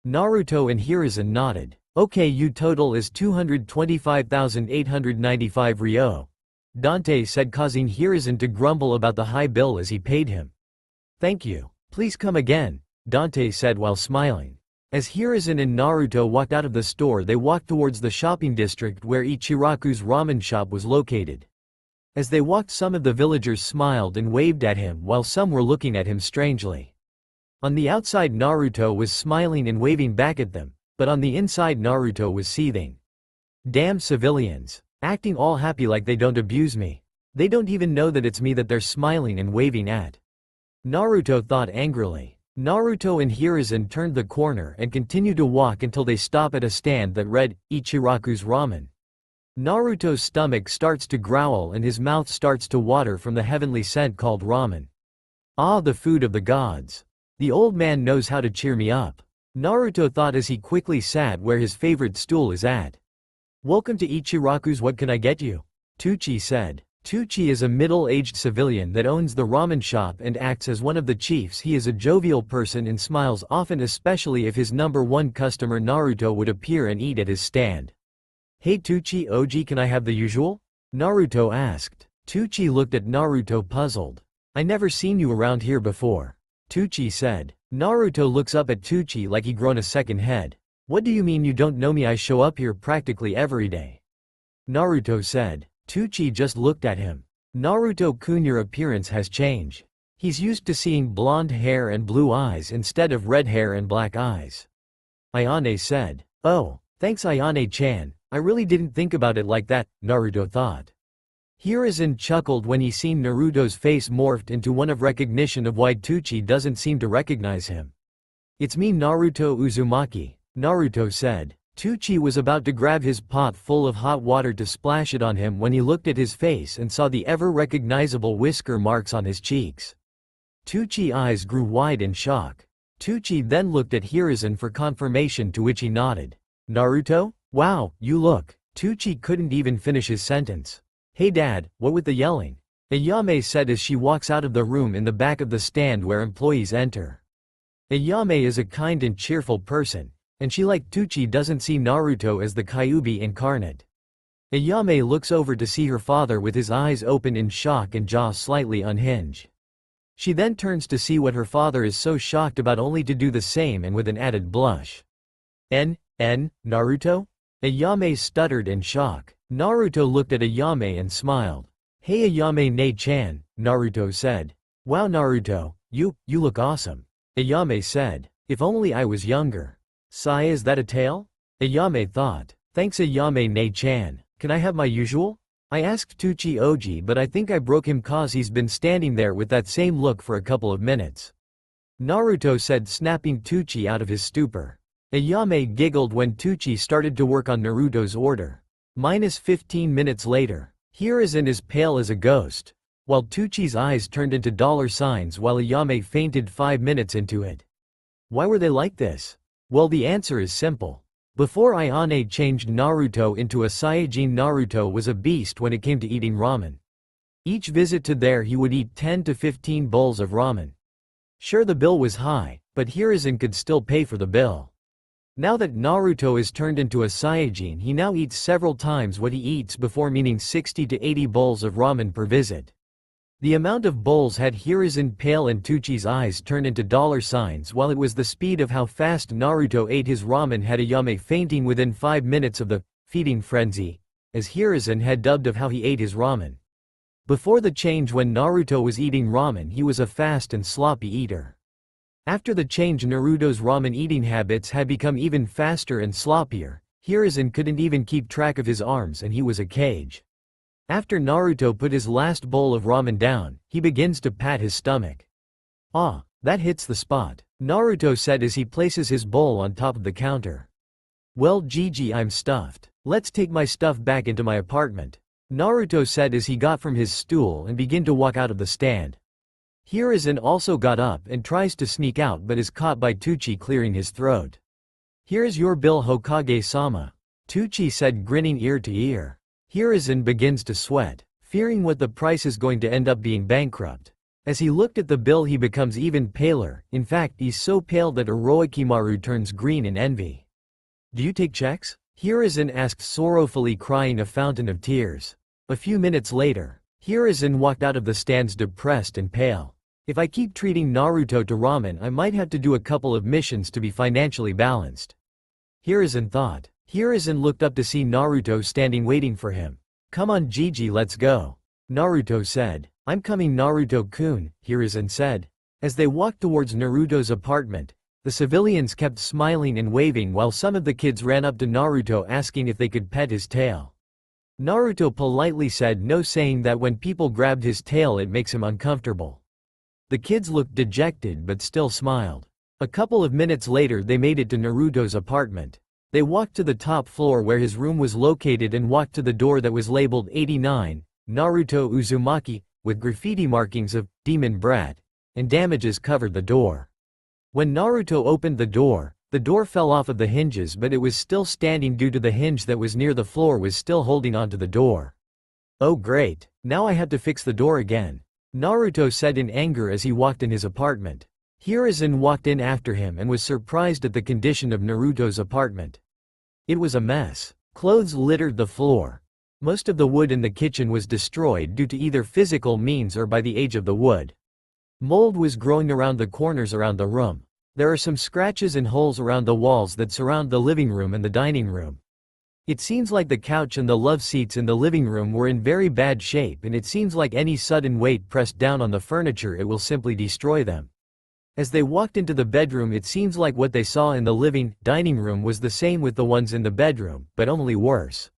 Naruto and Hiruzen nodded. Okay, you total is 225,895 ryo. Dante said, causing Hiruzen to grumble about the high bill as he paid him. Thank you. Please come again, Dante said while smiling. As Hiruzen and Naruto walked out of the store, they walked towards the shopping district where Ichiraku's ramen shop was located. As they walked, some of the villagers smiled and waved at him while some were looking at him strangely. On the outside, Naruto was smiling and waving back at them, but on the inside Naruto was seething. Damn civilians. Acting all happy like they don't abuse me. They don't even know that it's me that they're smiling and waving at. Naruto thought angrily. Naruto and Hiruzen turned the corner and continued to walk until they stop at a stand that read, Ichiraku's Ramen. Naruto's stomach starts to growl and his mouth starts to water from the heavenly scent called ramen. Ah, the food of the gods. The old man knows how to cheer me up, Naruto thought as he quickly sat where his favorite stool is at. Welcome to Ichiraku's, what can I get you? Tucci said. Tucci is a middle-aged civilian that owns the ramen shop and acts as one of the chiefs. He is a jovial person and smiles often, especially if his #1 customer Naruto would appear and eat at his stand. Hey Tucci OG, can I have the usual? Naruto asked. Tucci looked at Naruto puzzled. I never seen you around here before, Tucci said. Naruto looks up at Tucci like he grown a second head. What do you mean you don't know me? I show up here practically every day, Naruto said. Tucci just looked at him. Naruto-kun, your appearance has changed. He's used to seeing blonde hair and blue eyes instead of red hair and black eyes. Ayane said. Oh, thanks Ayane-chan, I really didn't think about it like that, Naruto thought. Hiruzen chuckled when he seen Naruto's face morphed into one of recognition of why Tucci doesn't seem to recognize him. It's me, Naruto Uzumaki, Naruto said. Tucci was about to grab his pot full of hot water to splash it on him when he looked at his face and saw the ever-recognizable whisker marks on his cheeks. Tucci's eyes grew wide in shock. Tucci then looked at Hiruzen for confirmation, to which he nodded. Naruto? Wow, you look. Tucci couldn't even finish his sentence. Hey dad, what with the yelling? Ayame said as she walks out of the room in the back of the stand where employees enter. Ayame is a kind and cheerful person, and she, like Tucci, doesn't see Naruto as the Kyuubi incarnate. Ayame looks over to see her father with his eyes open in shock and jaw slightly unhinged. She then turns to see what her father is so shocked about, only to do the same and with an added blush. Naruto? Ayame stuttered in shock. Naruto looked at Ayame and smiled. Hey Ayame-ne-chan, Naruto said. Wow Naruto, you look awesome, Ayame said. If only I was younger. Sigh, is that a tail? Ayame thought. Thanks Ayame-ne-chan. Can I have my usual? I asked Tucci OG, but I think I broke him cause he's been standing there with that same look for a couple of minutes. Naruto said, snapping Tucci out of his stupor. Ayame giggled when Tucci started to work on Naruto's order. Minus 15 minutes later. Hiruzen is pale as a ghost, while Tucci's eyes turned into dollar signs while Ayame fainted 5 minutes into it. Why were they like this? Well, the answer is simple. Before Ayane changed Naruto into a Saiyajin, Naruto was a beast when it came to eating ramen. Each visit to there he would eat 10 to 15 bowls of ramen. Sure, the bill was high, but Hiruzen could still pay for the bill. Now that Naruto is turned into a Saiyajin, he now eats several times what he eats before, meaning 60 to 80 bowls of ramen per visit. The amount of bowls had Hiruzen pale and Tucci's eyes turned into dollar signs, while it was the speed of how fast Naruto ate his ramen had Ayame fainting within 5 minutes of the feeding frenzy, as Hiruzen had dubbed of how he ate his ramen. Before the change, when Naruto was eating ramen, he was a fast and sloppy eater. After the change, Naruto's ramen eating habits had become even faster and sloppier. Hiruzen couldn't even keep track of his arms and he was a cage. After Naruto put his last bowl of ramen down, he begins to pat his stomach. "Ah, that hits the spot," Naruto said as he places his bowl on top of the counter. "Well, Gigi, I'm stuffed. Let's take my stuff back into my apartment," Naruto said as he got from his stool and began to walk out of the stand. Hiruzen also got up and tries to sneak out but is caught by Tucci clearing his throat. "Here's your bill, Hokage-sama," Tucci said, grinning ear to ear. Hiruzen begins to sweat, fearing what the price is going to end up being bankrupt. As he looked at the bill, he becomes even paler. In fact, he's so pale that Orochimaru turns green in envy. "Do you take checks?" Hiruzen asked sorrowfully, crying a fountain of tears. A few minutes later, Hiruzen walked out of the stands depressed and pale. "If I keep treating Naruto to ramen, I might have to do a couple of missions to be financially balanced," Hiruzen thought. Hiruzen looked up to see Naruto standing waiting for him. "Come on, Gigi, let's go," Naruto said. "I'm coming, Naruto-kun," Hiruzen said. As they walked towards Naruto's apartment, the civilians kept smiling and waving while some of the kids ran up to Naruto asking if they could pet his tail. Naruto politely said no, saying that when people grabbed his tail it makes him uncomfortable. The kids looked dejected but still smiled. A couple of minutes later they made it to Naruto's apartment. They walked to the top floor where his room was located and walked to the door that was labeled 89, Naruto Uzumaki, with graffiti markings of Demon Brat, and damages covered the door. When Naruto opened the door fell off of the hinges, but it was still standing due to the hinge that was near the floor was still holding onto the door. "Oh great, now I have to fix the door again," Naruto said in anger as he walked in his apartment. Hiruzen walked in after him and was surprised at the condition of Naruto's apartment. It was a mess. Clothes littered the floor. Most of the wood in the kitchen was destroyed due to either physical means or by the age of the wood. Mold was growing around the corners around the room. There are some scratches and holes around the walls that surround the living room and the dining room. It seems like the couch and the love seats in the living room were in very bad shape, and it seems like any sudden weight pressed down on the furniture it will simply destroy them. As they walked into the bedroom, it seems like what they saw in the dining room was the same with the ones in the bedroom, but only worse.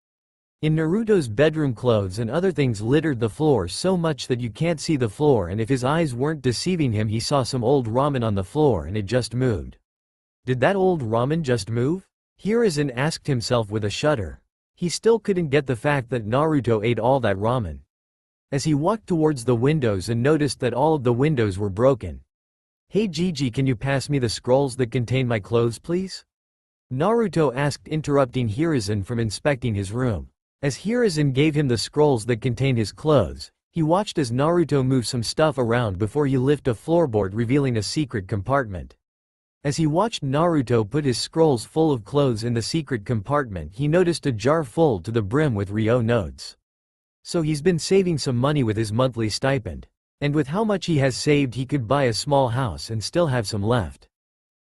In Naruto's bedroom, clothes and other things littered the floor so much that you can't see the floor, and if his eyes weren't deceiving him, he saw some old ramen on the floor and it just moved. Did that old ramen just move? Hiruzen asked himself with a shudder. He still couldn't get the fact that Naruto ate all that ramen. As he walked towards the windows and noticed that all of the windows were broken. "Hey Gigi, can you pass me the scrolls that contain my clothes, please?" Naruto asked, interrupting Hiruzen from inspecting his room. As Hiruzen gave him the scrolls that contained his clothes, he watched as Naruto moved some stuff around before he lifted a floorboard, revealing a secret compartment. As he watched Naruto put his scrolls full of clothes in the secret compartment, he noticed a jar full to the brim with Ryo notes. So he's been saving some money with his monthly stipend. And with how much he has saved, he could buy a small house and still have some left.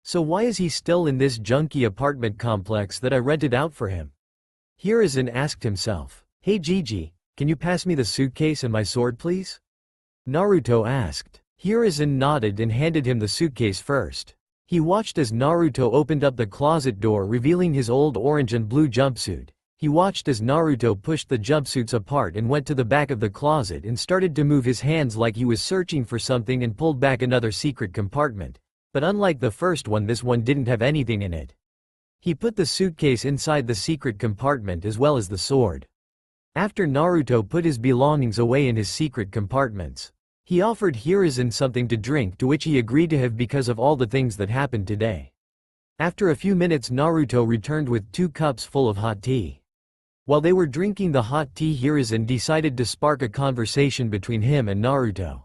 So why is he still in this junky apartment complex that I rented out for him? Hiruzen asked himself. "Hey Gigi, can you pass me the suitcase and my sword, please?" Naruto asked. Hiruzen nodded and handed him the suitcase first. He watched as Naruto opened up the closet door, revealing his old orange and blue jumpsuit. He watched as Naruto pushed the jumpsuits apart and went to the back of the closet and started to move his hands like he was searching for something and pulled back another secret compartment. But unlike the first one, this one didn't have anything in it. He put the suitcase inside the secret compartment as well as the sword. After Naruto put his belongings away in his secret compartments, he offered Hiruzen something to drink, to which he agreed to have because of all the things that happened today. After a few minutes, Naruto returned with 2 cups full of hot tea. While they were drinking the hot tea, Hiruzen decided to spark a conversation between him and Naruto.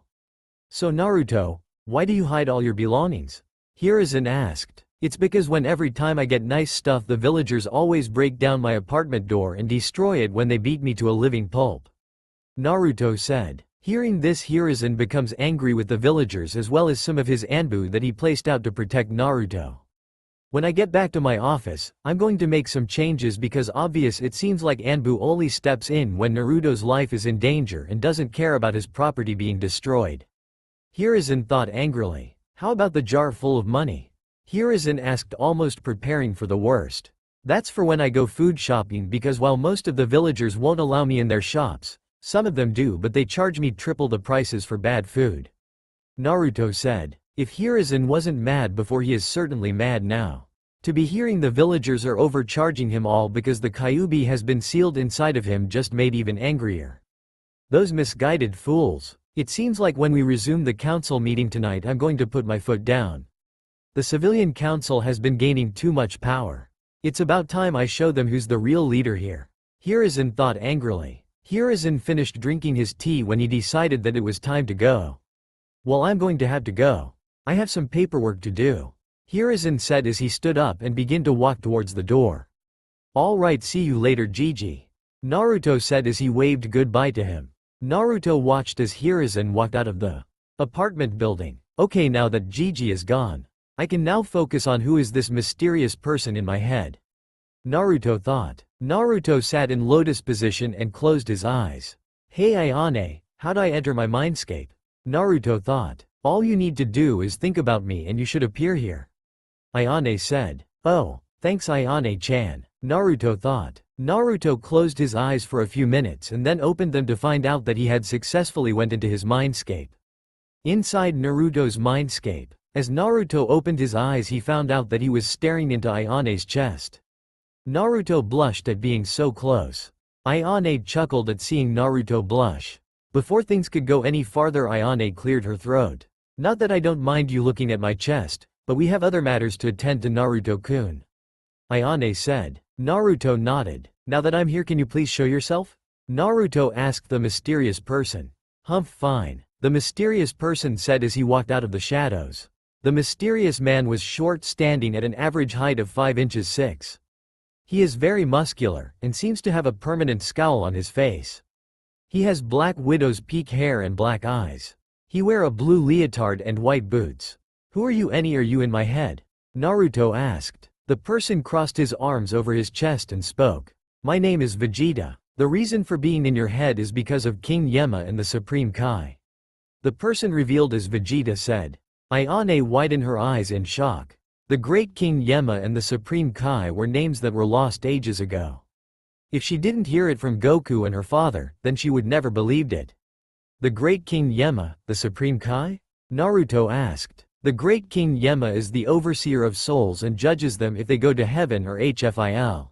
"So Naruto, why do you hide all your belongings?" Hiruzen asked. "It's because every time I get nice stuff, the villagers always break down my apartment door and destroy it when they beat me to a living pulp," Naruto said. Hearing this, Hiruzen becomes angry with the villagers as well as some of his Anbu that he placed out to protect Naruto. "When I get back to my office, I'm going to make some changes because it seems like Anbu only steps in when Naruto's life is in danger and doesn't care about his property being destroyed." Hiruzen thought angrily. "How about the jar full of money?" Hiruzen asked, almost preparing for the worst. "That's for when I go food shopping, because while most of the villagers won't allow me in their shops, some of them do, but they charge me triple the prices for bad food," Naruto said. If Hiruzen wasn't mad before, he is certainly mad now. To be hearing the villagers are overcharging him all because the Kyuubi has been sealed inside of him just made even angrier. Those misguided fools. "It seems like when we resume the council meeting tonight, I'm going to put my foot down. The civilian council has been gaining too much power. It's about time I show them who's the real leader here," Hiruzen thought angrily. Hiruzen finished drinking his tea when he decided that it was time to go. "Well, I'm going to have to go. I have some paperwork to do," Hiruzen said as he stood up and began to walk towards the door. "All right, see you later, Gigi," Naruto said as he waved goodbye to him. Naruto watched as Hiruzen walked out of the apartment building. "Okay, now that Gigi is gone, I can now focus on who is this mysterious person in my head," Naruto thought. Naruto sat in lotus position and closed his eyes. "Hey Ayane, how'd I enter my mindscape?" Naruto thought. "All you need to do is think about me and you should appear here," Ayane said. "Oh, thanks Ayane-chan," Naruto thought. Naruto closed his eyes for a few minutes and then opened them to find out that he had successfully went into his mindscape. Inside Naruto's mindscape, as Naruto opened his eyes, he found out that he was staring into Ayane's chest. Naruto blushed at being so close. Ayane chuckled at seeing Naruto blush. Before things could go any farther, Ayane cleared her throat. "Not that I don't mind you looking at my chest, but we have other matters to attend to, Naruto-kun," Ayane said. Naruto nodded. "Now that I'm here, can you please show yourself?" Naruto asked the mysterious person. Fine," the mysterious person said as he walked out of the shadows. The mysterious man was short, standing at an average height of 5 inches 6. He is very muscular, and seems to have a permanent scowl on his face. He has black widow's peak hair and black eyes. He wear a blue leotard and white boots. "Who are you in my head?" Naruto asked. The person crossed his arms over his chest and spoke. "My name is Vegeta. The reason for being in your head is because of King Yema and the Supreme Kai," the person revealed as Vegeta said. Ayane widened her eyes in shock. The great King Yema and the Supreme Kai were names that were lost ages ago. If she didn't hear it from Goku and her father, then she would never believed it. "The great King Yema, the Supreme Kai?" Naruto asked. The great King Yema is the overseer of souls and judges them if they go to heaven or HFIL.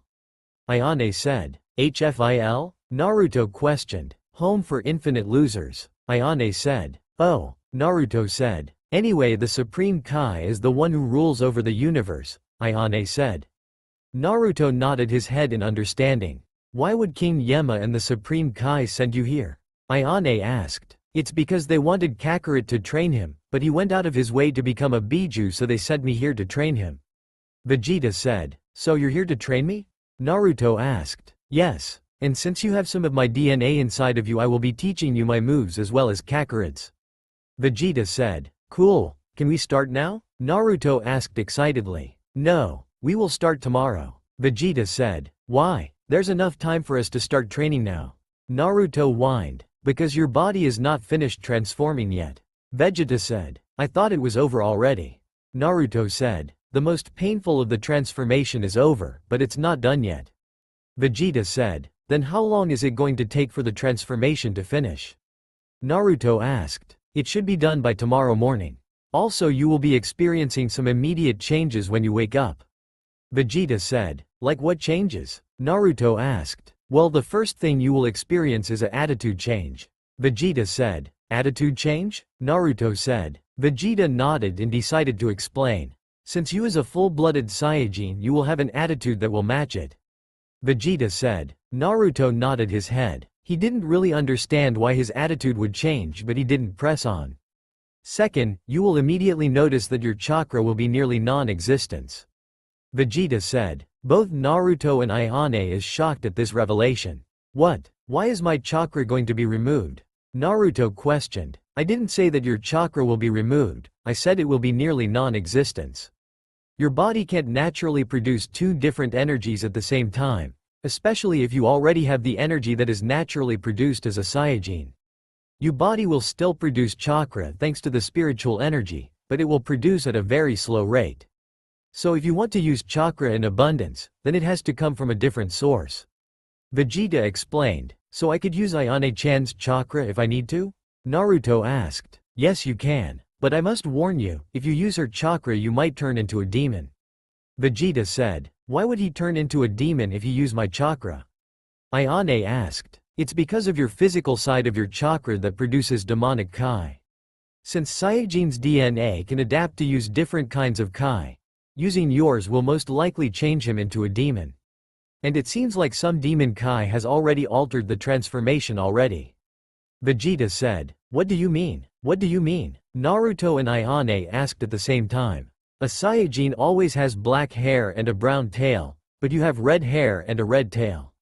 Ayane said. HFIL? Naruto questioned. Home for infinite losers, Ayane said. Oh, Naruto said. Anyway, the Supreme Kai is the one who rules over the universe, Ayane said. Naruto nodded his head in understanding. Why would King Yema and the Supreme Kai send you here? Ayane asked. It's because they wanted Kakarot to train him, but he went out of his way to become a Biju, so they sent me here to train him. Vegeta said. So you're here to train me? Naruto asked. Yes, and since you have some of my DNA inside of you, I will be teaching you my moves as well as Kakarot's. Vegeta said. Cool, can we start now? Naruto asked excitedly. No, we will start tomorrow. Vegeta said. Why? There's enough time for us to start training now. Naruto whined. Because your body is not finished transforming yet. Vegeta said. I thought it was over already. Naruto said. The most painful of the transformation is over, but it's not done yet. Vegeta said. Then how long is it going to take for the transformation to finish? Naruto asked. It should be done by tomorrow morning. Also you will be experiencing some immediate changes when you wake up. Vegeta said. Like what changes? Naruto asked. Well, the first thing you will experience is an attitude change. Vegeta said. Attitude change? Naruto said. Vegeta nodded and decided to explain. Since you is a full-blooded Saiyajin, you will have an attitude that will match it. Vegeta said. Naruto nodded his head. He didn't really understand why his attitude would change, but he didn't press on. Second, you will immediately notice that your chakra will be nearly non-existent. Vegeta said. Both Naruto and Ayane is shocked at this revelation. What? Why is my chakra going to be removed? Naruto questioned. I didn't say that your chakra will be removed, I said it will be nearly non-existent. Your body can't naturally produce two different energies at the same time, especially if you already have the energy that is naturally produced as a Saiyajin. Your body will still produce chakra thanks to the spiritual energy, but it will produce at a very slow rate. So if you want to use chakra in abundance, then it has to come from a different source. Vegeta explained. So I could use Ayane-chan's chakra if I need to? Naruto asked. Yes you can, but I must warn you, if you use her chakra you might turn into a demon. Vegeta said. Why would he turn into a demon if you use my chakra? Ayane asked. It's because of your physical side of your chakra that produces demonic Kai. Since Saiyajin's DNA can adapt to use different kinds of Kai, using yours will most likely change him into a demon. And it seems like some demon Kai has already altered the transformation already. Vegeta said. What do you mean? What do you mean? Naruto and Ayane asked at the same time. A Saiyajin always has black hair and a brown tail, but you have red hair and a red tail.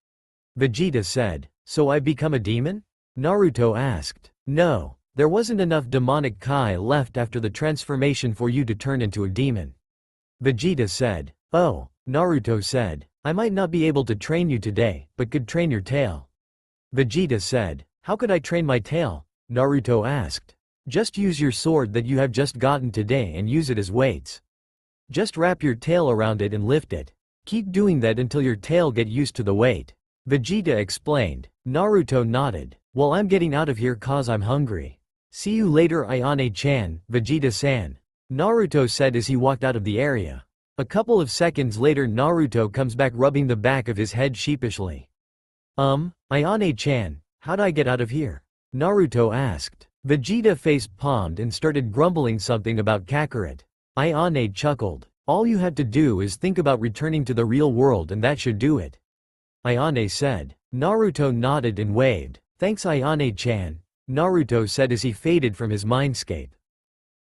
Vegeta said. So I've become a demon? Naruto asked. No, there wasn't enough demonic Kai left after the transformation for you to turn into a demon. Vegeta said. Oh, Naruto said. I might not be able to train you today, but could train your tail. Vegeta said. How could I train my tail? Naruto asked. Just use your sword that you have just gotten today and use it as weights. Just wrap your tail around it and lift it. Keep doing that until your tail get used to the weight. Vegeta explained. Naruto nodded. Well, I'm getting out of here cause I'm hungry. See you later Ayane-chan, Vegeta-san. Naruto said as he walked out of the area. A couple of seconds later Naruto comes back rubbing the back of his head sheepishly. Ayane-chan, how'd I get out of here? Naruto asked. Vegeta face palmed and started grumbling something about Kakarot. Ayane chuckled. All you have to do is think about returning to the real world and that should do it. Ayane said. Naruto nodded and waved. Thanks Ayane-chan, Naruto said as he faded from his mindscape.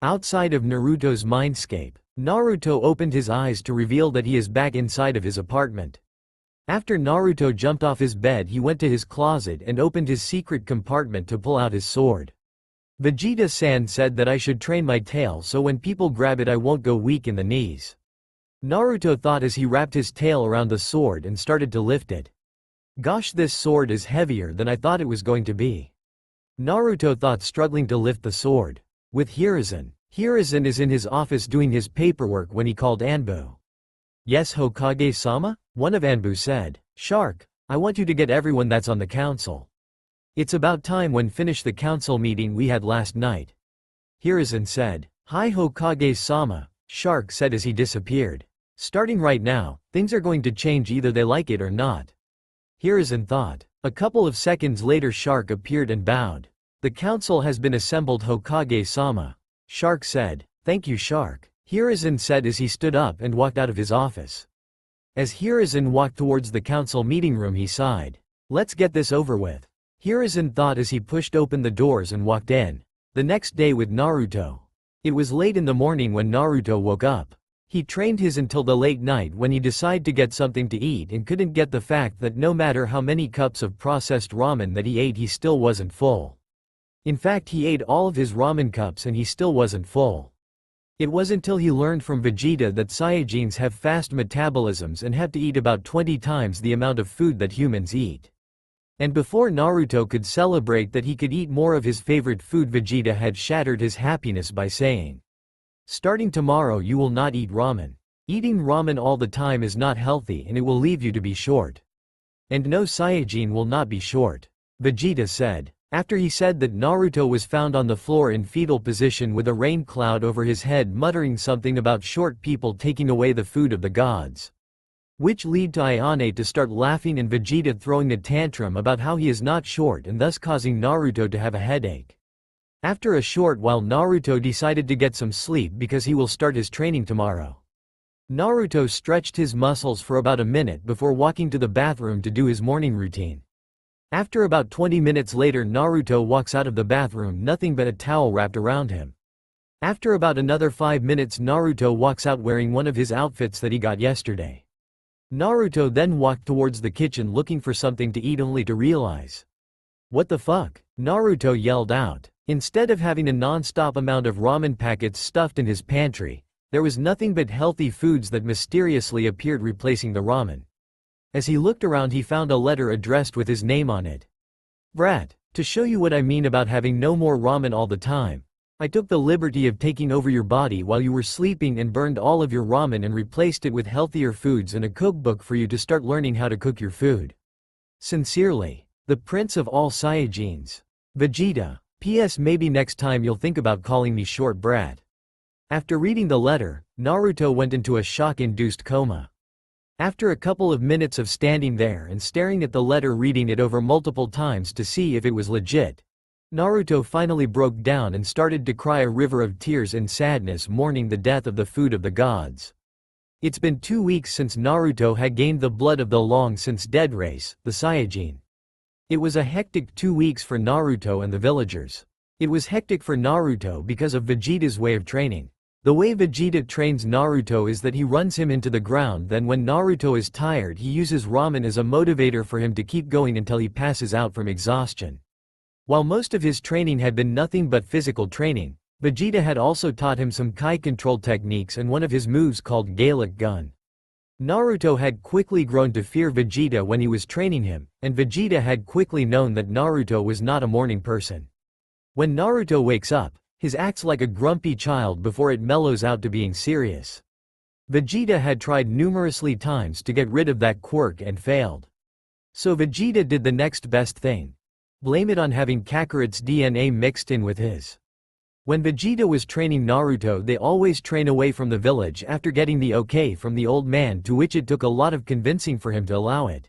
Outside of Naruto's mindscape, Naruto opened his eyes to reveal that he is back inside of his apartment. After Naruto jumped off his bed he went to his closet and opened his secret compartment to pull out his sword. Vegeta-san said that I should train my tail so when people grab it I won't go weak in the knees. Naruto thought as he wrapped his tail around the sword and started to lift it. Gosh, this sword is heavier than I thought it was going to be. Naruto thought, struggling to lift the sword. With Hiruzen. Hiruzen is in his office doing his paperwork when he called Anbu. Yes Hokage-sama? One of Anbu said. Shark, I want you to get everyone that's on the council. It's about time when finish the council meeting we had last night. Hiruzen said. Hi Hokage-sama, Shark said as he disappeared. Starting right now, things are going to change either they like it or not. Hiruzen thought. A couple of seconds later Shark appeared and bowed. The council has been assembled Hokage-sama. Shark said. Thank you Shark, Hiruzen said as he stood up and walked out of his office. As Hiruzen walked towards the council meeting room he sighed. Let's get this over with. Hiruzen thought as he pushed open the doors and walked in. The next day with Naruto. It was late in the morning when Naruto woke up. He trained his until the late night when he decided to get something to eat and couldn't get the fact that no matter how many cups of processed ramen that he ate he still wasn't full. In fact he ate all of his ramen cups and he still wasn't full. It was until he learned from Vegeta that Saiyajins have fast metabolisms and have to eat about 20 times the amount of food that humans eat. And before Naruto could celebrate that he could eat more of his favorite food, Vegeta had shattered his happiness by saying, starting tomorrow you will not eat ramen. Eating ramen all the time is not healthy and it will leave you to be short. And no Saiyajin will not be short. Vegeta said. After he said that, Naruto was found on the floor in fetal position with a rain cloud over his head, muttering something about short people taking away the food of the gods. Which lead to Ayane to start laughing and Vegeta throwing a tantrum about how he is not short and thus causing Naruto to have a headache. After a short while, Naruto decided to get some sleep because he will start his training tomorrow. Naruto stretched his muscles for about a minute before walking to the bathroom to do his morning routine. After about 20 minutes later, Naruto walks out of the bathroom, nothing but a towel wrapped around him. After about another 5 minutes, Naruto walks out wearing one of his outfits that he got yesterday. Naruto then walked towards the kitchen looking for something to eat, only to realize, "What the fuck?" Naruto yelled out. Instead of having a non-stop amount of ramen packets stuffed in his pantry, there was nothing but healthy foods that mysteriously appeared replacing the ramen. As he looked around, he found a letter addressed with his name on it. "Brat, to show you what I mean about having no more ramen all the time, I took the liberty of taking over your body while you were sleeping and burned all of your ramen and replaced it with healthier foods and a cookbook for you to start learning how to cook your food. Sincerely, the Prince of all Saiyajins, Vegeta. P.S. Maybe next time you'll think about calling me short brat." After reading the letter, Naruto went into a shock-induced coma. After a couple of minutes of standing there and staring at the letter, reading it over multiple times to see if it was legit, Naruto finally broke down and started to cry a river of tears in sadness, mourning the death of the food of the gods. It's been 2 weeks since Naruto had gained the blood of the long-since-dead race, the Saiyajin. It was a hectic 2 weeks for Naruto and the villagers. It was hectic for Naruto because of Vegeta's way of training. The way Vegeta trains Naruto is that he runs him into the ground, then when Naruto is tired he uses ramen as a motivator for him to keep going until he passes out from exhaustion. While most of his training had been nothing but physical training, Vegeta had also taught him some Kai control techniques and one of his moves called Gaelic Gun. Naruto had quickly grown to fear Vegeta when he was training him, and Vegeta had quickly known that Naruto was not a morning person. When Naruto wakes up, he acts like a grumpy child before it mellows out to being serious. Vegeta had tried numerously times to get rid of that quirk and failed. So Vegeta did the next best thing. Blame it on having Kakarot's DNA mixed in with his. When Vegeta was training Naruto, they always train away from the village after getting the okay from the old man, to which it took a lot of convincing for him to allow it.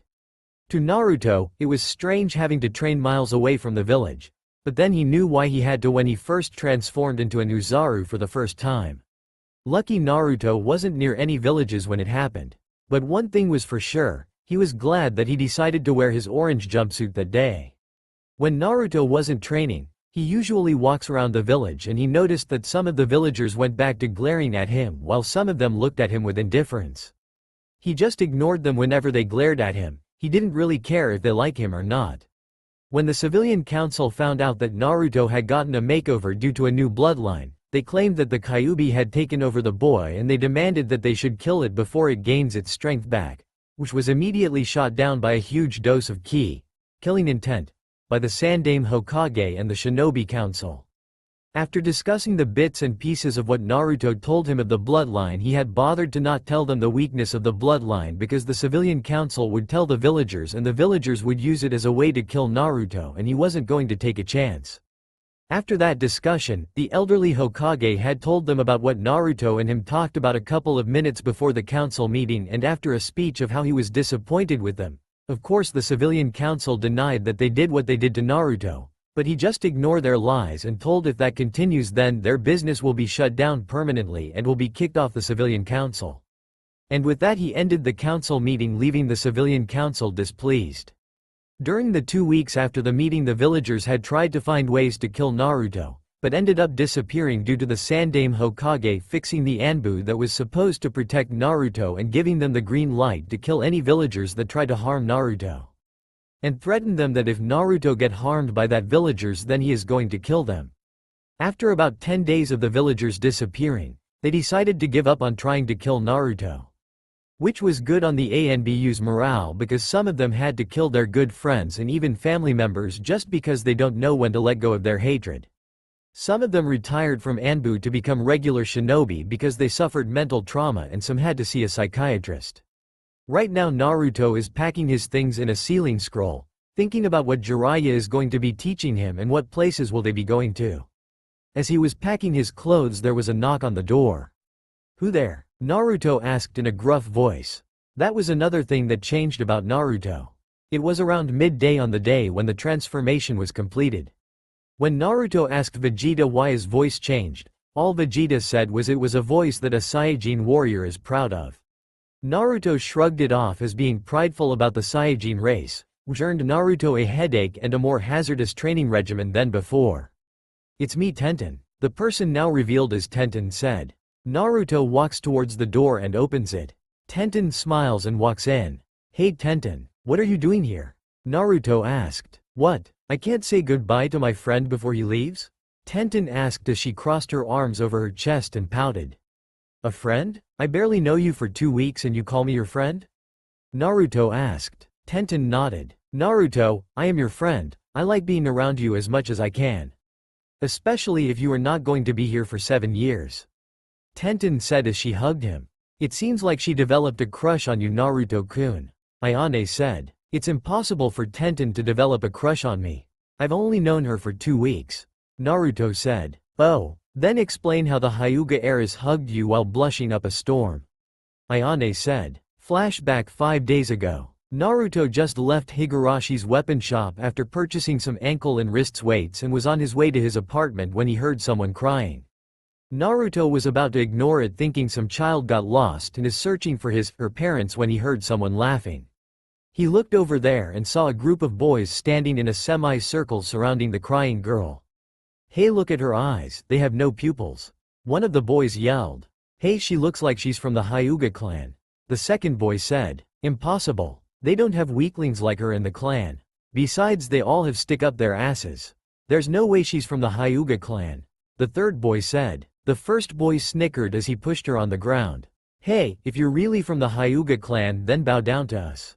To Naruto, it was strange having to train miles away from the village. But then he knew why he had to when he first transformed into an Uzaru for the first time. Lucky Naruto wasn't near any villages when it happened. But one thing was for sure, he was glad that he decided to wear his orange jumpsuit that day. When Naruto wasn't training, he usually walks around the village, and he noticed that some of the villagers went back to glaring at him while some of them looked at him with indifference. He just ignored them whenever they glared at him. He didn't really care if they like him or not. When the civilian council found out that Naruto had gotten a makeover due to a new bloodline, they claimed that the Kyuubi had taken over the boy, and they demanded that they should kill it before it gains its strength back, which was immediately shot down by a huge dose of ki, killing intent, by the Sandaime Hokage and the Shinobi Council. After discussing the bits and pieces of what Naruto told him of the bloodline, he had bothered to not tell them the weakness of the bloodline because the civilian council would tell the villagers and the villagers would use it as a way to kill Naruto, and he wasn't going to take a chance. After that discussion, the elderly Hokage had told them about what Naruto and him talked about a couple of minutes before the council meeting, and after a speech of how he was disappointed with them. Of course, the civilian council denied that they did what they did to Naruto, but he just ignored their lies and told if that continues then their business will be shut down permanently and will be kicked off the civilian council. And with that he ended the council meeting, leaving the civilian council displeased. During the 2 weeks after the meeting, the villagers had tried to find ways to kill Naruto, but ended up disappearing due to the Sandaime Hokage fixing the Anbu that was supposed to protect Naruto and giving them the green light to kill any villagers that tried to harm Naruto. And threatened them that if Naruto get harmed by that villagers then he is going to kill them. After about 10 days of the villagers disappearing, they decided to give up on trying to kill Naruto. Which was good on the ANBU's morale because some of them had to kill their good friends and even family members just because they don't know when to let go of their hatred. Some of them retired from Anbu to become regular shinobi because they suffered mental trauma, and some had to see a psychiatrist. Right now Naruto is packing his things in a sealing scroll, thinking about what Jiraiya is going to be teaching him and what places will they be going to. As he was packing his clothes, there was a knock on the door. "Who there?" Naruto asked in a gruff voice. That was another thing that changed about Naruto. It was around midday on the day when the transformation was completed. When Naruto asked Vegeta why his voice changed, all Vegeta said was it was a voice that a Saiyajin warrior is proud of. Naruto shrugged it off as being prideful about the Saiyajin race, which earned Naruto a headache and a more hazardous training regimen than before. "It's me, Tenten," the person now revealed as Tenten said. Naruto walks towards the door and opens it. Tenten smiles and walks in. "Hey Tenten, what are you doing here?" Naruto asked. "What? I can't say goodbye to my friend before he leaves?" Tenten asked as she crossed her arms over her chest and pouted. "A friend? I barely know you for 2 weeks and you call me your friend?" Naruto asked. Tenten nodded. "Naruto, I am your friend. I like being around you as much as I can. Especially if you are not going to be here for 7 years. Tenten said as she hugged him. "It seems like she developed a crush on you, Naruto-kun," Ayane said. "It's impossible for Tenten to develop a crush on me. I've only known her for 2 weeks. Naruto said. "Oh, then explain how the Hyuga heiress hugged you while blushing up a storm." Ayane said. Flashback 5 days ago. Naruto just left Higarashi's weapon shop after purchasing some ankle and wrists weights and was on his way to his apartment when he heard someone crying. Naruto was about to ignore it thinking some child got lost and is searching for her parents when he heard someone laughing. He looked over there and saw a group of boys standing in a semi-circle surrounding the crying girl. "Hey, look at her eyes, they have no pupils." One of the boys yelled. "Hey, she looks like she's from the Hyuga clan." The second boy said. "Impossible. They don't have weaklings like her in the clan. Besides, they all have stick up their asses. There's no way she's from the Hyuga clan." The third boy said. The first boy snickered as he pushed her on the ground. "Hey, if you're really from the Hyuga clan then bow down to us."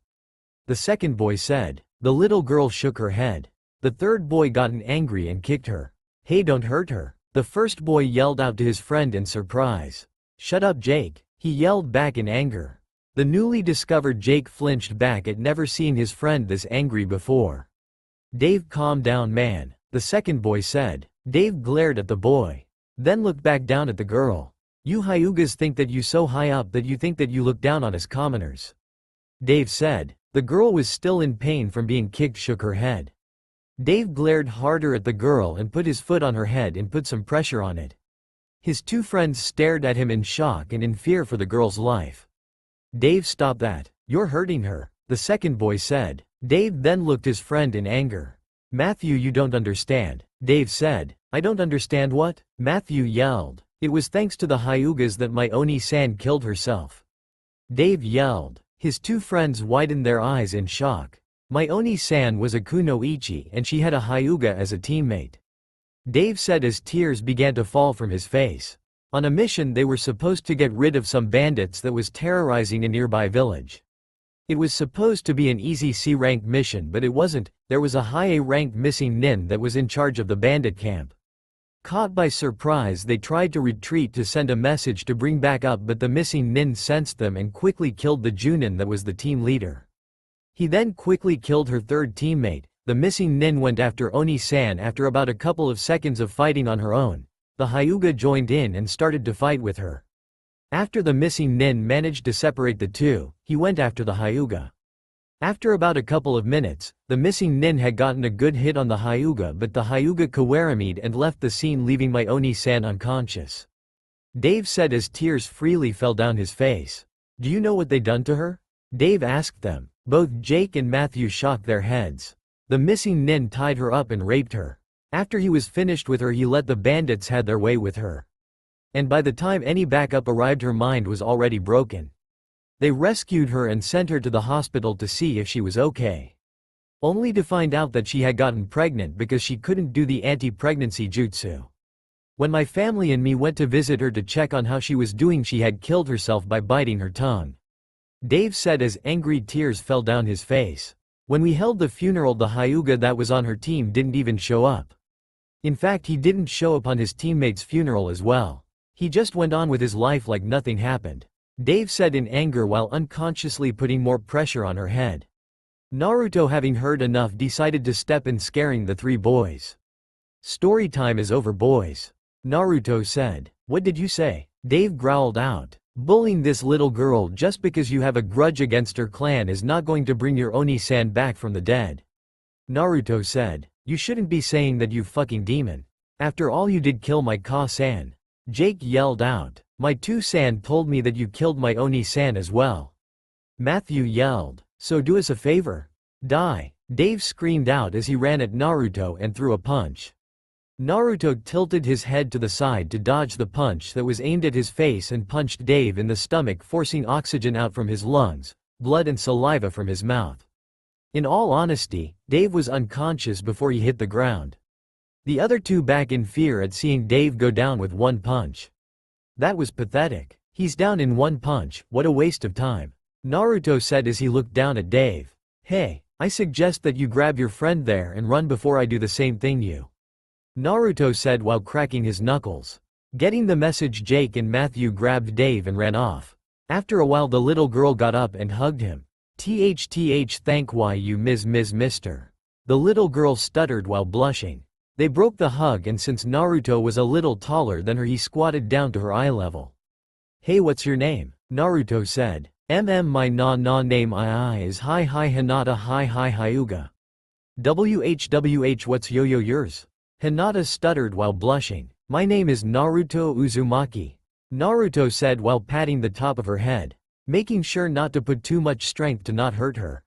The second boy said. The little girl shook her head. The third boy got angry and kicked her. "Hey, don't hurt her." The first boy yelled out to his friend in surprise. "Shut up, Jake," he yelled back in anger. The newly discovered Jake flinched back at never seeing his friend this angry before. "Dave, calm down, man," the second boy said. Dave glared at the boy. Then looked back down at the girl. "You Hyugas think that you so high up that you think that you look down on us commoners," Dave said. The girl was still in pain from being kicked, shook her head. Dave glared harder at the girl and put his foot on her head and put some pressure on it. His two friends stared at him in shock and in fear for the girl's life. "Dave, stop that. You're hurting her," the second boy said. Dave then looked his friend in anger. "Matthew, you don't understand," Dave said. "I don't understand what?" Matthew yelled. "It was thanks to the Hyugas that my Oni-san killed herself," Dave yelled. His two friends widened their eyes in shock. "My Oni-san was a kunoichi and she had a Hyuga as a teammate," Dave said as tears began to fall from his face. On a mission they were supposed to get rid of some bandits that was terrorizing a nearby village. It was supposed to be an easy C-rank mission, but it wasn't. There was a high A-ranked missing nin that was in charge of the bandit camp. Caught by surprise, they tried to retreat to send a message to bring back up, but the missing nin sensed them and quickly killed the Junin that was the team leader. He then quickly killed her third teammate. The missing nin went after Oni-san. After about a couple of seconds of fighting on her own, the Hyuga joined in and started to fight with her. After the missing nin managed to separate the two, he went after the Hyuga. After about a couple of minutes, the missing nin had gotten a good hit on the Hyuga, but the Hyuga kawaramied and left the scene, leaving my Oni-san unconscious. Dave said as tears freely fell down his face. "Do you know what they done to her?" Dave asked them. Both Jake and Matthew shook their heads. The missing nin tied her up and raped her. After he was finished with her, he let the bandits have their way with her. And by the time any backup arrived, her mind was already broken. They rescued her and sent her to the hospital to see if she was okay. Only to find out that she had gotten pregnant because she couldn't do the anti-pregnancy jutsu. When my family and me went to visit her to check on how she was doing, she had killed herself by biting her tongue, Dave said as angry tears fell down his face. When we held the funeral, the Hyuga that was on her team didn't even show up. In fact, he didn't show up on his teammate's funeral as well. He just went on with his life like nothing happened, Dave said in anger while unconsciously putting more pressure on her head. Naruto, having heard enough, decided to step in, scaring the three boys. Story time is over, boys. Naruto said. What did you say? Dave growled out. Bullying this little girl just because you have a grudge against her clan is not going to bring your Oni-san back from the dead. Naruto said. You shouldn't be saying that, you fucking demon. After all, you did kill my Ka-san. Jake yelled out. My 2-san told me that you killed my Oni-san as well. Matthew yelled. So do us a favor. Die. Dave screamed out as he ran at Naruto and threw a punch. Naruto tilted his head to the side to dodge the punch that was aimed at his face and punched Dave in the stomach, forcing oxygen out from his lungs, blood and saliva from his mouth. In all honesty, Dave was unconscious before he hit the ground. The other two back in fear at seeing Dave go down with one punch. That was pathetic. He's down in one punch, what a waste of time. Naruto said as he looked down at Dave. Hey, I suggest that you grab your friend there and run before I do the same thing, you. Naruto said while cracking his knuckles. Getting the message, Jake and Matthew grabbed Dave and ran off. After a while, the little girl got up and hugged him. Thank you, mister. The little girl stuttered while blushing. They broke the hug, and since Naruto was a little taller than her, he squatted down to her eye level. Hey, what's your name? Naruto said. My name is Hi Hinata Hi Hyuga. Whwh, what's yo yours? Hinata stuttered while blushing. My name is Naruto Uzumaki. Naruto said while patting the top of her head, making sure not to put too much strength to not hurt her.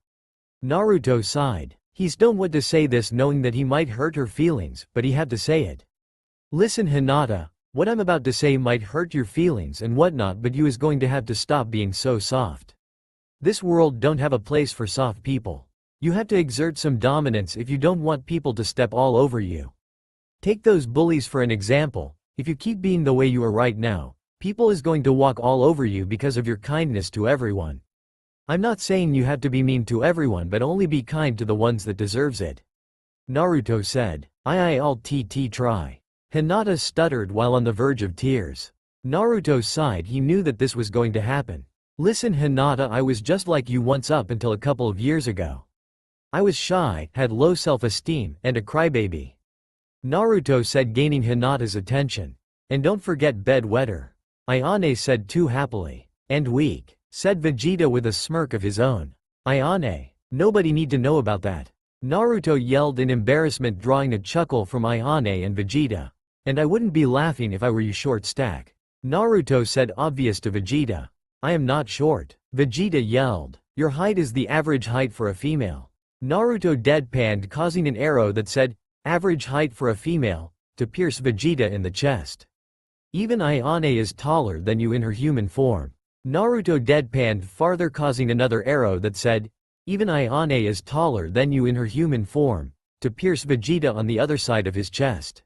Naruto sighed. He's don't want to say this knowing that he might hurt her feelings, but he had to say it. Listen, Hinata, what I'm about to say might hurt your feelings and whatnot, but you is going to have to stop being so soft. This world don't have a place for soft people. You have to exert some dominance if you don't want people to step all over you. Take those bullies for an example. If you keep being the way you are right now, people is going to walk all over you because of your kindness to everyone. I'm not saying you have to be mean to everyone, but only be kind to the ones that deserves it. Naruto said. I'll try. Hinata stuttered while on the verge of tears. Naruto sighed. He knew that this was going to happen. Listen, Hinata, I was just like you once up until a couple of years ago. I was shy, had low self-esteem, and a crybaby. Naruto said, gaining Hinata's attention. And don't forget bedwetter. Ayane said too happily. And weak, said Vegeta with a smirk of his own. Ayane, nobody need to know about that. Naruto yelled in embarrassment, drawing a chuckle from Ayane and Vegeta. And I wouldn't be laughing if I were you, short stack. Naruto said, obvious to Vegeta. I am not short. Vegeta yelled. Your height is the average height for a female. Naruto deadpanned, causing an arrow that said, average height for a female, to pierce Vegeta in the chest. Even Ayane is taller than you in her human form. Naruto deadpanned farther, causing another arrow that said, even Ayane is taller than you in her human form, to pierce Vegeta on the other side of his chest.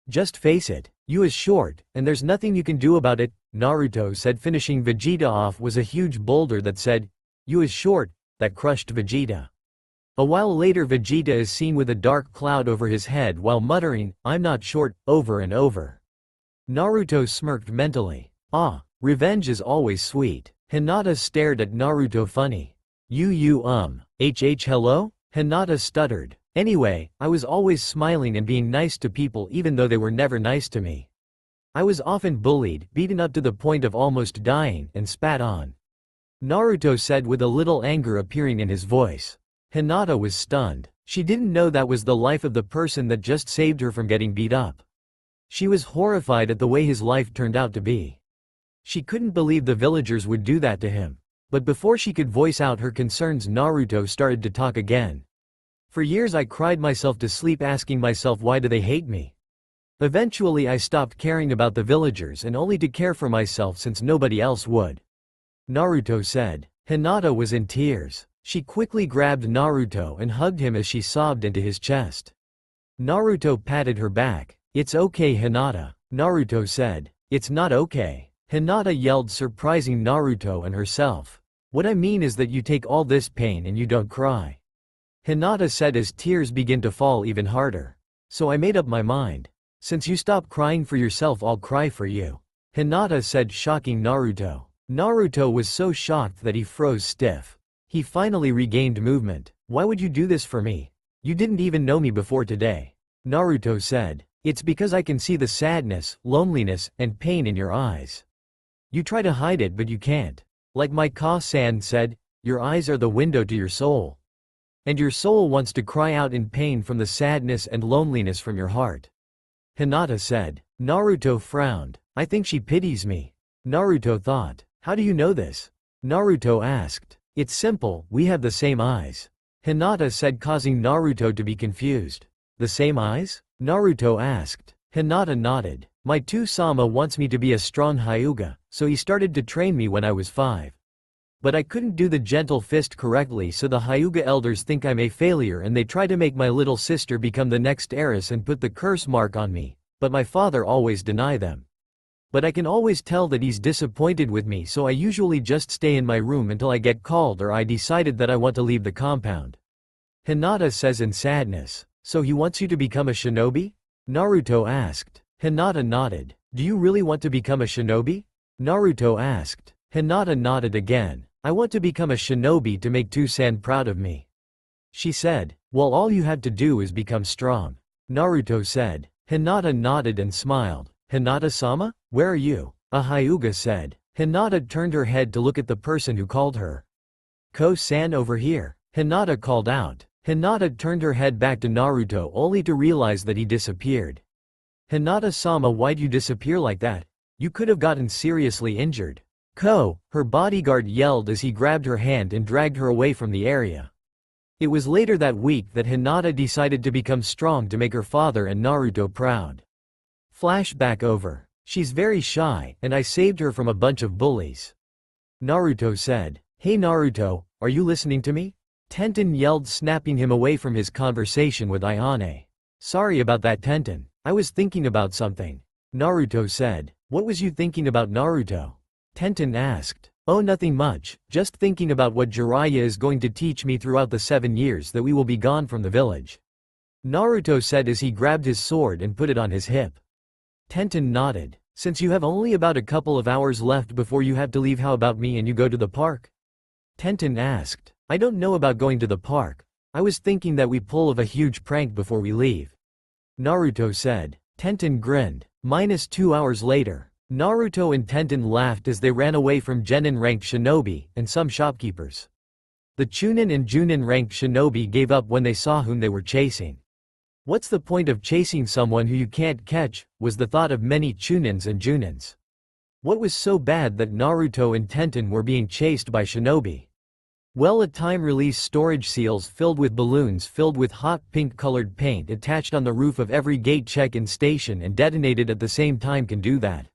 Just face it, you is short, and there's nothing you can do about it, Naruto said. Finishing Vegeta off was a huge boulder that said, you is short, that crushed Vegeta. A while later, Vegeta is seen with a dark cloud over his head while muttering, I'm not short, over and over. Naruto smirked mentally. Revenge is always sweet. Hinata stared at Naruto funny. Hello? Hinata stuttered. Anyway, I was always smiling and being nice to people even though they were never nice to me. I was often bullied, beaten up to the point of almost dying, and spat on. Naruto said with a little anger appearing in his voice. Hinata was stunned. She didn't know that was the life of the person that just saved her from getting beat up. She was horrified at the way his life turned out to be. She couldn't believe the villagers would do that to him. But before she could voice out her concerns, Naruto started to talk again. For years I cried myself to sleep asking myself, why do they hate me? Eventually I stopped caring about the villagers and only to care for myself since nobody else would. Naruto said. Hinata was in tears. She quickly grabbed Naruto and hugged him as she sobbed into his chest. Naruto patted her back. It's okay, Hinata. Naruto said. It's not okay. Hinata yelled, surprising Naruto and herself. What I mean is that you take all this pain and you don't cry. Hinata said as tears began to fall even harder. So I made up my mind. Since you stop crying for yourself, I'll cry for you. Hinata said, shocking Naruto. Naruto was so shocked that he froze stiff. He finally regained movement. Why would you do this for me? You didn't even know me before today. Naruto said. It's because I can see the sadness, loneliness, and pain in your eyes. You try to hide it but you can't. Like my Ka-san said, your eyes are the window to your soul. And your soul wants to cry out in pain from the sadness and loneliness from your heart. Hinata said. Naruto frowned. I think she pities me. Naruto thought. How do you know this? Naruto asked. It's simple, we have the same eyes. Hinata said, causing Naruto to be confused. The same eyes? Naruto asked. Hinata nodded. My two-sama wants me to be a strong Hyuga, so he started to train me when I was 5. But I couldn't do the gentle fist correctly, so the Hyuga elders think I'm a failure and they try to make my little sister become the next heiress and put the curse mark on me, but my father always deny them. But I can always tell that he's disappointed with me, so I usually just stay in my room until I get called or I decided that I want to leave the compound. Hinata says in sadness. So he wants you to become a shinobi? Naruto asked. Hinata nodded. Do you really want to become a shinobi? Naruto asked. Hinata nodded again. I want to become a shinobi to make Two-san proud of me. She said. Well, all you have to do is become strong. Naruto said. Hinata nodded and smiled. Hinata-sama? Where are you? A Hyuga said. Hinata turned her head to look at the person who called her. Ko-san over here. Hinata called out. Hinata turned her head back to Naruto only to realize that he disappeared. Hinata-sama, why'd you disappear like that? You could have gotten seriously injured. Ko, her bodyguard yelled as he grabbed her hand and dragged her away from the area. It was later that week that Hinata decided to become strong to make her father and Naruto proud. Flashback over. She's very shy, and I saved her from a bunch of bullies. Naruto said. Hey Naruto, are you listening to me? Tenten yelled, snapping him away from his conversation with Ayane. Sorry about that, Tenten. I was thinking about something. Naruto said. What was you thinking about, Naruto? Tenten asked. Oh, nothing much, just thinking about what Jiraiya is going to teach me throughout the 7 years that we will be gone from the village. Naruto said as he grabbed his sword and put it on his hip. Tenten nodded. Since you have only about a couple of hours left before you have to leave, how about me and you go to the park? Tenten asked. I don't know about going to the park. I was thinking that we pull of a huge prank before we leave. Naruto said. Tenten grinned. -2 hours later. Naruto and Tenten laughed as they ran away from Genin-ranked shinobi and some shopkeepers. The Chunin and Junin-ranked shinobi gave up when they saw whom they were chasing. What's the point of chasing someone who you can't catch, was the thought of many Chunins and Junins. What was so bad that Naruto and Tenten were being chased by shinobi? Well, a time-release storage seals filled with balloons filled with hot pink-colored paint attached on the roof of every gate check-in station and detonated at the same time can do that.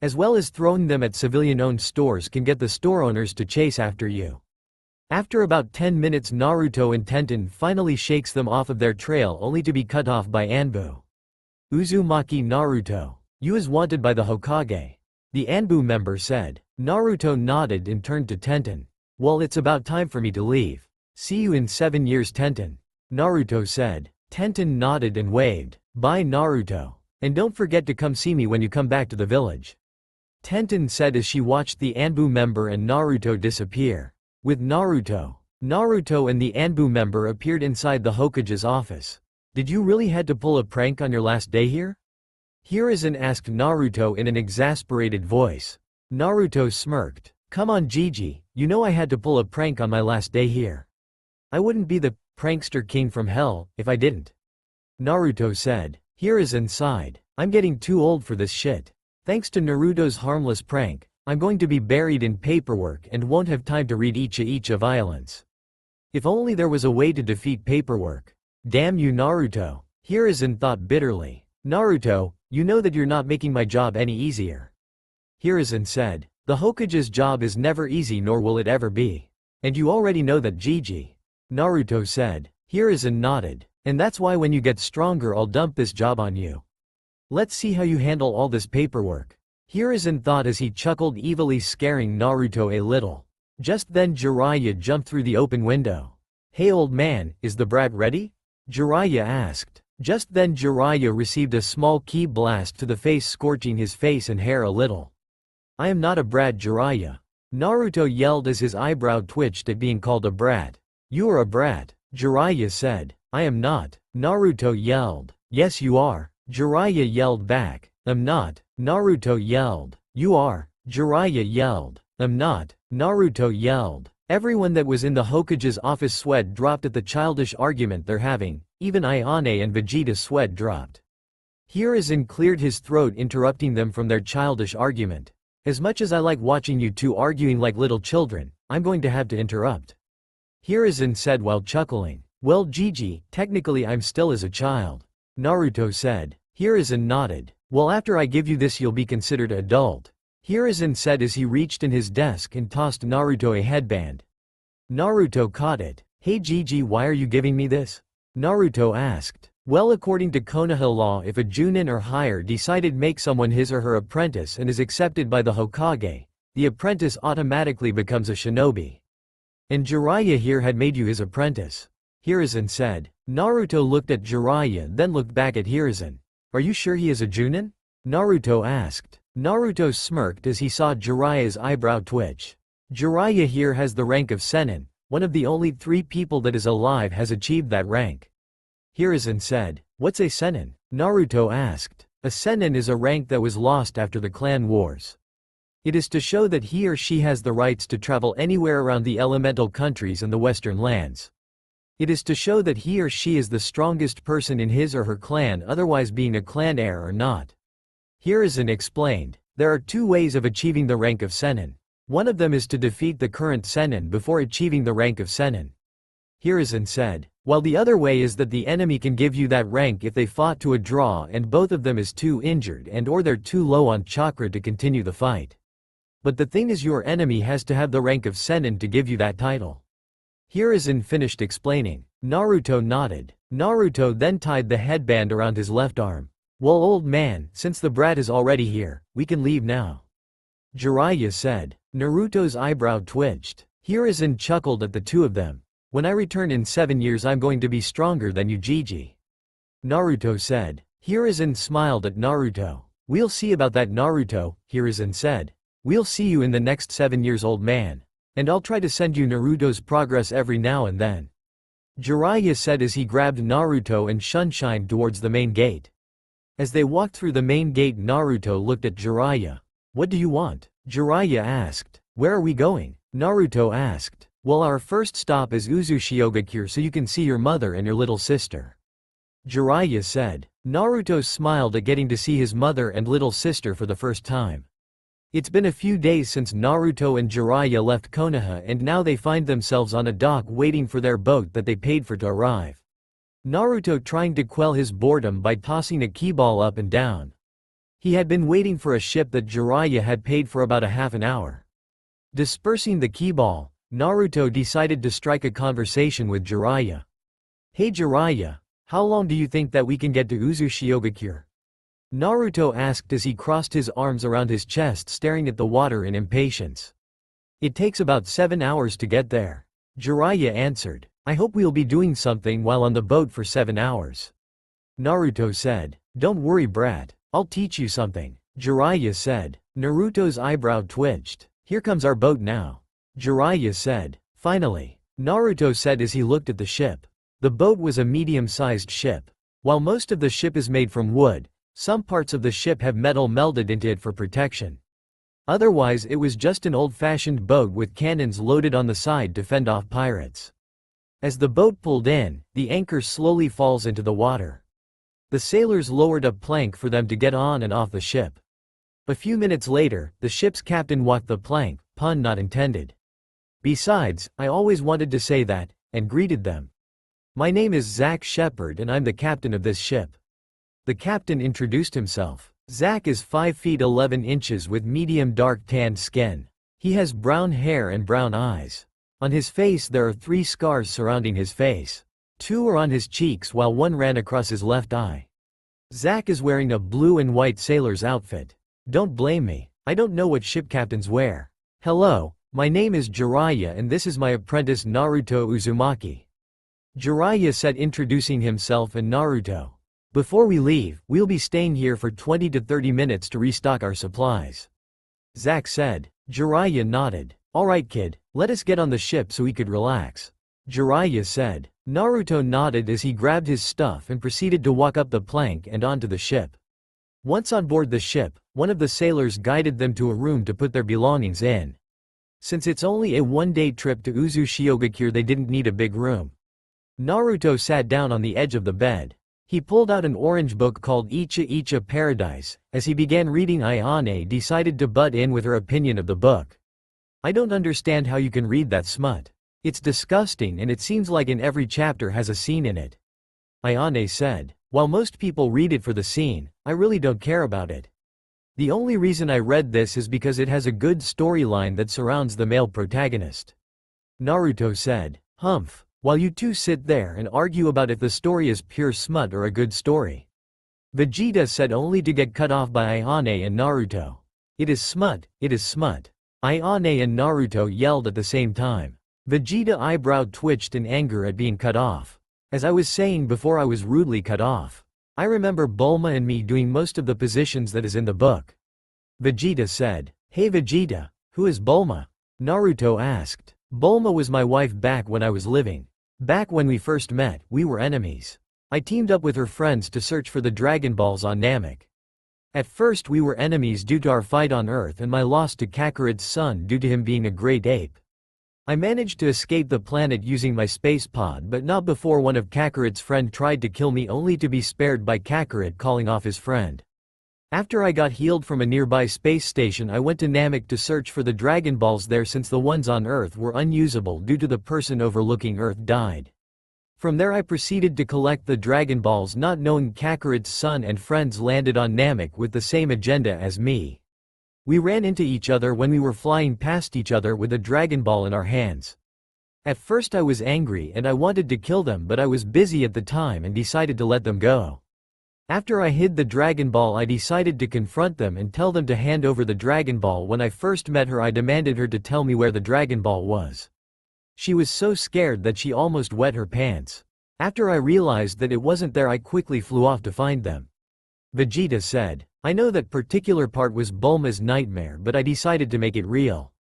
As well as throwing them at civilian-owned stores can get the store owners to chase after you. After about 10 minutes, Naruto and Tenten finally shakes them off of their trail only to be cut off by Anbu. Uzumaki Naruto. You is wanted by the Hokage. The Anbu member said. Naruto nodded and turned to Tenten. Well, it's about time for me to leave. See you in 7 years, Tenten. Naruto said. Tenten nodded and waved. Bye, Naruto. And don't forget to come see me when you come back to the village. Tenten said as she watched the Anbu member and Naruto disappear. With Naruto and the Anbu member appeared inside the Hokage's office. Did you really had to pull a prank on your last day here? Hiruzen asked Naruto in an exasperated voice. Naruto smirked. Come on, Gigi, you know I had to pull a prank on my last day here. I wouldn't be the prankster king from hell if I didn't. Naruto said. Hiruzen sighed. I'm getting too old for this shit. Thanks to Naruto's harmless prank, I'm going to be buried in paperwork and won't have time to read Icha violence. If only there was a way to defeat paperwork. Damn you, Naruto. Hiruzen thought bitterly. Naruto, you know that you're not making my job any easier. Hiruzen said. The Hokage's job is never easy, nor will it ever be. And you already know that, Gigi. Naruto said. Hiruzen nodded. And that's why when you get stronger I'll dump this job on you. Let's see how you handle all this paperwork. Hiruzen thought as he chuckled evilly, scaring Naruto a little. Just then Jiraiya jumped through the open window. Hey old man, is the brat ready? Jiraiya asked. Just then Jiraiya received a small ki blast to the face, scorching his face and hair a little. I am not a brat, Jiraiya. Naruto yelled as his eyebrow twitched at being called a brat. You are a brat. Jiraiya said, "I am not." Naruto yelled, "Yes you are." Jiraiya yelled back, "I'm not." Naruto yelled, "You are." Jiraiya yelled, "I'm not." Naruto yelled. Everyone that was in the Hokage's office sweat dropped at the childish argument they're having, even Ayane and Vegeta's sweat dropped. Hiruzen cleared his throat, interrupting them from their childish argument. "As much as I like watching you two arguing like little children, I'm going to have to interrupt," Hiruzen said while chuckling. "Well Gigi, technically I'm still as a child," Naruto said. Hiruzen nodded. "Well after I give you this you'll be considered adult," Hiruzen said as he reached in his desk and tossed Naruto a headband. Naruto caught it. "Hey Gigi, why are you giving me this?" Naruto asked. "Well according to Konoha law, if a Junin or higher decided make someone his or her apprentice and is accepted by the Hokage, the apprentice automatically becomes a shinobi. And Jiraiya here had made you his apprentice," Hiruzen said. Naruto looked at Jiraiya then looked back at Hiruzen. "Are you sure he is a Junin?" Naruto asked. Naruto smirked as he saw Jiraiya's eyebrow twitch. "Jiraiya here has the rank of Sennin, one of the only 3 people that is alive has achieved that rank," Hiruzen said. "What's a Sennin?" Naruto asked. A Sennin is a rank that was lost after the clan wars. It is to show that he or she has the rights to travel anywhere around the elemental countries and the western lands. It is to show that he or she is the strongest person in his or her clan, otherwise being a clan heir or not. Hiruzen explained, "There are 2 ways of achieving the rank of Sennin. One of them is to defeat the current Sennin before achieving the rank of Sennin," Hiruzen said, "while the other way is that the enemy can give you that rank if they fought to a draw and both of them is too injured and or they're too low on chakra to continue the fight. But the thing is your enemy has to have the rank of Sennin to give you that title." Hiruzen finished explaining. Naruto nodded. Naruto then tied the headband around his left arm. "Well old man, since the brat is already here, we can leave now," Jiraiya said. Naruto's eyebrow twitched. Hiruzen chuckled at the 2 of them. "When I return in 7 years I'm going to be stronger than you Gigi," Naruto said. Hiruzen smiled at Naruto. "We'll see about that Naruto," Hiruzen said. "We'll see you in the next 7 years old man. And I'll try to send you Naruto's progress every now and then," Jiraiya said as he grabbed Naruto and Sunshine towards the main gate. As they walked through the main gate Naruto looked at Jiraiya. "What do you want?" Jiraiya asked. "Where are we going?" Naruto asked. "Well our first stop is Uzumaki so you can see your mother and your little sister," Jiraiya said. Naruto smiled at getting to see his mother and little sister for the first time. It's been a few days since Naruto and Jiraiya left Konoha and now they find themselves on a dock waiting for their boat that they paid for to arrive. Naruto trying to quell his boredom by tossing a keyball up and down. He had been waiting for a ship that Jiraiya had paid for about a half an hour. Dispersing the keyball, Naruto decided to strike a conversation with Jiraiya. "Hey Jiraiya, how long do you think that we can get to Uzumaki?" Naruto asked as he crossed his arms around his chest staring at the water in impatience. "It takes about 7 hours to get there," Jiraiya answered. "I hope we'll be doing something while on the boat for 7 hours," Naruto said. "Don't worry brat, I'll teach you something," Jiraiya said. Naruto's eyebrow twitched. "Here comes our boat now," Jiraiya said. "Finally," Naruto said as he looked at the ship. The boat was a medium-sized ship. While most of the ship is made from wood, some parts of the ship have metal melded into it for protection. Otherwise it was just an old-fashioned boat with cannons loaded on the side to fend off pirates. As the boat pulled in, the anchor slowly falls into the water. The sailors lowered a plank for them to get on and off the ship. A few minutes later, the ship's captain walked the plank, pun not intended. "Besides, I always wanted to say that," and greeted them. "My name is Zack Shepard and I'm the captain of this ship." The captain introduced himself. Zack is 5 feet 11 inches with medium dark tanned skin. He has brown hair and brown eyes. On his face there are 3 scars surrounding his face. 2 are on his cheeks while 1 ran across his left eye. Zack is wearing a blue and white sailor's outfit. Don't blame me, I don't know what ship captains wear. "Hello, my name is Jiraiya and this is my apprentice Naruto Uzumaki," Jiraiya said introducing himself and Naruto. "Before we leave, we'll be staying here for 20 to 30 minutes to restock our supplies," Zack said. Jiraiya nodded. "Alright kid, let us get on the ship so we could relax," Jiraiya said. Naruto nodded as he grabbed his stuff and proceeded to walk up the plank and onto the ship. Once on board the ship, one of the sailors guided them to a room to put their belongings in. Since it's only a one-day trip to Uzushiogakure, they didn't need a big room. Naruto sat down on the edge of the bed. He pulled out an orange book called Icha Icha Paradise. As he began reading, Ayane decided to butt in with her opinion of the book. "I don't understand how you can read that smut. It's disgusting and it seems like in every chapter has a scene in it," Ayane said. "While most people read it for the scene, I really don't care about it. The only reason I read this is because it has a good storyline that surrounds the male protagonist," Naruto said. "Humph. While you two sit there and argue about if the story is pure smut or a good story," Vegeta said, only to get cut off by Ayane and Naruto. "It is smut, it is smut," Ayane and Naruto yelled at the same time. Vegeta eyebrow twitched in anger at being cut off. "As I was saying before, I was rudely cut off. I remember Bulma and me doing most of the positions that is in the book," Vegeta said. "Hey Vegeta, who is Bulma?" Naruto asked. "Bulma was my wife back when I was living. Back when we first met, we were enemies. I teamed up with her friends to search for the Dragon Balls on Namek. At first we were enemies due to our fight on Earth and my loss to Kakarot's son due to him being a great ape. I managed to escape the planet using my space pod, but not before one of Kakarot's friend tried to kill me, only to be spared by Kakarot calling off his friend. After I got healed from a nearby space station, I went to Namek to search for the Dragon Balls there, since the ones on Earth were unusable due to the person overlooking Earth died. From there I proceeded to collect the Dragon Balls, not knowing Kakarot's son and friends landed on Namek with the same agenda as me. We ran into each other when we were flying past each other with a Dragon Ball in our hands. At first I was angry and I wanted to kill them, but I was busy at the time and decided to let them go. After I hid the Dragon Ball, I decided to confront them and tell them to hand over the Dragon Ball. When I first met her, I demanded her to tell me where the Dragon Ball was. She was so scared that she almost wet her pants. After I realized that it wasn't there, I quickly flew off to find them," Vegeta said. "I know that particular part was Bulma's nightmare, but I decided to make it real.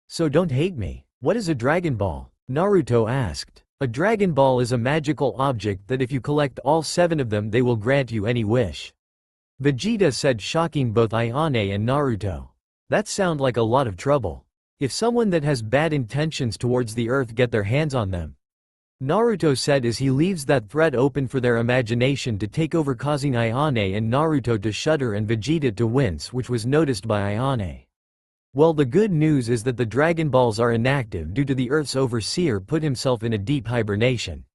So don't hate me." "What is a Dragon Ball?" Naruto asked. "A Dragon Ball is a magical object that if you collect all 7 of them, they will grant you any wish," Vegeta said, shocking both Ayane and Naruto. "That sounds like a lot of trouble. If someone that has bad intentions towards the Earth get their hands on them," Naruto said as he leaves that thread open for their imagination to take over, causing Ayane and Naruto to shudder and Vegeta to wince, which was noticed by Ayane. "Well, the good news is that the Dragon Balls are inactive due to the Earth's overseer put himself in a deep hibernation,"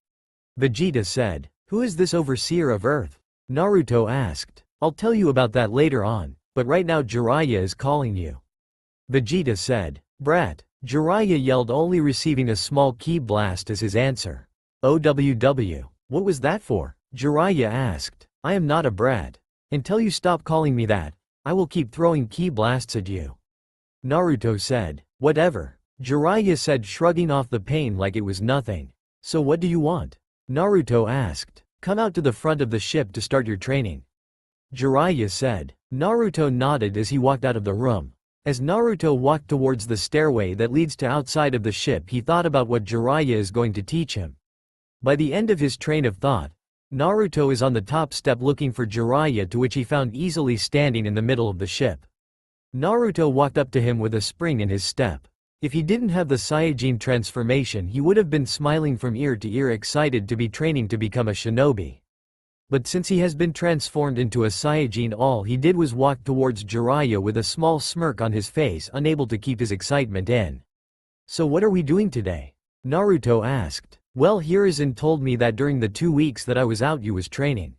Vegeta said. "Who is this overseer of Earth?" Naruto asked. "I'll tell you about that later on, but right now Jiraiya is calling you," Vegeta said. "Brat," Jiraiya yelled, only receiving a small ki blast as his answer. "OWW. What was that for?" Jiraiya asked. "I am not a brat. Until you stop calling me that, I will keep throwing ki blasts at you," Naruto said. "Whatever," Jiraiya said, shrugging off the pain like it was nothing. "So what do you want?" Naruto asked. "Come out to the front of the ship to start your training," Jiraiya said. Naruto nodded as he walked out of the room. As Naruto walked towards the stairway that leads to outside of the ship, he thought about what Jiraiya is going to teach him. By the end of his train of thought, Naruto is on the top step looking for Jiraiya, to which he found easily standing in the middle of the ship. Naruto walked up to him with a spring in his step. If he didn't have the Saiyajin transformation, he would have been smiling from ear to ear, excited to be training to become a shinobi. But since he has been transformed into a Saiyajin, all he did was walk towards Jiraiya with a small smirk on his face, unable to keep his excitement in. "So what are we doing today?" Naruto asked. "Well, Hiruzen told me that during the 2 weeks that I was out you was training.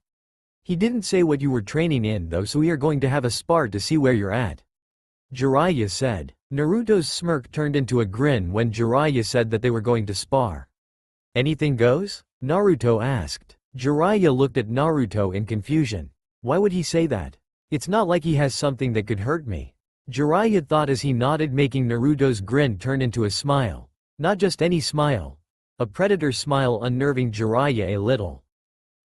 He didn't say what you were training in though, so we are going to have a spar to see where you're at," Jiraiya said. Naruto's smirk turned into a grin when Jiraiya said that they were going to spar. "Anything goes?" Naruto asked. Jiraiya looked at Naruto in confusion. Why would he say that? It's not like he has something that could hurt me, Jiraiya thought as he nodded, making Naruto's grin turn into a smile. Not just any smile. A predator smile, unnerving Jiraiya a little.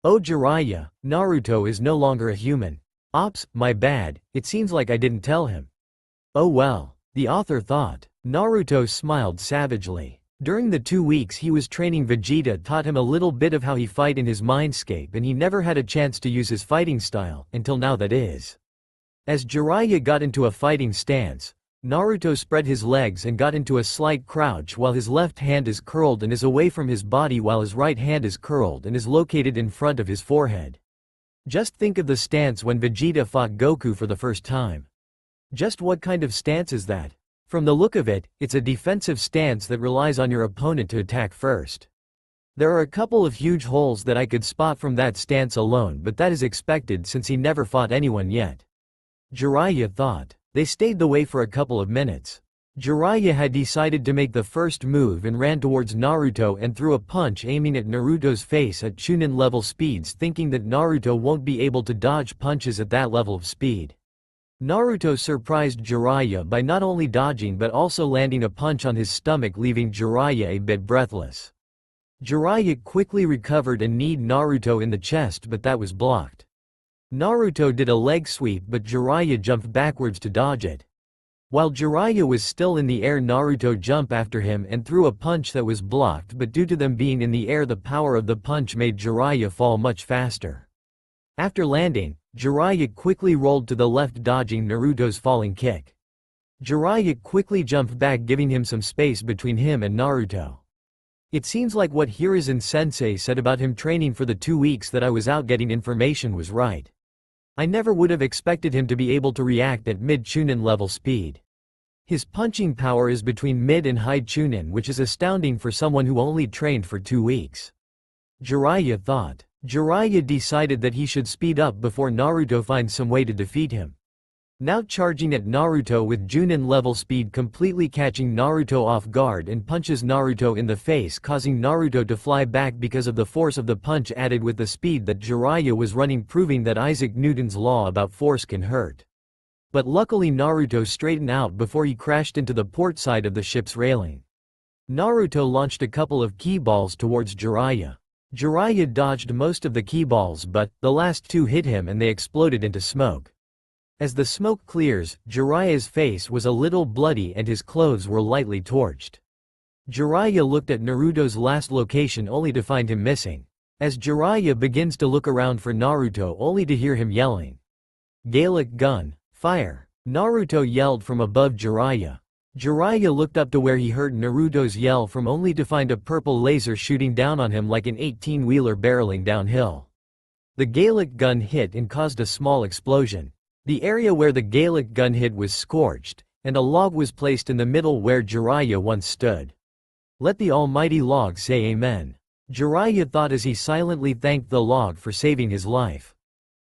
"Oh Jiraiya, Naruto is no longer a human. Ops, my bad, it seems like I didn't tell him." "Oh well," the author thought. Naruto smiled savagely. During the 2 weeks he was training, Vegeta taught him a little bit of how he fight in his mindscape, and he never had a chance to use his fighting style, until now, that is. As Jiraiya got into a fighting stance, Naruto spread his legs and got into a slight crouch while his left hand is curled and is away from his body, while his right hand is curled and is located in front of his forehead. Just think of the stance when Vegeta fought Goku for the first time. Just what kind of stance is that? From the look of it, it's a defensive stance that relies on your opponent to attack first. There are a couple of huge holes that I could spot from that stance alone, but that is expected since he never fought anyone yet. Jiraiya thought. They stayed the way for a couple of minutes. Jiraiya had decided to make the first move and ran towards Naruto and threw a punch aiming at Naruto's face at Chunin level speeds, thinking that Naruto won't be able to dodge punches at that level of speed. Naruto surprised Jiraiya by not only dodging but also landing a punch on his stomach, leaving Jiraiya a bit breathless. Jiraiya quickly recovered and kneed Naruto in the chest, but that was blocked. Naruto did a leg sweep, but Jiraiya jumped backwards to dodge it. While Jiraiya was still in the air, Naruto jumped after him and threw a punch that was blocked, but due to them being in the air, the power of the punch made Jiraiya fall much faster. After landing, Jiraiya quickly rolled to the left, dodging Naruto's falling kick. Jiraiya quickly jumped back, giving him some space between him and Naruto. It seems like what Hiruzen-sensei said about him training for the 2 weeks that I was out getting information was right. I never would have expected him to be able to react at mid-Chunin level speed. His punching power is between mid and high Chunin, which is astounding for someone who only trained for 2 weeks. Jiraiya thought. Jiraiya decided that he should speed up before Naruto finds some way to defeat him. Now charging at Naruto with Chunin level speed, completely catching Naruto off guard, and punches Naruto in the face, causing Naruto to fly back because of the force of the punch added with the speed that Jiraiya was running, proving that Isaac Newton's law about force can hurt. But luckily Naruto straightened out before he crashed into the port side of the ship's railing. Naruto launched a couple of ki balls towards Jiraiya. Jiraiya dodged most of the ki balls, but the last 2 hit him and they exploded into smoke. As the smoke clears, Jiraiya's face was a little bloody and his clothes were lightly torched. Jiraiya looked at Naruto's last location only to find him missing. As Jiraiya begins to look around for Naruto, only to hear him yelling. "Gaelic gun, fire!" Naruto yelled from above Jiraiya. Jiraiya looked up to where he heard Naruto's yell from, only to find a purple laser shooting down on him like an 18-wheeler barreling downhill. The Gaelic gun hit and caused a small explosion. The area where the Gaelic gun hit was scorched, and a log was placed in the middle where Jiraiya once stood. Let the almighty log say amen. Jiraiya thought as he silently thanked the log for saving his life.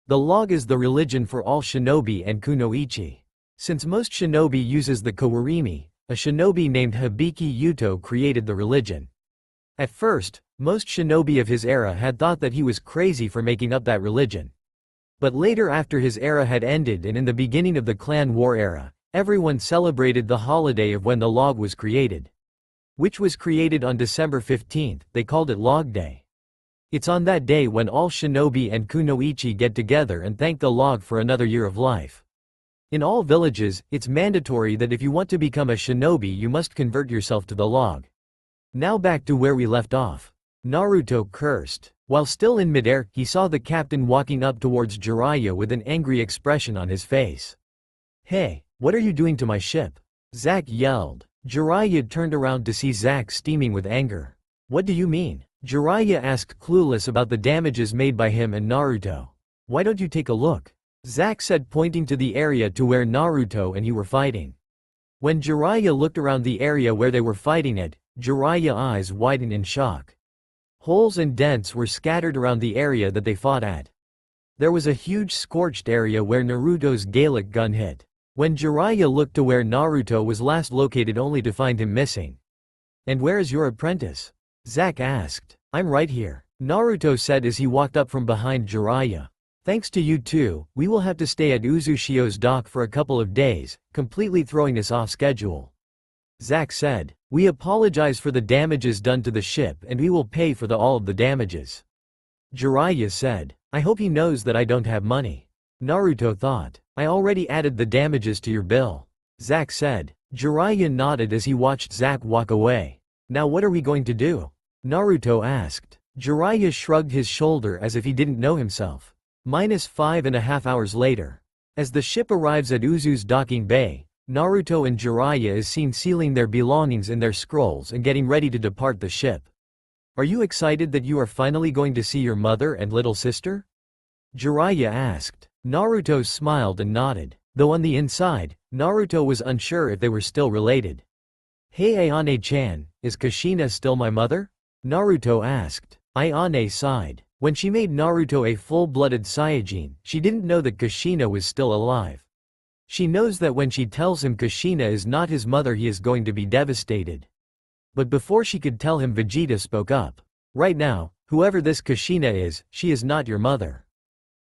The log is the religion for all shinobi and kunoichi. Since most shinobi uses the kawarimi, a shinobi named Hibiki Yuto created the religion. At first, most shinobi of his era had thought that he was crazy for making up that religion. But later, after his era had ended and in the beginning of the clan war era, everyone celebrated the holiday of when the log was created. Which was created on December 15th, they called it Log Day. It's on that day when all shinobi and kunoichi get together and thank the log for another year of life. In all villages, it's mandatory that if you want to become a shinobi you must convert yourself to the log. Now back to where we left off. Naruto cursed. While still in midair, he saw the captain walking up towards Jiraiya with an angry expression on his face. "Hey, what are you doing to my ship?" Zack yelled. Jiraiya turned around to see Zack steaming with anger. "What do you mean?" Jiraiya asked, clueless about the damages made by him and Naruto. "Why don't you take a look?" Zack said, pointing to the area to where Naruto and he were fighting. When Jiraiya looked around the area where they were fighting at, Jiraiya's eyes widened in shock. Holes and dents were scattered around the area that they fought at. There was a huge scorched area where Naruto's Gaelic gun hit. When Jiraiya looked to where Naruto was last located only to find him missing. "And where is your apprentice?" Zack asked. "I'm right here," Naruto said as he walked up from behind Jiraiya. "Thanks to you two, we will have to stay at Uzushio's dock for a couple of days, completely throwing us off schedule." Zack said. "We apologize for the damages done to the ship and we will pay for all of the damages." Jiraiya said. "I hope he knows that I don't have money." Naruto thought. "I already added the damages to your bill." Zack said. Jiraiya nodded as he watched Zack walk away. Now what are we going to do? Naruto asked. Jiraiya shrugged his shoulder as if he didn't know himself. -5.5 hours later. As the ship arrives at Uzu's docking bay, Naruto and Jiraiya is seen sealing their belongings in their scrolls and getting ready to depart the ship. Are you excited that you are finally going to see your mother and little sister? Jiraiya asked. Naruto smiled and nodded, though on the inside, Naruto was unsure if they were still related. Hey Ayane-chan, is Kushina still my mother? Naruto asked. Ayane sighed. When she made Naruto a full-blooded Saiyajin, she didn't know that Kushina was still alive. She knows that when she tells him Kushina is not his mother he is going to be devastated. But before she could tell him, Vegeta spoke up. Right now, whoever this Kushina is, she is not your mother.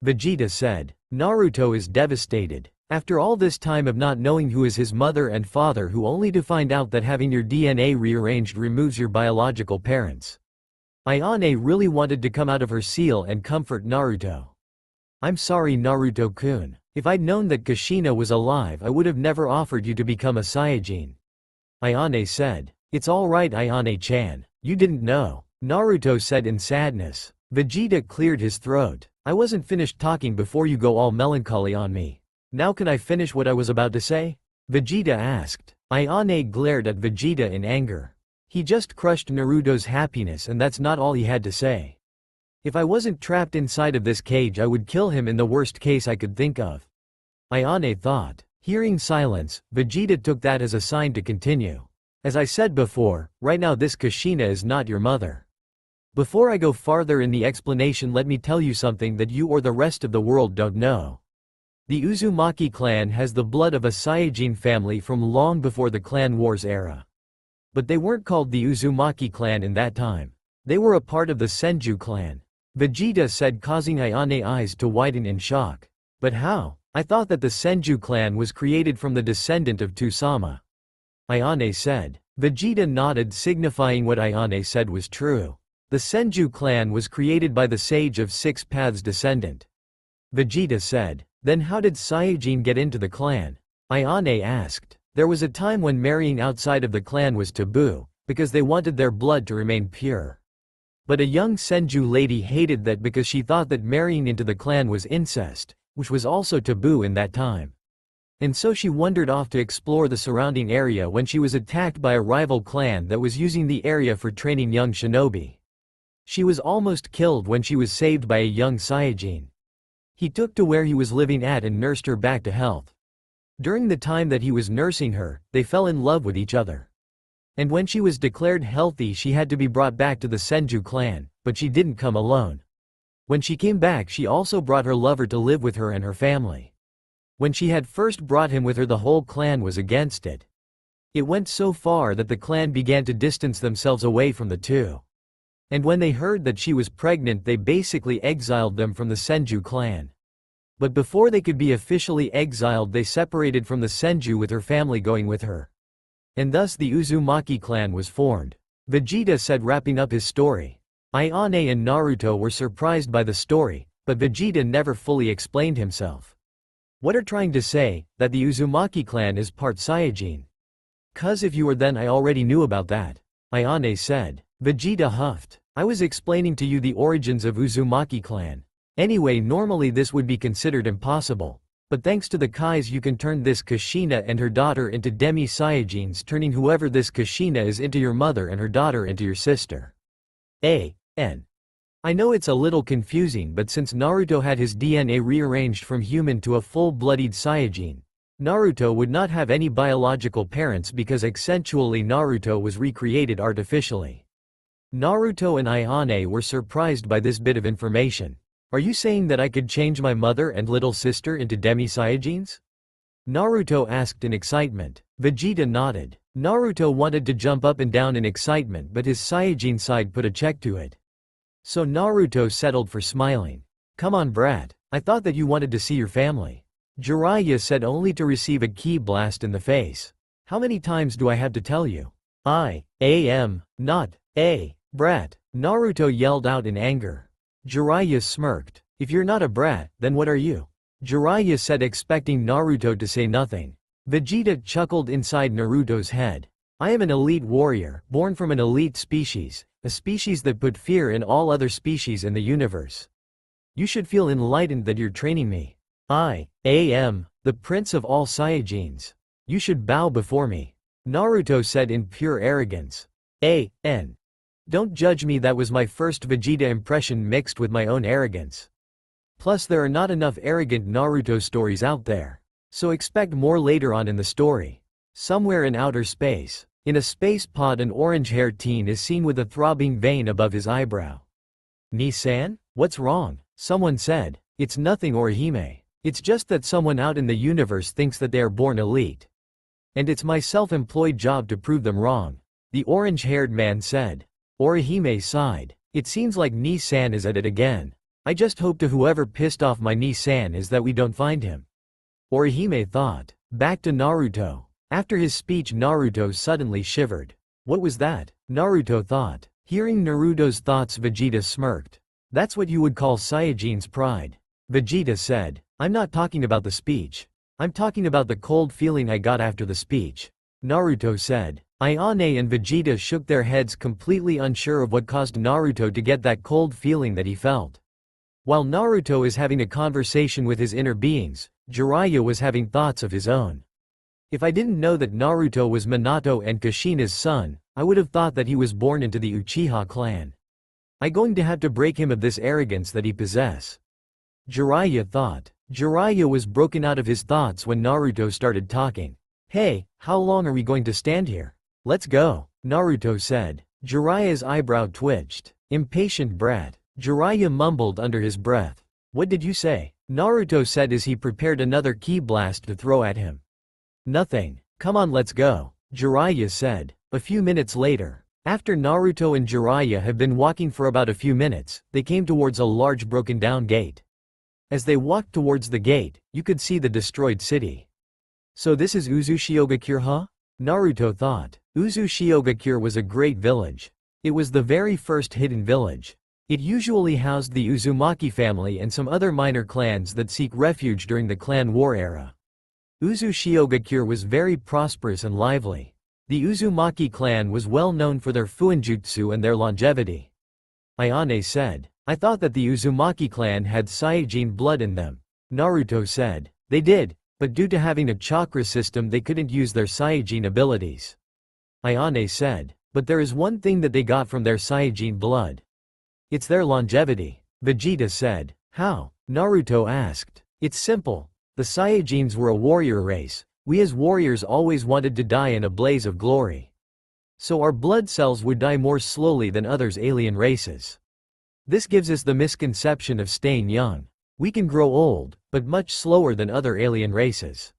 Vegeta said. Naruto is devastated. After all this time of not knowing who is his mother and father, who only to find out that having your DNA rearranged removes your biological parents. Ayane really wanted to come out of her seal and comfort Naruto. I'm sorry Naruto-kun. If I'd known that Kushina was alive I would have never offered you to become a Saiyajin. Ayane said. It's alright Ayane-chan. You didn't know. Naruto said in sadness. Vegeta cleared his throat. I wasn't finished talking before you go all melancholy on me. Now can I finish what I was about to say? Vegeta asked. Ayane glared at Vegeta in anger. He just crushed Naruto's happiness and that's not all he had to say. If I wasn't trapped inside of this cage I would kill him in the worst case I could think of. Ayane thought. Hearing silence, Vegeta took that as a sign to continue. As I said before, right now this Kushina is not your mother. Before I go farther in the explanation, let me tell you something that you or the rest of the world don't know. The Uzumaki clan has the blood of a Saiyajin family from long before the Clan Wars era. But they weren't called the Uzumaki clan in that time. They were a part of the Senju clan. Vegeta said, causing Ayane's eyes to widen in shock. But how? I thought that the Senju clan was created from the descendant of Tusama. Ayane said. Vegeta nodded, signifying what Ayane said was true. The Senju clan was created by the Sage of Six Paths descendant. Vegeta said. Then how did Saiyajin get into the clan? Ayane asked. There was a time when marrying outside of the clan was taboo, because they wanted their blood to remain pure. But a young Senju lady hated that because she thought that marrying into the clan was incest, which was also taboo in that time. And so she wandered off to explore the surrounding area when she was attacked by a rival clan that was using the area for training young shinobi. She was almost killed when she was saved by a young Saiyajin. He took to where he was living at and nursed her back to health. During the time that he was nursing her, they fell in love with each other. And when she was declared healthy she had to be brought back to the Senju clan, but she didn't come alone. When she came back she also brought her lover to live with her and her family. When she had first brought him with her the whole clan was against it. It went so far that the clan began to distance themselves away from the two. And when they heard that she was pregnant they basically exiled them from the Senju clan. But before they could be officially exiled they separated from the Senju with her family going with her. And thus the Uzumaki clan was formed. Vegeta said, wrapping up his story. Ayane and Naruto were surprised by the story, but Vegeta never fully explained himself. What are trying to say, that the Uzumaki clan is part Saiyajin? Cuz if you were then I already knew about that. Ayane said. Vegeta huffed. I was explaining to you the origins of Uzumaki clan. Anyway, normally this would be considered impossible. But thanks to the Kais you can turn this Kushina and her daughter into demi-Saiyajins, turning whoever this Kushina is into your mother and her daughter into your sister. I know it's a little confusing, but since Naruto had his DNA rearranged from human to a full-blooded Saiyajin, Naruto would not have any biological parents because accentually Naruto was recreated artificially. Naruto and Ayane were surprised by this bit of information. Are you saying that I could change my mother and little sister into demi-Saiyajins? Naruto asked in excitement. Vegeta nodded. Naruto wanted to jump up and down in excitement, but his Saiyajin side put a check to it. So Naruto settled for smiling. Come on brat, I thought that you wanted to see your family. Jiraiya said, only to receive a ki blast in the face. How many times do I have to tell you? I am not a brat, Naruto yelled out in anger. Jiraiya smirked. If you're not a brat, then what are you? Jiraiya said, expecting Naruto to say nothing. Vegeta chuckled inside Naruto's head. I am an elite warrior, born from an elite species, a species that put fear in all other species in the universe. You should feel enlightened that you're training me. I am the prince of all Saiyajins. You should bow before me. Naruto said in pure arrogance. Don't judge me, that was my first Vegeta impression mixed with my own arrogance. Plus there are not enough arrogant Naruto stories out there. So expect more later on in the story. Somewhere in outer space, in a space pod, an orange-haired teen is seen with a throbbing vein above his eyebrow. Ni-san? What's wrong? Someone said. It's nothing, Orihime. It's just that someone out in the universe thinks that they are born elite. And it's my self-employed job to prove them wrong, the orange-haired man said. Orihime sighed. It seems like Ni-san is at it again. I just hope to whoever pissed off my Ni-san is that we don't find him. Orihime thought. Back to Naruto. After his speech, Naruto suddenly shivered. What was that? Naruto thought. Hearing Naruto's thoughts, Vegeta smirked. That's what you would call Saiyajin's pride. Vegeta said. I'm not talking about the speech. I'm talking about the cold feeling I got after the speech. Naruto said. Ayane and Vegeta shook their heads, completely unsure of what caused Naruto to get that cold feeling that he felt. While Naruto is having a conversation with his inner beings, Jiraiya was having thoughts of his own. If I didn't know that Naruto was Minato and Kushina's son, I would have thought that he was born into the Uchiha clan. I'm going to have to break him of this arrogance that he possess. Jiraiya thought. Jiraiya was broken out of his thoughts when Naruto started talking. Hey, how long are we going to stand here? Let's go, Naruto said. Jiraiya's eyebrow twitched. Impatient brat. Jiraiya mumbled under his breath. What did you say? Naruto said as he prepared another ki blast to throw at him. Nothing. Come on, let's go, Jiraiya said. A few minutes later, after Naruto and Jiraiya had been walking for about a few minutes, they came towards a large broken down gate. As they walked towards the gate, you could see the destroyed city. So this is Uzushiogakure, huh? Naruto thought. Uzushiogakure was a great village. It was the very first hidden village. It usually housed the Uzumaki family and some other minor clans that seek refuge during the clan war era. Uzushiogakure was very prosperous and lively. The Uzumaki clan was well known for their fuinjutsu and their longevity. Ayane said. I thought that the Uzumaki clan had Saiyajin blood in them. Naruto said. They did, but due to having a chakra system they couldn't use their Saiyajin abilities. Ayane said. But there is one thing that they got from their Saiyajin blood. It's their longevity. Vegeta said. How? Naruto asked. It's simple. The Saiyajins were a warrior race. We as warriors always wanted to die in a blaze of glory. So our blood cells would die more slowly than others alien races. This gives us the misconception of staying young. We can grow old, but much slower than other alien races.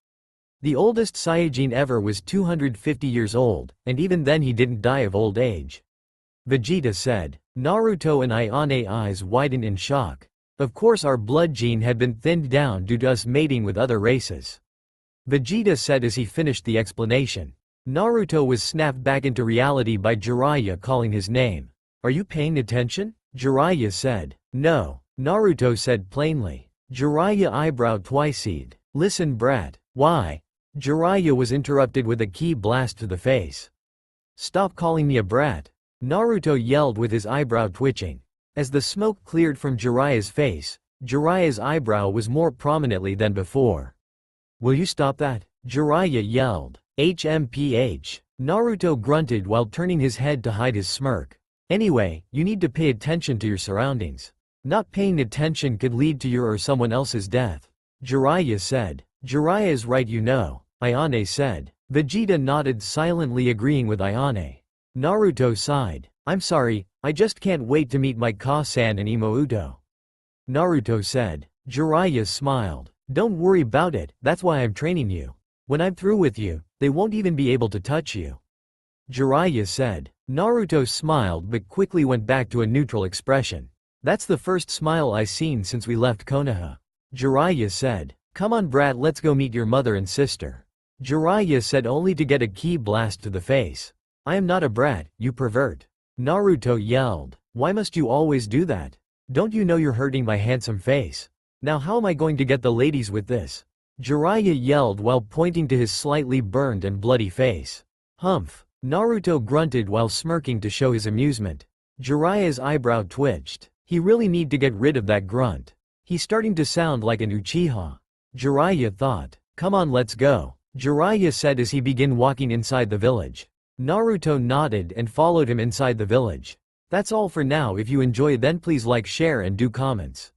The oldest Saiyajin ever was 250 years old, and even then he didn't die of old age. Vegeta said. Naruto and Ayane eyes widened in shock. Of course our blood gene had been thinned down due to us mating with other races. Vegeta said as he finished the explanation. Naruto was snapped back into reality by Jiraiya calling his name. Are you paying attention? Jiraiya said. No, Naruto said plainly. Jiraiya eyebrow twice-eyed. Listen brat. Why? Jiraiya was interrupted with a ki blast to the face. Stop calling me a brat. Naruto yelled with his eyebrow twitching. As the smoke cleared from Jiraiya's face, Jiraiya's eyebrow was more prominently than before. Will you stop that? Jiraiya yelled. HMPH. Naruto grunted while turning his head to hide his smirk. Anyway, you need to pay attention to your surroundings. Not paying attention could lead to your or someone else's death. Jiraiya said. Jiraiya is right, you know, Ayane said. Vegeta nodded silently, agreeing with Ayane. Naruto sighed. I'm sorry, I just can't wait to meet my Ka-san and Imouto. Naruto said. Jiraiya smiled. Don't worry about it, that's why I'm training you. When I'm through with you, they won't even be able to touch you. Jiraiya said. Naruto smiled but quickly went back to a neutral expression. That's the first smile I've seen since we left Konoha. Jiraiya said. Come on brat, let's go meet your mother and sister. Jiraiya said, only to get a ki blast to the face. I am not a brat, you pervert. Naruto yelled. Why must you always do that? Don't you know you're hurting my handsome face? Now how am I going to get the ladies with this? Jiraiya yelled while pointing to his slightly burned and bloody face. Humph. Naruto grunted while smirking to show his amusement. Jiraiya's eyebrow twitched. He really need to get rid of that grunt. He's starting to sound like an Uchiha. Jiraiya thought. Come on, let's go. Jiraiya said as he began walking inside the village. Naruto nodded and followed him inside the village. That's all for now. If you enjoy, then please like, share and do comments.